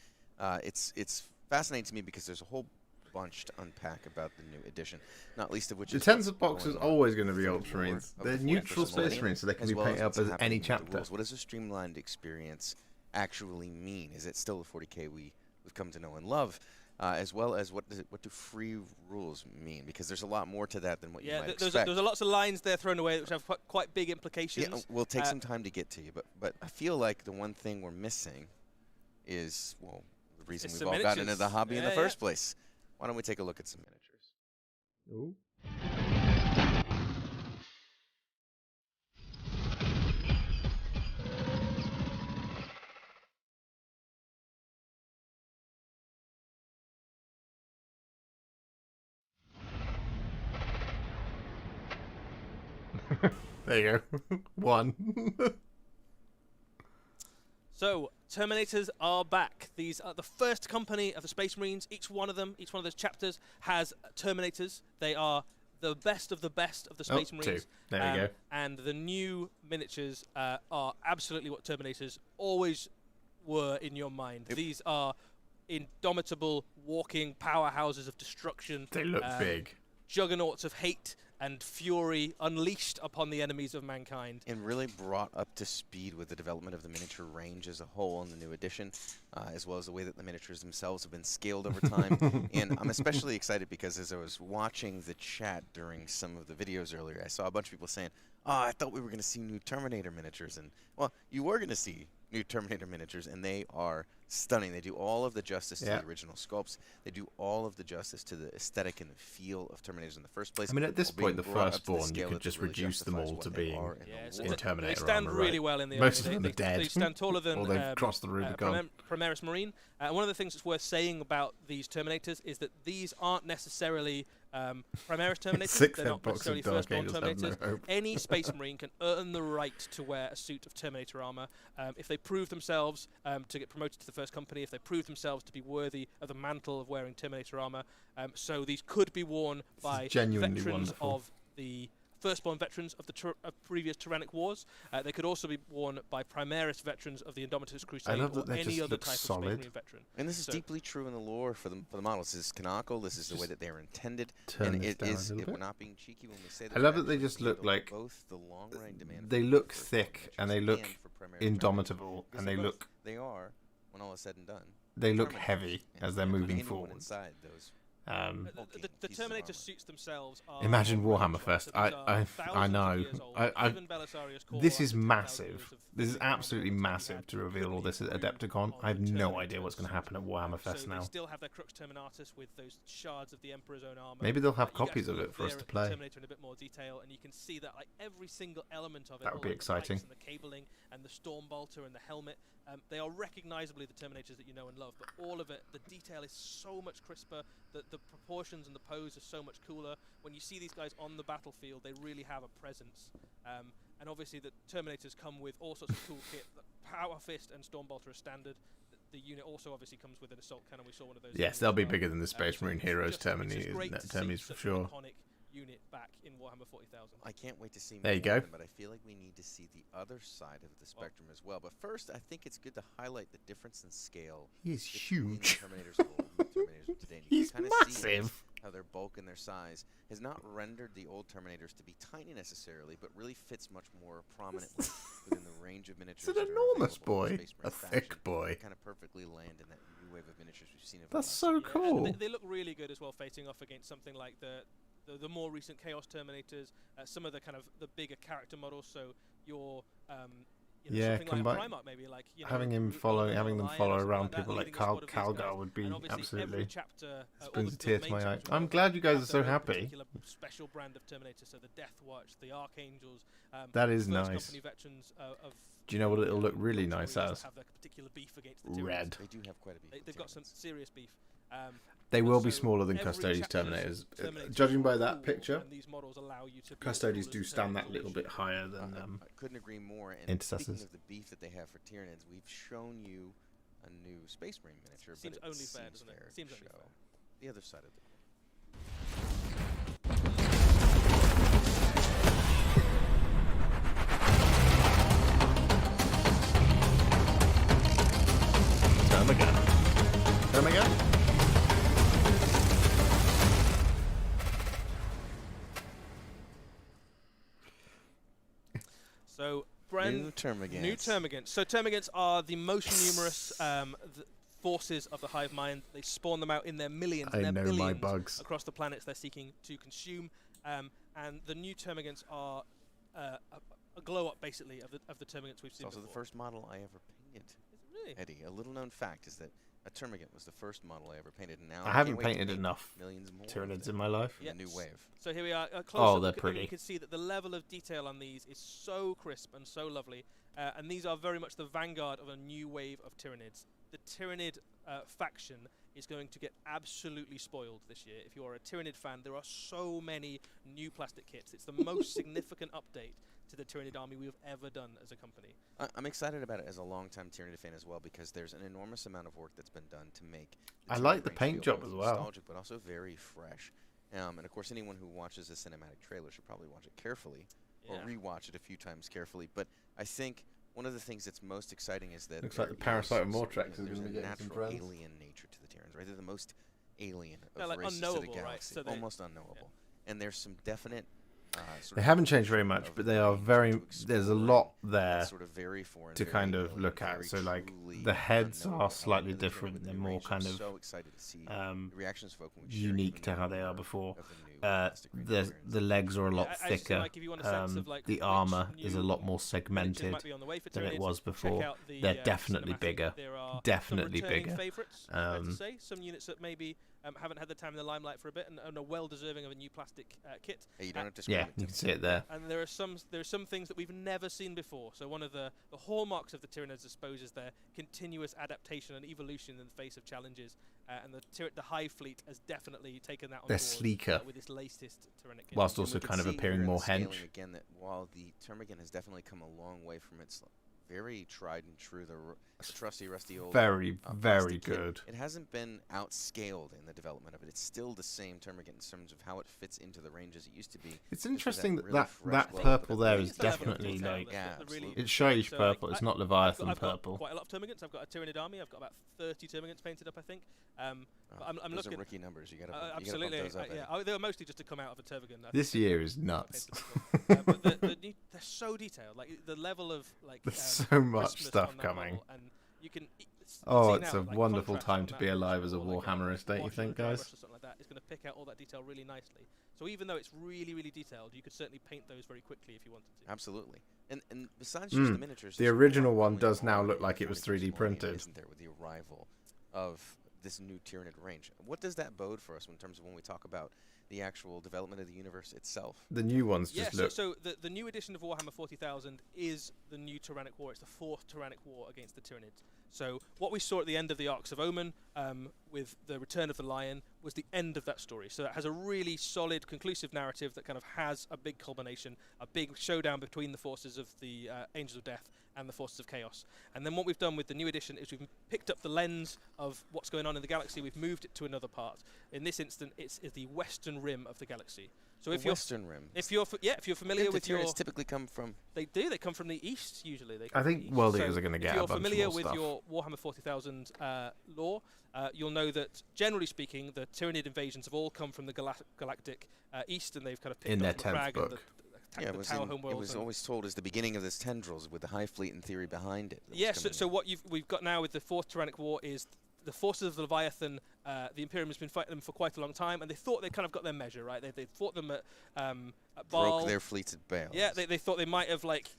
it's fascinating to me because there's a whole bunch to unpack about the new edition, not least of which the is Tensor box is always going to be Ultramarines. They're neutral space marines, so they can be painted up as any chapter. What does a streamlined experience actually mean? Is it still the 40k we've come to know and love? As well as what do free rules mean? Because there's a lot more to that than what you might expect. There's lots of lines there thrown away which have quite big implications. Yeah, we'll take some time to get to you, but I feel like the one thing we're missing is, well, the reason we've all gotten into the hobby in the first place. Why don't we take a look at some miniatures? Ooh. There you go. One. So, Terminators are back. These are the first company of the Space Marines. Each one of those chapters has Terminators. They are the best of the Space Marines. Two. There we go. And the new miniatures are absolutely what Terminators always were in your mind. Yep. These are indomitable, walking powerhouses of destruction. They look big. Juggernauts of hate and fury unleashed upon the enemies of mankind. And really brought up to speed with the development of the miniature range as a whole in the new edition, as well as the way that the miniatures themselves have been scaled over time. And I'm especially excited because as I was watching the chat during some of the videos earlier, I saw a bunch of people saying, oh, I thought we were going to see new Terminator miniatures. And, well, you were going to see new Terminator miniatures, and they are stunning. They do all of the justice to the original sculpts. They do all of the justice to the aesthetic and the feel of Terminators in the first place. I mean, at this point, the Firstborn, you could just reduce them all to being in Terminator They stand armor, really right? well in the Most army. of them are dead. They stand taller than or they've crossed the Rubicon. Primaris Marine. One of the things that's worth saying about these Terminators is that these aren't necessarily Primaris Terminators. They're not necessarily Firstborn Terminators. Any Space Marine can earn the right to wear a suit of Terminator armor if they prove themselves to get promoted to the first company, if they prove themselves to be worthy of the mantle of wearing Terminator armor. So these could be worn by veterans of the firstborn veterans of the previous Tyrannic wars. They could also be worn by Primaris veterans of the Indomitus Crusade or any other type of Space Marine veteran. And this is deeply true in the lore for the models. This is canonical. This is the way that they are intended. And it is. We're not being cheeky when we say that. I love that they just look like both the long-range demand. They look thick and they look indomitable and they look. They are, when all is said and done. They look heavy as they're moving forward. Inside those. The Terminator suits themselves are imagine Warhammer Fest. I know. This is massive. This is absolutely massive to reveal all this at Adepticon. I have no idea what's going to happen at Warhammer Fest now. They still have their Crux Terminatus with those shards of the Emperor's own armor. Maybe they'll have copies of it for us to play. Terminator in a bit more detail, and you can see that like every single element of it. That would be exciting. And the cabling and the storm bolter and the helmet. They are recognizably the Terminators that you know and love, but all of it, the detail is so much crisper, the proportions and the pose are so much cooler. When you see these guys on the battlefield, they really have a presence. And obviously the Terminators come with all sorts of cool kit. Power Fist and Storm Bolter are standard. The unit also obviously comes with an assault cannon. We saw one of those. Yes, they'll be bigger than the Space Marine Heroes Terminators for sure. Unit back in Warhammer 40,000. I can't wait to see there you go. But I feel like we need to see the other side of the spectrum as well. But first, I think it's good to highlight the difference in scale. He is huge. Terminators of old and the Terminators of today. He's massive. How their bulk and their size has not rendered the old Terminators to be tiny necessarily, but really fits much more prominently within the range of miniatures. It's an enormous boy, a thick boy. Kind of perfectly land in that new wave of miniatures we've seen. That's so cool. They look really good as well, facing off against something like the more recent Chaos Terminators, some of the kind of the bigger character models. So your something like Primarch, maybe like having them follow around people like Calgar would be absolutely. This brings a tear to my eye. I'm glad you guys are so happy. Special brand of Terminator, so the Death Watch, the Archangels. That is nice. Do you know what it'll look really nice as? Red. They do have quite a beef. They've got some serious beef. They will be smaller than Custodes Terminators. Judging by that picture, Custodes do stand that little bit higher than I couldn't agree more. And Intercessors. Speaking of the beef that they have for Tyrannids, we've shown you a new Space Marine miniature. Seems but only fair, doesn't it? Seems only fair. The other side of the Termagant. So, new Termagants. So Termagants are the most numerous forces of the Hive Mind. They spawn them out in their millions and their billions across the planets they're seeking to consume. And the new Termagants are a glow-up, basically, of the Termagants we've seen It's also the first model I ever painted. Is it really? Eddie, a little-known fact is that a Termagant was the first model I ever painted. And now I haven't painted enough Tyranids in my life. A new wave. So here we are. They're pretty. You can see that the level of detail on these is so crisp and so lovely. And these are very much the vanguard of a new wave of Tyranids. The Tyrannid faction is going to get absolutely spoiled this year. If you are a Tyrannid fan, there are so many new plastic kits. It's the most significant update to the Tyrannid army we've ever done as a company. I'm excited about it as a long-time Tyrannid fan as well, because there's an enormous amount of work that's been done to make. I like the paint job as well. Nostalgic, but also very fresh. And of course, anyone who watches a cinematic trailer should probably watch it carefully, or rewatch it a few times carefully. But I think one of the things that's most exciting is that looks like the Parasite of Mortrex is going to be getting some natural alien nature to the Tyranids, right? They're the most alien of races to the galaxy, right? So almost unknowable. And there's some definite. They haven't changed very much, but they are very. There's a lot there to kind of look at. So like the heads are slightly different. They're more kind of unique to how they are before. The legs are a lot thicker. The armor is a lot more segmented than it was before. They're definitely bigger. Definitely bigger. Some units that maybe haven't had the time in the limelight for a bit and are well deserving of a new plastic kit. Hey, you don't have to you can see it there. And there are some things that we've never seen before. So one of the hallmarks of the Tyranids, I suppose, is their continuous adaptation and evolution in the face of challenges. And the Hive fleet has definitely taken that on board. They're sleeker with this latest Tyrannic whilst also kind of appearing more hench. Again, that while the Termagant has definitely come a long way from its very tried and true, the trusty, rusty old. Very, very plastic kit. good. It hasn't been outscaled in the development of it. It's still the same Termagant in terms of how it fits into the range as it used to be. It's Just with interesting really that fresh that look, purple but there it's is the level of definitely detail like that's Yeah, the really- absolutely. it's shade So, purple. like, It's not I've Leviathan got purple. quite a lot of Termagants. I've got a Tyranid army. I've got about 30 Termagants painted up, I think. But I'm those looking. are rookie numbers. You gotta Absolutely, bump those up. yeah. They were mostly just to come out of a Termagant. This year is nuts. But they're so detailed. Like the level of like. There's so much crispness stuff on that coming. model, and you can. Oh, see it's now, a like, wonderful contrast time on to that be alive as a or like Warhammerist, don't you wash think, or dry guys? brush or something like that. It's going to pick out all that detail really nicely. So even though it's really, really detailed, you could certainly paint those very quickly if you wanted to. Absolutely. And besides just the miniatures, The there's original not one only does now quality look like it was 3D mechanical game, printed. Isn't there, with the arrival of this new Tyranid range? What does that bode for us in terms of when we talk about the actual development of the universe itself? The new ones Yeah, just look. so the new edition of Warhammer 40,000 is the new Tyrannic War. It's the fourth Tyrannic War against the Tyrannids. So what we saw at the end of the Arks of Omen with the Return of the Lion was the end of that story. So it has a really solid, conclusive narrative that kind of has a big culmination, a big showdown between the forces of the Angels of Death and the forces of Chaos. And then what we've done with the new edition is we've picked up the lens of what's going on in the galaxy. We've moved it to another part. In this instant, it's the western rim of the galaxy. So The if you're Western Rim. if you're familiar with your Tyrannids typically come from. they come from the east usually. They come I from think the east. World So Eaters are going to get if a you're bunch familiar more with stuff. your Warhammer 40,000 lore, you'll know that generally speaking, the Tyranid invasions have all come from the galactic east, and they've kind of picked In up their the 10th Crag and book. the Yeah, it was, Tower Home it Worlds was and- always told as the beginning of this tendrils with the High Fleet in theory behind it. that was Yes, coming so in. what we've got now with the fourth Tyrannic War is the forces of the Leviathan. The Imperium has been fighting them for quite a long time, and they thought they kind of got their measure, right? They fought them at Baal. broke their fleets at Baal. Yeah, they thought they might have, like,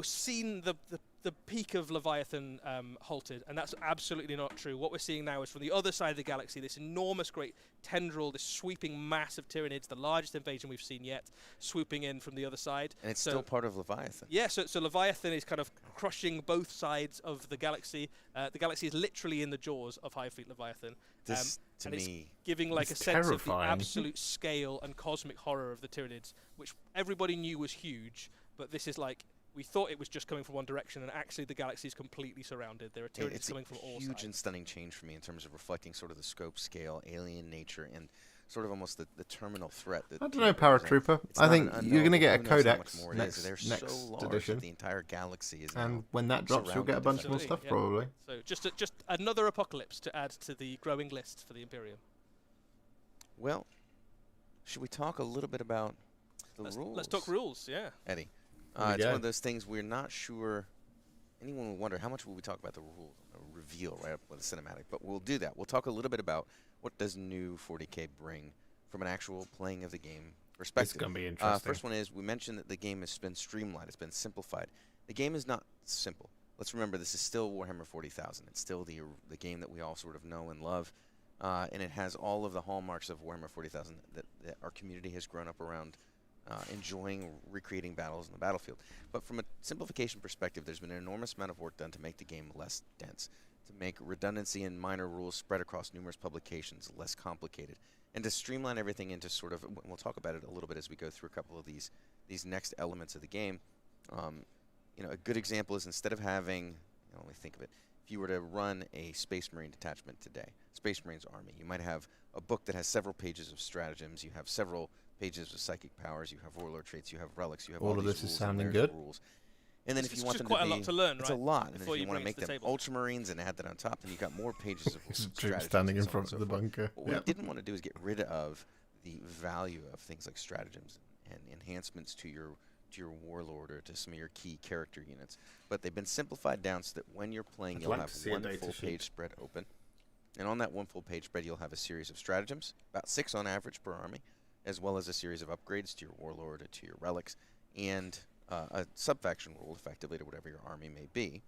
seen the peak of Leviathan halted, and that's absolutely not true. What we're seeing now is from the other side of the galaxy, this enormous, great tendril, this sweeping mass of Tyranids, the largest invasion we've seen yet, swooping in from the other side. And it's So- still part of Leviathan. Yeah, so Leviathan is kind of crushing both sides of the galaxy. The galaxy is literally in the jaws of High Fleet Leviathan. This, to and it's me, giving like a It's sense of the terrifying. absolute scale and cosmic horror of the Tyranids, which everybody knew was huge, but this is like, we thought it was just coming from one direction, and actually the galaxy is completely surrounded. There are Tyranids it's coming a from all huge sides. and stunning change for me in terms of reflecting sort of the scope, scale, alien nature, and sort of almost the terminal threat. That I don't know, Tyranid present. Paratrooper. It's I not think an you're going to get a unknowable. Who knows how much codex more it is. next They're so large that edition, the entire galaxy is and now when that drops, you'll get a surrounded bunch more Absolutely, stuff yeah. probably. So just another apocalypse to add to the growing list for the Imperium. Well, should we talk a little bit about the rules? Let's talk rules, yeah. Eddie. Here we It's go. one of those things we're not sure. Anyone will wonder how much will we talk about the rules reveal right up with the cinematic, but we'll do that. We'll talk a little bit about what does new 40K bring from an actual playing of the game perspective. It's going to be interesting. First one is we mentioned that the game has been streamlined, it's been simplified. The game is not simple. Let's remember this is still Warhammer 40,000. It's still the game that we all sort of know and love, and it has all of the hallmarks of Warhammer 40,000 that our community has grown up around. Enjoying recreating battles on the battlefield. But from a simplification perspective, there's been an enormous amount of work done to make the game less dense, to make redundancy and minor rules spread across numerous publications less complicated, and to streamline everything into sort of, and we'll talk about it a little bit as we go through a couple of these next elements of the game. A good example is instead of having, let me think of it, if you were to run a Space Marine detachment today, Space Marines Army, you might have a book that has several pages of stratagems, you have several pages of psychic powers, you have warlord traits, you have relics, you have all of these this is rules and sounding there's good. rules. And then if It's you want just them quite to a be, lot to learn, it's right, a lot. And if before you you want to bring make it to the them table. Ultramarines and add that on top, then you've got more pages of rules. Some and troops stratagems standing in and so on front and of the so forth. bunker. What Yep. we didn't want to do is get rid of the value of things like stratagems and enhancements to your warlord or to some of your key character units. But they've been simplified down so that when you're playing, I'd you'll like have to see a one data full sheet. page spread open. And on that one full page spread, you'll have a series of stratagems, about 6 on average per army, as well as a series of upgrades to your warlord or to your relics, and a sub-faction rule, effectively, to whatever your army may be.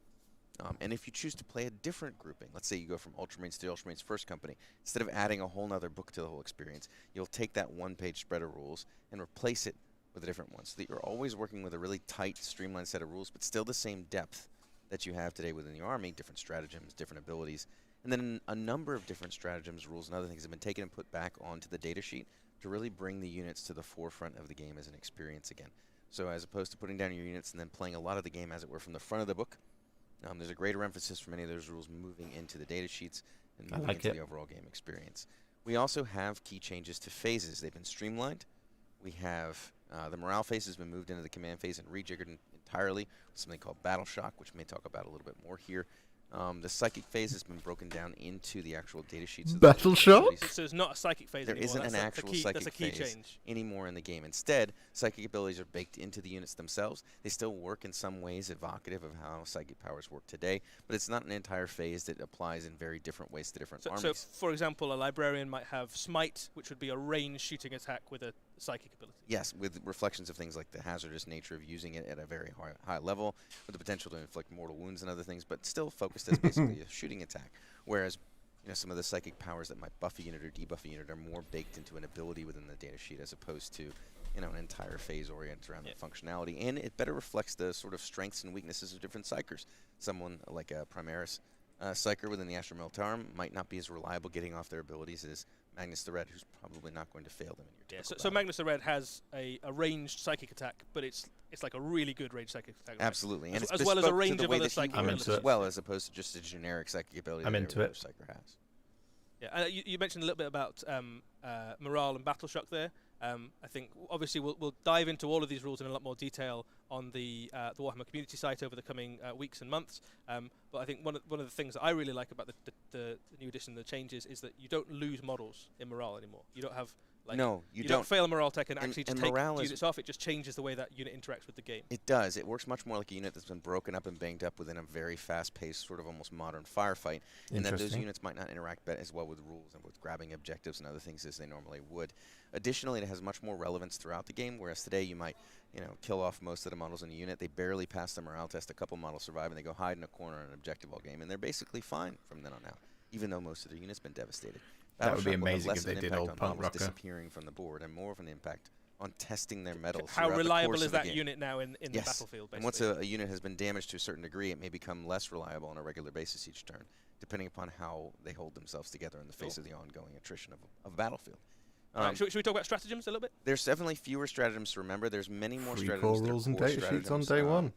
And if you choose to play a different grouping, let's say you go from Ultramarines to Ultramarines First Company, instead of adding a whole other book to the whole experience, you'll take that one-page spread of rules and replace it with a different one, so that you're always working with a really tight, streamlined set of rules, but still the same depth that you have today within your army, different stratagems, different abilities. And then a number of different stratagems, rules, and other things have been taken and put back onto the data sheet to really bring the units to the forefront of the game as an experience again. So as opposed to putting down your units and then playing a lot of the game, as it were, from the front of the book, There's a greater emphasis for many of those rules moving into the data sheets and I moving like into it. the overall game experience. We also have key changes to phases. They've been streamlined. We have the morale phase has been moved into the command phase and rejiggered entirely with something called Battleshock, which we may talk about a little bit more here. The psychic phase has been broken down into the actual data sheets. of the Battleshock? facilities. So it's not a psychic phase There anymore. isn't that's an a actual key, psychic that's a key phase change. anymore in the game. Instead, psychic abilities are baked into the units themselves. They still work in some ways evocative of how psychic powers work today, but it's not an entire phase that applies in very different ways to different So, armies. for example, a librarian might have smite, which would be a ranged shooting attack with a psychic ability. Yes, with reflections of things like the hazardous nature of using it at a very high level, with the potential to inflict mortal wounds and other things, but still focused as basically a shooting attack. Whereas, some of the psychic powers that might buff a unit or debuff a unit are more baked into an ability within the data sheet as opposed to, an entire phase oriented around the functionality. And it better reflects the sort of strengths and weaknesses of different psychers. Someone like a Primaris psyker within the Astral Militarum might not be as reliable getting off their abilities as Magnus the Red, who's probably not going to fail them in your typical So battle. Magnus the Red has a ranged psychic attack, but it's like a really good ranged psychic attack. Absolutely, and as, it's as well as a bespoke to range the of way other that he psychic I'm works into as it. well, as opposed to just a generic psychic ability I'm that into every it. other psyker has. Yeah, you mentioned a little bit about morale and Battleshock there. I think obviously we'll dive into all of these rules in a lot more detail on the Warhammer community site over the coming weeks and months. But I think one of the things that I really like about the new edition, the changes, is that you don't lose models in morale anymore. You don't have No, you don't don't. fail a morale tech and And- actually and just take morale is- units off. It just changes the way that unit interacts with the game. It does. It works much more like a unit that's been broken up and banged up within a very fast-paced, sort of almost modern firefight, and that those Interesting. units might not interact as well with rules and with grabbing objectives and other things as they normally would. Additionally, it has much more relevance throughout the game, whereas today you might, kill off most of the models in a unit. They barely pass the morale test. A couple models survive, and they go hide in a corner on an objective all game, and they're basically fine from then on out, even though most of the unit's been devastated. That would be Battleshock will have amazing less if of an they did impact old on Punk models Rocker. disappearing from the board, and more of an impact on testing their metals. How throughout the reliable course is of the that game. unit now in the Yes. battlefield? Basically? And once a unit has been damaged to a certain degree, it may become less reliable on a regular basis each turn, depending upon how they hold themselves together in the face of the ongoing attrition of a battlefield. Should we talk about stratagems a little bit? There's definitely fewer stratagems to remember. There's many more Free stratagems core that are rules and core data sheets on stratagems, day one.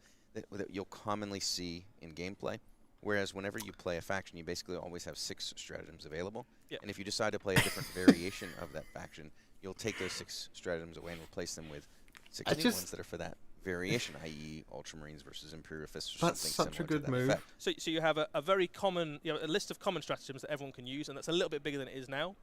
that you'll commonly see in gameplay. Whereas whenever you play a faction, you basically always have 6 stratagems available. Yep. And if you decide to play a different variation of that faction, you'll take those 6 stratagems away and replace them with 6 new ones that are for that variation, i.e. Ultramarines versus Imperial Fists or That's something such a similar to good that move. effect. So you have a very common, a list of common stratagems that everyone can use, and that's a little bit bigger than it is now.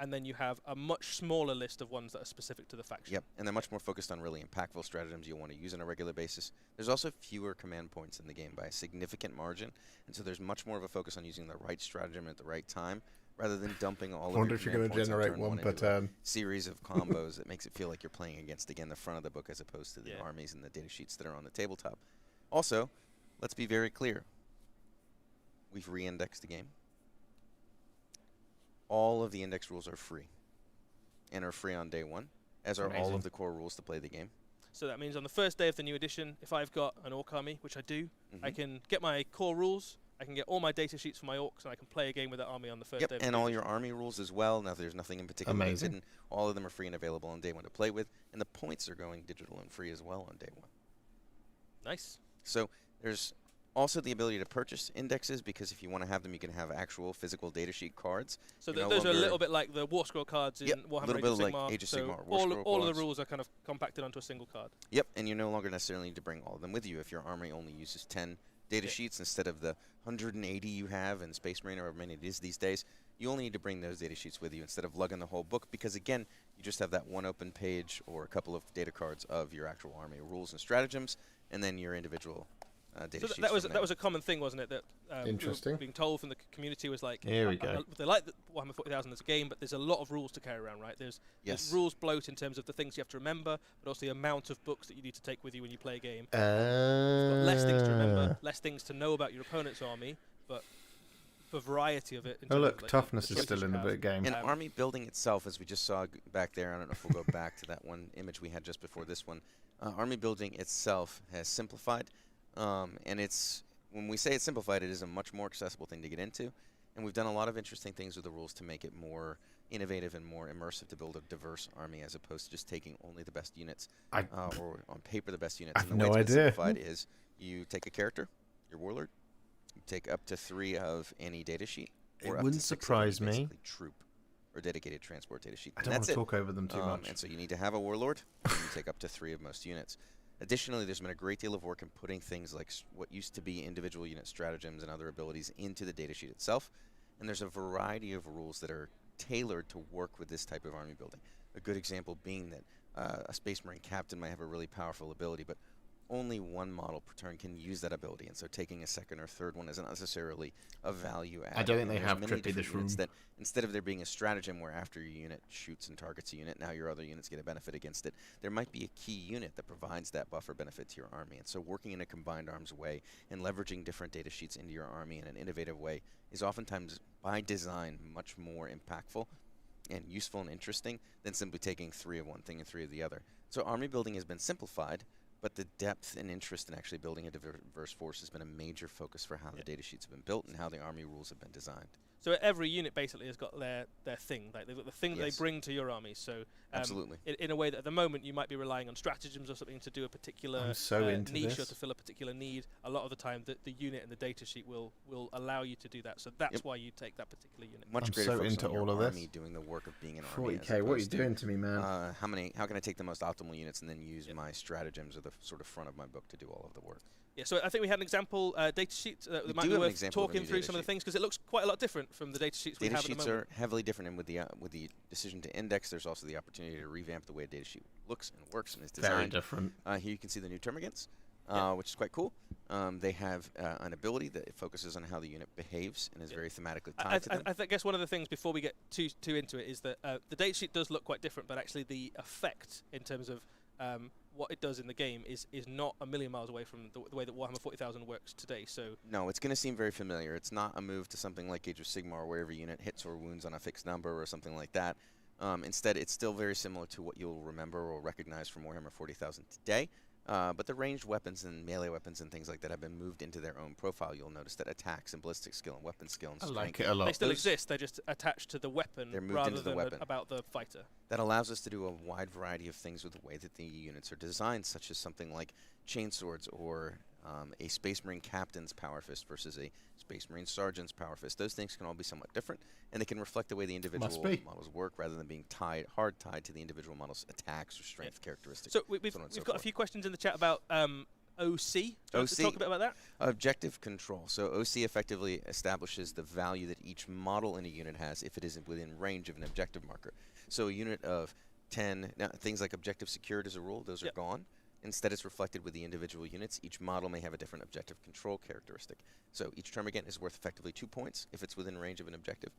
And then you have a much smaller list of ones that are specific to the faction. Yep, and they're much more focused on really impactful stratagems you'll want to use on a regular basis. There's also fewer command points in the game by a significant margin, and so there's much more of a focus on using the right stratagem at the right time, rather than dumping all of your wonder if you're command going to points on generate turn one, into but a series of combos that makes it feel like you're playing against, again, the front of the book as opposed to the armies and the data sheets that are on the tabletop. Also, let's be very clear. We've re-indexed the game. All of the index rules are free, and are free on day one, as are all Amazing. of the core rules to play the game. So that means on the first day of the new edition, if I've got an orc army, which I do, I can get my core rules, I can get all my data sheets for my orcs, and I can play a game with that army on the first day of the And new all edition. your army rules as well. Now, there's nothing in particular that's Amazing. hidden. All of them are free and available on day one to play with, and the points are going digital and free as well on day one. Nice. So there's also the ability to purchase indexes, because if you want to have them, you can have actual physical data sheet cards. So You're no those are a longer- little bit like the War Scroll cards in Warhammer little Age bit of like Sigmar. Age of So Sigmar, War all Scroll of the cards. rules are kind of compacted onto a single card. Yep, and you no longer necessarily need to bring all of them with you if your army only uses 10 data sheets instead of the 180 you have in Space Marine or however many it is these days. You only need to bring those data sheets with you instead of lugging the whole book, because again, you just have that one open page or a couple of data cards of your actual army rules and stratagems, and then your individual data So sheets. that was from that was a common thing, wasn't it? That we were Interesting. being told from the community was like, Here we go. they like the Warhammer 40,000 as a game, but there's a lot of rules to carry around, right? There's rules bloat in terms of the things you have to remember, but also the amount of books that you need to take with you when you play a game. You've got less things to remember, less things to know about your opponent's army, but the variety of it. In Oh terms look, of, like, toughness the is choices still you in the have. game. And army building itself, as we just saw back there, I don't know if we'll go back to that one image we had just before this one. Army building itself has simplified, and it's, when we say it's simplified, it is a much more accessible thing to get into, and we've done a lot of interesting things with the rules to make it more innovative and more immersive to build a diverse army, as opposed to just taking only the best units, or on paper the best units. I've and the way no it's been idea. simplified is you take a character, your warlord. You take up to 3 of any datasheet. It or up wouldn't to 6 of any surprise me. basically troop or dedicated transport datasheet. I And don't want that's to it. talk over them too much. And so you need to have a warlord, and you take up to 3 of most units. Additionally, there's been a great deal of work in putting things like what used to be individual unit stratagems and other abilities into the datasheet itself. And there's a variety of rules that are tailored to work with this type of army building. A good example being that a Space Marine captain might have a really powerful ability, but only one model per turn can use that ability, and so taking a second or third one isn't necessarily a value add. I don't think they There's have many Trippy different this units room. that instead of there being a stratagem where after your unit shoots and targets a unit, now your other units get a benefit against it, there might be a key unit that provides that buffer benefit to your army. And so working in a combined arms way and leveraging different data sheets into your army in an innovative way is oftentimes, by design, much more impactful and useful and interesting than simply taking 3 of one thing and 3 of the other. So army building has been simplified, but the depth and interest in actually building a diverse force has been a major focus for how the data sheets have been built and how the army rules have been designed. So every unit basically has got their thing. Like they've got the thing that they bring to your army. So Absolutely. In a way that at the moment you might be relying on stratagems or something to do a particular I'm so into niche this. or to fill a particular need. A lot of the time the unit and the data sheet will allow you to do that. So that's why you take that particular unit. Much I'm greater so focus into on your all of this. army doing the work of being an army. 40k, as what are you opposed doing to me, man? How can I take the most optimal units and then use my stratagems or the sort of front of my book to do all of the work? Yeah, so I think we had an example data sheet that We might do be have an worth example of a talking new through data some of the sheet. things because it looks quite a lot different from the data sheets we Data have at the sheets moment. are heavily different, and with the decision to index, there's also the opportunity to revamp the way a data sheet looks and works and is designed. Very different. Here you can see the new Termagants, which is quite cool. They have an ability that focuses on how the unit behaves and is very thematically tied to them. I guess one of the things before we get too into it is that the data sheet does look quite different, but actually the effect in terms of what it does in the game is not a million miles away from the way that Warhammer 40,000 works today. So no, it's going to seem very familiar. It's not a move to something like Age of Sigmar where every unit hits or wounds on a fixed number or something like that. Instead, it's still very similar to what you'll remember or recognize from Warhammer 40,000 today. But the ranged weapons and melee weapons and things like that have been moved into their own profile. You'll notice that attacks and ballistic skill and weapon skill and I strength, like it a lot. they still exist. They're just attached to the weapon They're moved rather into the than weapon. about the fighter. that allows us to do a wide variety of things with the way that the units are designed, such as something like chainswords or a Space Marine Captain's Power Fist versus a Space Marine Sergeant's Power Fist. Those things can all be somewhat different, and they can reflect the way the individual be. models work rather than being hard tied to the individual model's attacks or strength characteristics. So we've so on and so got a forth. few questions in the chat about OC. Do you want to OC. talk a bit about that? Objective control. So OC effectively establishes the value that each model in a unit has if it is within range of an objective marker. So a unit of 10, now things like objective secured as a rule, those are gone. Instead, it's reflected with the individual units. Each model may have a different objective control characteristic. So each Termagant is worth effectively 2 points if it's within range of an objective,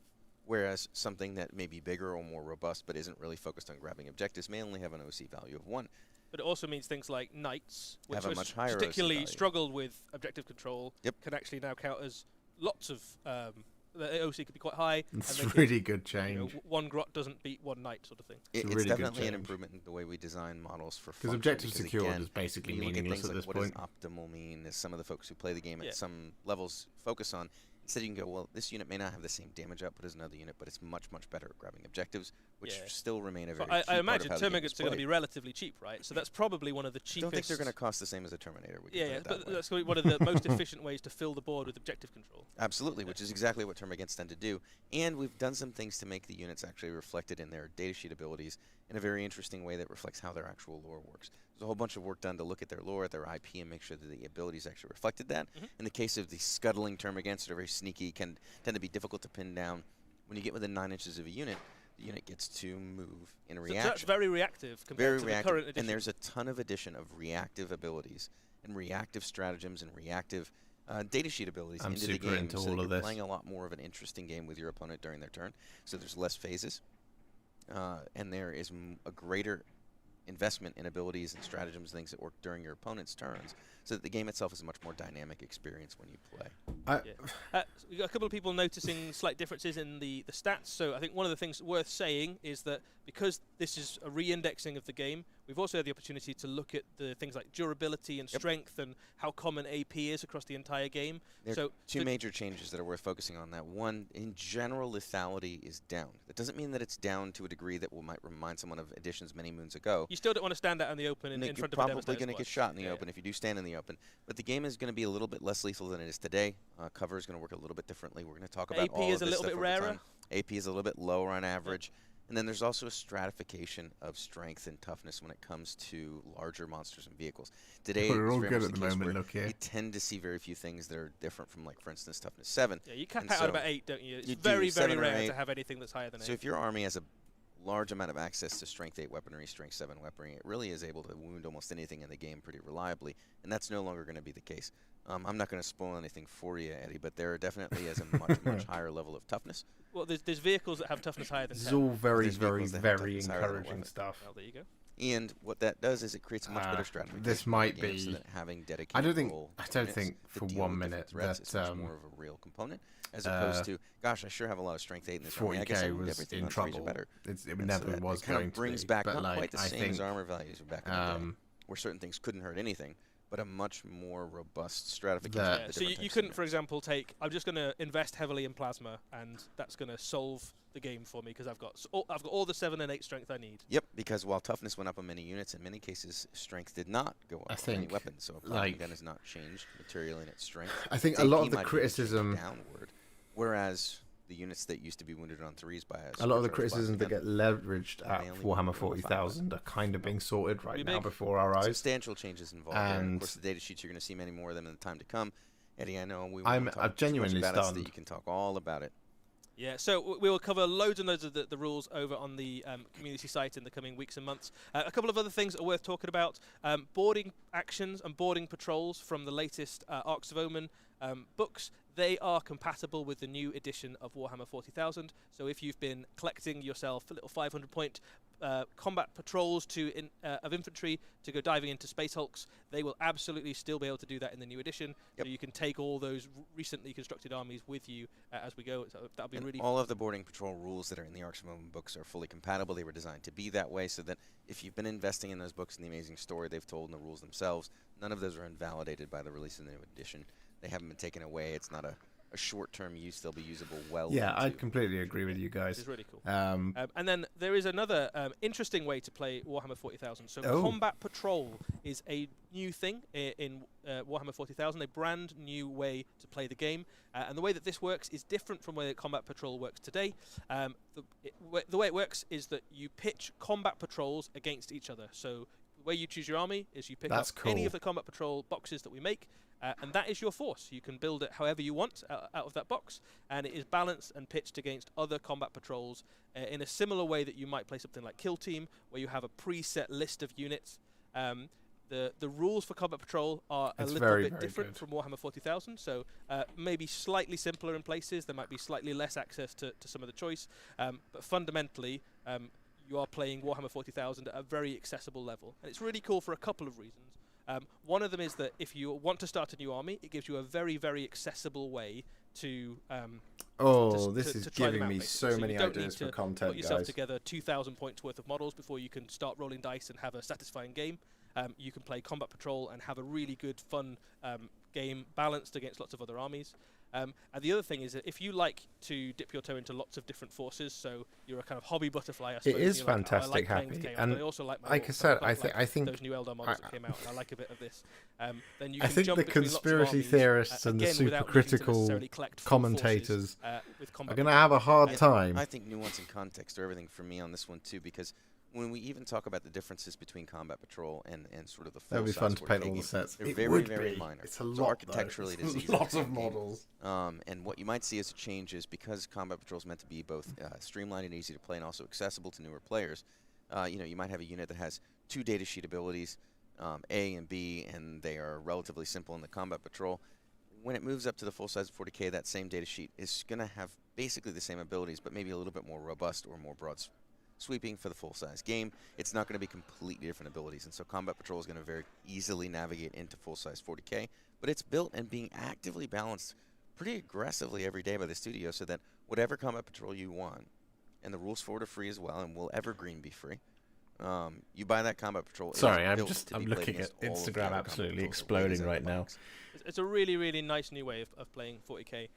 whereas something that may be bigger or more robust but isn't really focused on grabbing objectives may only have an OC value of 1. But it also means things like knights, which Have a was much higher OC particularly value. struggled with objective control, Yep. can actually now count as lots of. The OC could be quite high. It's and they can, really good you know, change. one grot doesn't beat one knight, sort of thing. It's really good definitely an change. improvement in the way we design models for Because function. objective because secured again, is basically when you look at meaningless things at like this what point. does optimal mean, as some of the folks who play the game Yeah. at some levels focus on. Instead, you can go, well, this unit may not have the same damage output as another unit, but it's much, much better at grabbing objectives, which Yeah. still remain a So very key I part imagine of how the game is Termagants are going to be played. relatively cheap, right? So that's probably one of the I cheapest. don't think they're going to cost the same as a Terminator. We can Yeah, put yeah, it that but way. that's gonna be one of the most efficient ways to fill the board with objective control. Absolutely, which is exactly what Termagants tend to do. And we've done some things to make the units actually reflected in their datasheet abilities in a very interesting way that reflects how their actual lore works. There's a whole bunch of work done to look at their lore, at their IP, and make sure that the abilities actually reflected that. In the case of the scuttling Termagants that are very sneaky, can tend to be difficult to pin down. When you get within 9 inches of a unit, the unit gets to move in So reaction. that's very reactive compared Very to reactive, the current edition. and there's a ton of addition of reactive abilities and reactive stratagems and reactive datasheet abilities I'm into the super game, into so all that of you're this. playing a lot more of an interesting game with your opponent during their turn. So there's less phases, and there is a greater investment in abilities and stratagems, things that work during your opponent's turns, so that the game itself is a much more dynamic experience when you play. So we got a couple of people noticing slight differences in the stats. So I think one of the things worth saying is that because this is a re-indexing of the game, we've also had the opportunity to look at the things like durability and strength and how common AP is across the entire game. There are two major changes that are worth focusing on. That one, in general, lethality is down. That doesn't mean that it's down to a degree that might remind someone of editions many moons ago. You still don't want to stand out in the open in front of a You're probably going to get shot in the open if you do stand in the open. But the game is going to be a little bit less lethal than it is today. Cover is going to work a little bit differently. We're going to talk about AP all is of a this little stuff bit over rarer. time. AP is a little bit lower on average. And then there's also a stratification of strength and toughness when it comes to larger monsters and vehicles. Today, We're all it's very good much at the the case moment, where look here. you tend to see very few things that are different from, like, for instance, toughness 7. Yeah, you cap And out so at about 8, don't you? It's you do very, very 7 or rare 8. to have anything that's higher than 8. So if your army has a large amount of access to strength 8 weaponry, strength 7 weaponry, it really is able to wound almost anything in the game pretty reliably, and that's no longer going to be the case. I'm not going to spoil anything for you, Eddie, but there definitely is a much, much higher level of toughness. Well, there's vehicles that have toughness higher than 10. This is all very, These very, vehicles that have very toughness higher than encouraging 11. stuff. Well, there you go. And what that does is it creates a much better stratification. This for the might game, so be. that having dedicated I don't think units for to deal 1 with minute different threats that is much more of a real component, as opposed to, gosh, I sure have a lot of strength 8 in this army. I guess I 40k would was everything in on 3s or trouble. better. It And never so that was kind going of brings to be. back But not like, quite the I same think as armor values back in the day, where certain things couldn't hurt anything, but a much more robust stratification. Yeah, of the So different you types of couldn't, for units. example, take, I'm just going to invest heavily in plasma, and that's going to solve the game for me because I've got all the 7 and 8 strength I need. Yep, because while toughness went up on many units, in many cases strength did not go up on any weapon. So a plasma gun has not changed materially in its strength. I think Its a lot AP of the might have even changed criticism, downward, whereas the units that used to be wounded on 3s by a lot of the supercharged criticisms that plasma get leveraged gun, at they only Warhammer wound on 5 40,000 are kind of being sorted right now big. before our eyes. substantial changes involved there. And of And course, the data sheets, you're going to see many more of them in the time to come. Eddie, I know we I'm won't talk too genuinely much about it so that stunned. you can talk all about it. Yeah, so we will cover loads and loads of the rules over on the community site in the coming weeks and months. A couple of other things are worth talking about. Boarding actions and boarding patrols from the latest Arks of Omen books. They are compatible with the new edition of Warhammer 40,000. So if you've been collecting yourself a little 500-point combat patrols of infantry to go diving into Space Hulks, they will absolutely still be able to do that in the new edition. Yep. So you can take all those recently constructed armies with you as we go. So that'll be And really all of the boarding patrol rules that are in the Arks of Omen books are fully compatible. They were designed to be that way so that if you've been investing in those books and the amazing story they've told and the rules themselves, none of those are invalidated by the release of the new edition. They haven't been taken away. It's not a short-term use. They'll be usable well Yeah, I into completely agree with you guys. It's really cool. Um, And then there is another interesting way to play Warhammer 40,000. So Combat Patrol is a new thing in Warhammer 40,000, a brand new way to play the game. And the way that this works is different from the way Combat Patrol works today. The way it works is that you pitch Combat Patrols against each other. So the way you choose your army is you pick up any of the Combat Patrol boxes that we make, and that is your force. You can build it however you want out of that box, and it is balanced and pitched against other combat patrols in a similar way that you might play something like Kill Team, where you have a preset list of units. The rules for Combat Patrol are a little bit different from Warhammer 40,000, so maybe slightly simpler in places. There might be slightly less access to some of the choice, but fundamentally you are playing Warhammer 40,000 at a very accessible level. And it's really cool for a couple of reasons. One of them is that if you want to start a new army, it gives you a very, very accessible way to this is giving me so many ideas for content, put yourself guys. together 2,000 points worth of models before you can start rolling dice and have a satisfying game. You can play Combat Patrol and have a really good, fun game balanced against lots of other armies. And the other thing is that if you like to dip your toe into lots of different forces, so you're a kind of hobby butterfly, I suppose. It is you're like, fantastic, I like playing Happy. Chaos, And but I also like my like I Orcs, said, I I think those new Eldar models that came out, and I like a bit of this. Then you I can think jump the between lots of conspiracy armies, theorists and the again, super without needing to critical necessarily collect full commentators forces, with are combat going to have a hard I time. think nuance and context are everything for me on this one too, because when we even talk about the differences between Combat Patrol and sort of the full That'd be fun to paint all the game, sets. they're It very, would very be. minor. It's a So lot, architecturally, though. it is It's easy a to lot play of the game. models. And what you might see as a change is because Combat Patrol is meant to be both streamlined and easy to play and also accessible to newer players. You might have a unit that has 2 data sheet abilities, A and B, and they are relatively simple in the Combat Patrol. When it moves up to the full size of 40k, that same data sheet is going to have basically the same abilities, but maybe a little bit more robust or more broad sweeping for the full-size game. It's not going to be completely different abilities, and so Combat Patrol is going to very easily navigate into full-size 40k, but it's built and being actively balanced pretty aggressively every day by the studio so that whatever Combat Patrol you want, and the rules for it are free as well, and will evergreen be free, You buy that combat patrol. Sorry, I'm looking at Instagram absolutely exploding right now. It's a really, really nice new way of playing 40k.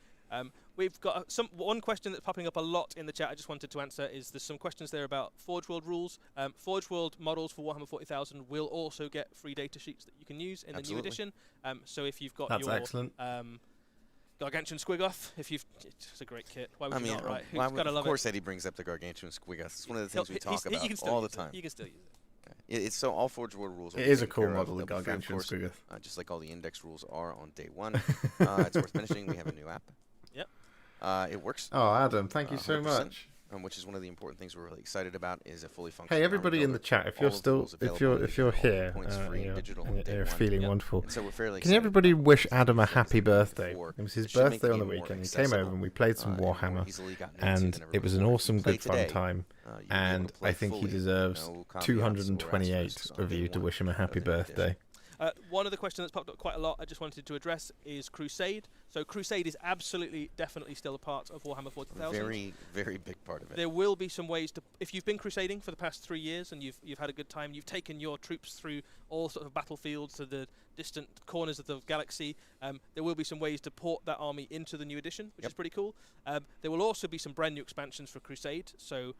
We've got one question that's popping up a lot in the chat I just wanted to answer is there's some questions there about Forge World rules. Forge World models for Warhammer 40,000 will also get free data sheets that you can use in the new edition. So if you've got That's your excellent. Gargantuan Squigoth, it's a great kit. Why would you not, right? Of course Eddie brings up the Gargantuan Squigoth. It's one of the things we talk about all the time. You can still use it. It's so all Forge World rules. It is a cool model, the Gargantuan Squigoth. Just like all the index rules are on day one. It's worth mentioning we have a new app. Yep. It works. Oh, Adam, thank you so 100%, much. which is one of the important things we're really excited about. Is a fully functional. Hey, everybody in the chat, if you're still, if you're here, you're feeling wonderful. So we're fairly Can everybody wish Adam a happy birthday? It was his birthday on the weekend. He came over and we played some Warhammer, and it was an awesome, good fun time. And I think he deserves 228 of you to wish him a happy birthday. One of the questions that's popped up quite a lot I just wanted to address is Crusade. So Crusade is absolutely, definitely still a part of Warhammer 40,000. Very, very big part of it. There will be some ways to, if you've been crusading for the past 3 years and you've had a good time, you've taken your troops through all sorts of battlefields to the distant corners of the galaxy, there will be some ways to port that army into the new edition, which is pretty cool. There will also be some brand new expansions for Crusade. So,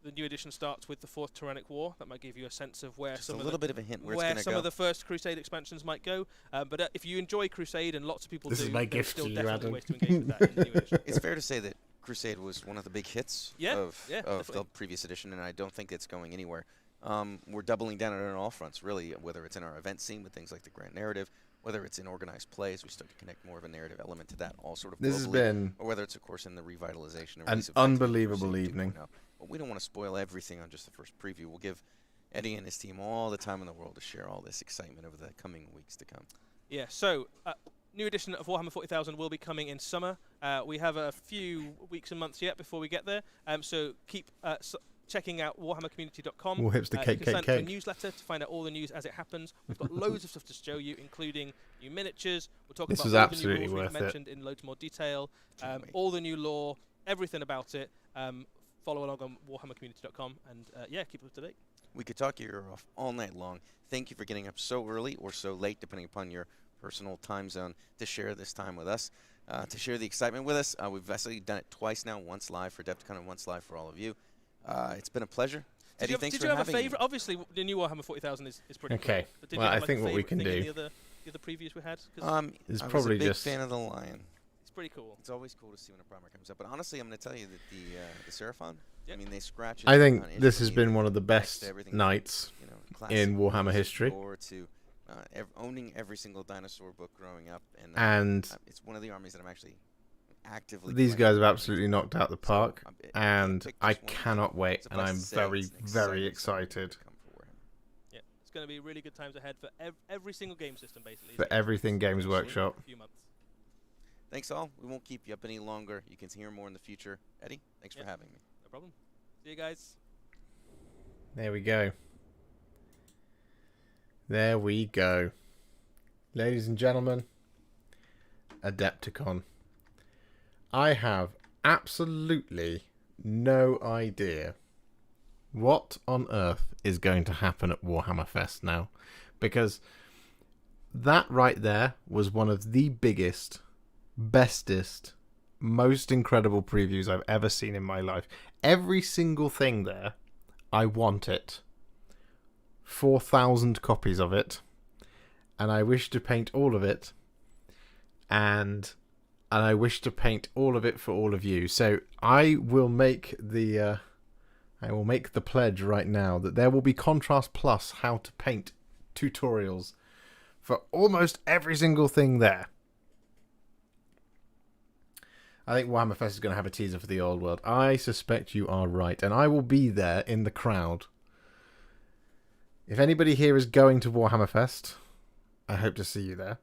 the new edition starts with the 4th Tyrannic War. That might give you a sense of where some of the first Crusade expansions might go. But if you enjoy Crusade, and lots of people this do, is my gift still to you, definitely Adam. ways to engage with that in the new edition. It's fair to say that Crusade was one of the big hits of the previous edition, and I don't think it's going anywhere. We're doubling down on it on all fronts, really, whether it's in our event scene with things like the Grand Narrative, whether it's in organized plays, we start to connect more of a narrative element to that, all sort of this globally, has been or whether it's, of course, in the revitalization. An unbelievable evening. But we don't want to spoil everything on just the first preview. We'll give Eddie and his team all the time in the world to share all this excitement over the coming weeks to come. Yeah, so new edition of Warhammer 40,000 will be coming in summer. We have a few weeks and months yet before we get there, so keep checking out warhammercommunity.com. Warhipster you can sign up to a newsletter to find out all the news as it happens. We've got loads of stuff to show you, including new miniatures. We'll talk about all the new rules we've mentioned in loads more detail, all the new lore, everything about it. Follow along on warhammercommunity.com, and keep up to date. We could talk your ear off all night long. Thank you for getting up so early or so late, depending upon your personal time zone, to share this time with us, to share the excitement with us. We've actually done it twice now, once live for Adepticon and once live for all of you. It's been a pleasure. Eddie, thanks for having me. Did you have a favorite? Obviously, the new Warhammer 40,000 is pretty cool. Okay. But did well, you have I think what we can do. The other previews we had? It's I probably was a big just fan of the Lion. It's pretty cool. It's always cool to see when a primer comes up. But honestly, I'm going to tell you that the Seraphon, I mean, they scratch it. I think this has been one of the best nights in Warhammer history. To owning every single dinosaur book growing up, and it's one of the armies that I'm actually actively. These guys have absolutely knocked out the park, and I cannot wait, and I'm very, very excited. Yeah, it's going to be really good times ahead for every single game system, basically. For everything Games Workshop. A few months. Thanks all. We won't keep you up any longer. You can hear more in the future. Eddie, thanks for having me. No problem. See you guys. There we go. There we go. Ladies and gentlemen, Adepticon. I have absolutely no idea what on earth is going to happen at Warhammer Fest now, because that right there was one of the biggest, bestest, most incredible previews I've ever seen in my life. Every single thing there, I want it. 4,000 copies of it, and I wish to paint all of it, and I wish to paint all of it for all of you. So I will make the pledge right now that there will be Contrast Plus how to paint tutorials for almost every single thing there. I think Warhammer Fest is going to have a teaser for the old world. I suspect you are right, and I will be there in the crowd. If anybody here is going to Warhammer Fest, I hope to see you there.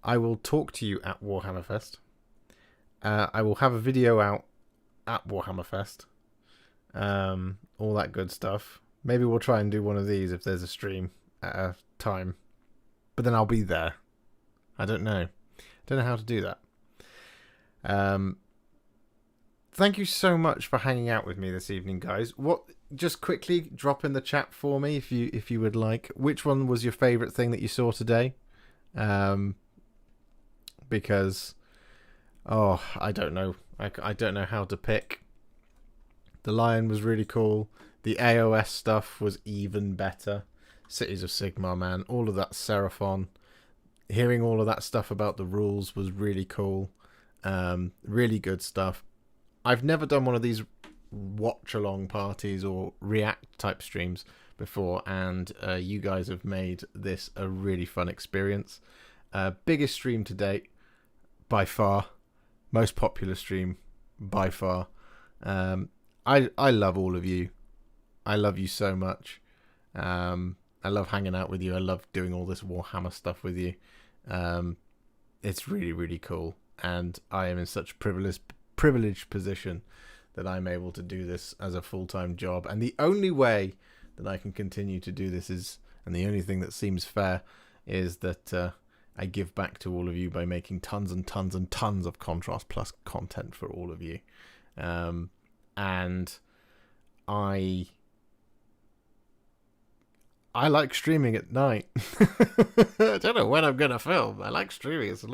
I will talk to you at Warhammer Fest. I will have a video out at Warhammer Fest. All that good stuff. Maybe we'll try and do one of these if there's a stream at a time. But then I'll be there. I don't know. Don't know how to do that. Thank you so much for hanging out with me this evening, guys. just quickly drop in the chat for me if you would like. Which one was your favourite thing that you saw today? Because I don't know. I don't know how to pick. The Lion was really cool. The AoS stuff was even better. Cities of Sigmar, man. All of that Seraphon. Hearing all of that stuff about the rules was really cool. Really good stuff. I've never done one of these watch-along parties or react type streams before, and you guys have made this a really fun experience. Biggest stream to date, by far. Most popular stream, by far. I love all of you. I love you so much. I love hanging out with you. I love doing all this Warhammer stuff with you. It's really, really cool. And I am in such a privileged position that I'm able to do this as a full-time job. And the only way that I can continue to do this is, and the only thing that seems fair, is that I give back to all of you by making tons and tons and tons of Contrast Plus content for all of you. And I like streaming at night. I don't know when I'm gonna film. I like streaming. There's a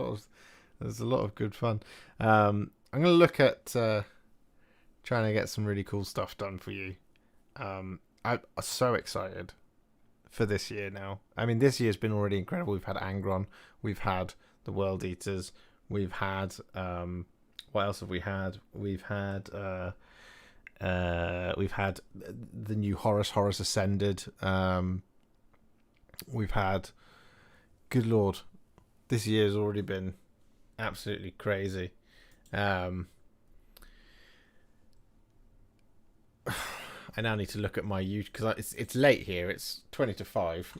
lot of good fun. I'm gonna look at trying to get some really cool stuff done for you. I'm so excited for this year now. I mean, this year's been already incredible. We've had Angron, we've had the World Eaters, we've had what else have we had? We've had the new Horus Ascended. We've had, good lord, this year's already been absolutely crazy. I now need to look at my YouTube because it's late here. It's 20 to 5.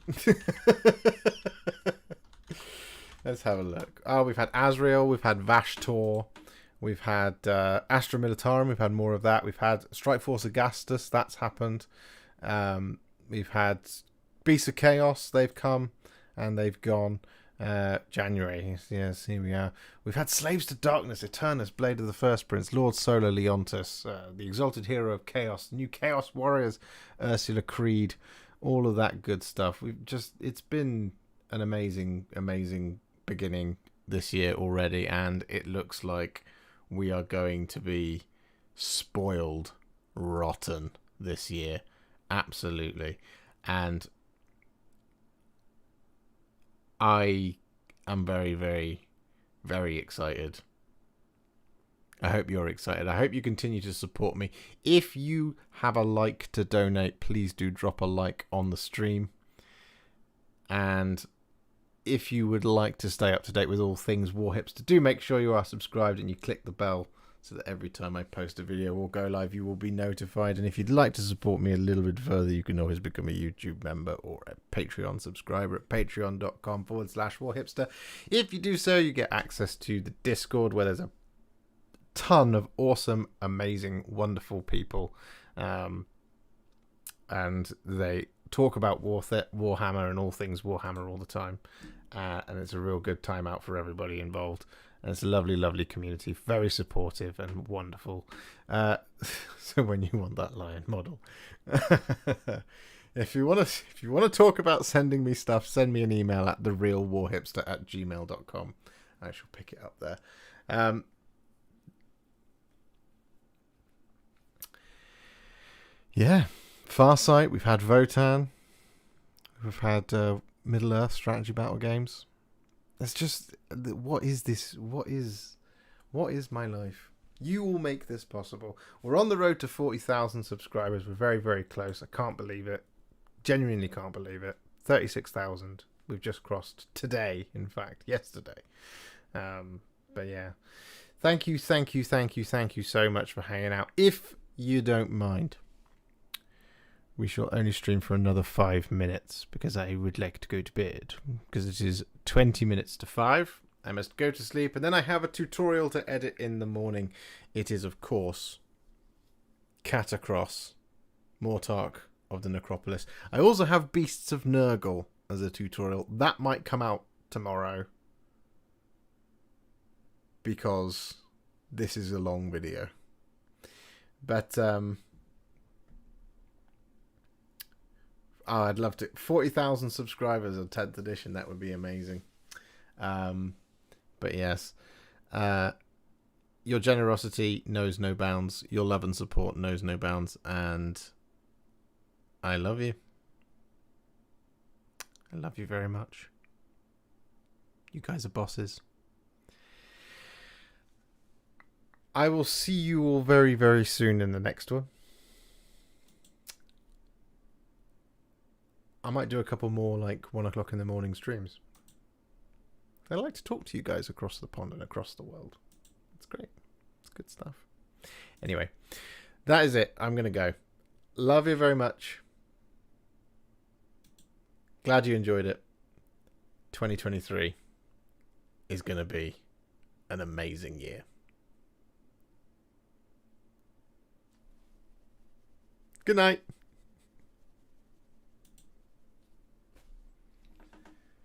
Let's have a look. Oh, we've had Azrael, we've had Vashtor, we've had Astra Militarum, we've had more of that. We've had Strike Force Augustus, that's happened. We've had Beasts of Chaos, they've come and they've gone. January, yes, here we are. We've had Slaves to Darkness, Eternus, Blade of the First Prince, Lord Solar Leontus, the Exalted Hero of Chaos, New Chaos Warriors, Ursula Creed, all of that good stuff. It's been an amazing beginning this year already, and it looks like we are going to be spoiled rotten this year. Absolutely. And I am very, very, very excited. I hope you're excited. I hope you continue to support me. If you have a like to donate, please do drop a like on the stream. And if you would like to stay up to date with all things Warhipster, do make sure you are subscribed and you click the bell so that every time I post a video or go live, you will be notified. And if you'd like to support me a little bit further, you can always become a YouTube member or a Patreon subscriber at patreon.com/Warhipster. If you do so, you get access to the Discord, where there's a ton of awesome, amazing, wonderful people. And they talk about Warhammer and all things Warhammer all the time. And it's a real good time out for everybody involved. And it's a lovely, lovely community, very supportive and wonderful. So when you want that lion model, if you want to talk about sending me stuff, send me an email at therealwarhipster@gmail.com. I shall pick it up there. Yeah, Farsight. We've had Votan. We've had Middle Earth strategy battle games. It's just, what is this? What is my life? You all make this possible. We're on the road to 40,000 subscribers. We're very, very close. I can't believe it. Genuinely can't believe it. 36,000. We've just crossed today, in fact, yesterday. But yeah, thank you so much for hanging out. If you don't mind, we shall only stream for another 5 minutes because I would like to go to bed, because it is 20 minutes to 5. I must go to sleep, and then I have a tutorial to edit in the morning. It is, of course, Catacross, Mortar of the Necropolis. I also have Beasts of Nurgle as a tutorial. That might come out tomorrow, because this is a long video. But Oh, I'd love to. 40,000 subscribers on 10th edition. That would be amazing. But yes. Your generosity knows no bounds. Your love and support knows no bounds. And I love you. I love you very much. You guys are bosses. I will see you all very, very soon in the next one. I might do a couple more like 1 o'clock in the morning streams. I like to talk to you guys across the pond and across the world. It's great. It's good stuff. Anyway, that is it. I'm going to go. Love you very much. Glad you enjoyed it. 2023 is going to be an amazing year. Good night.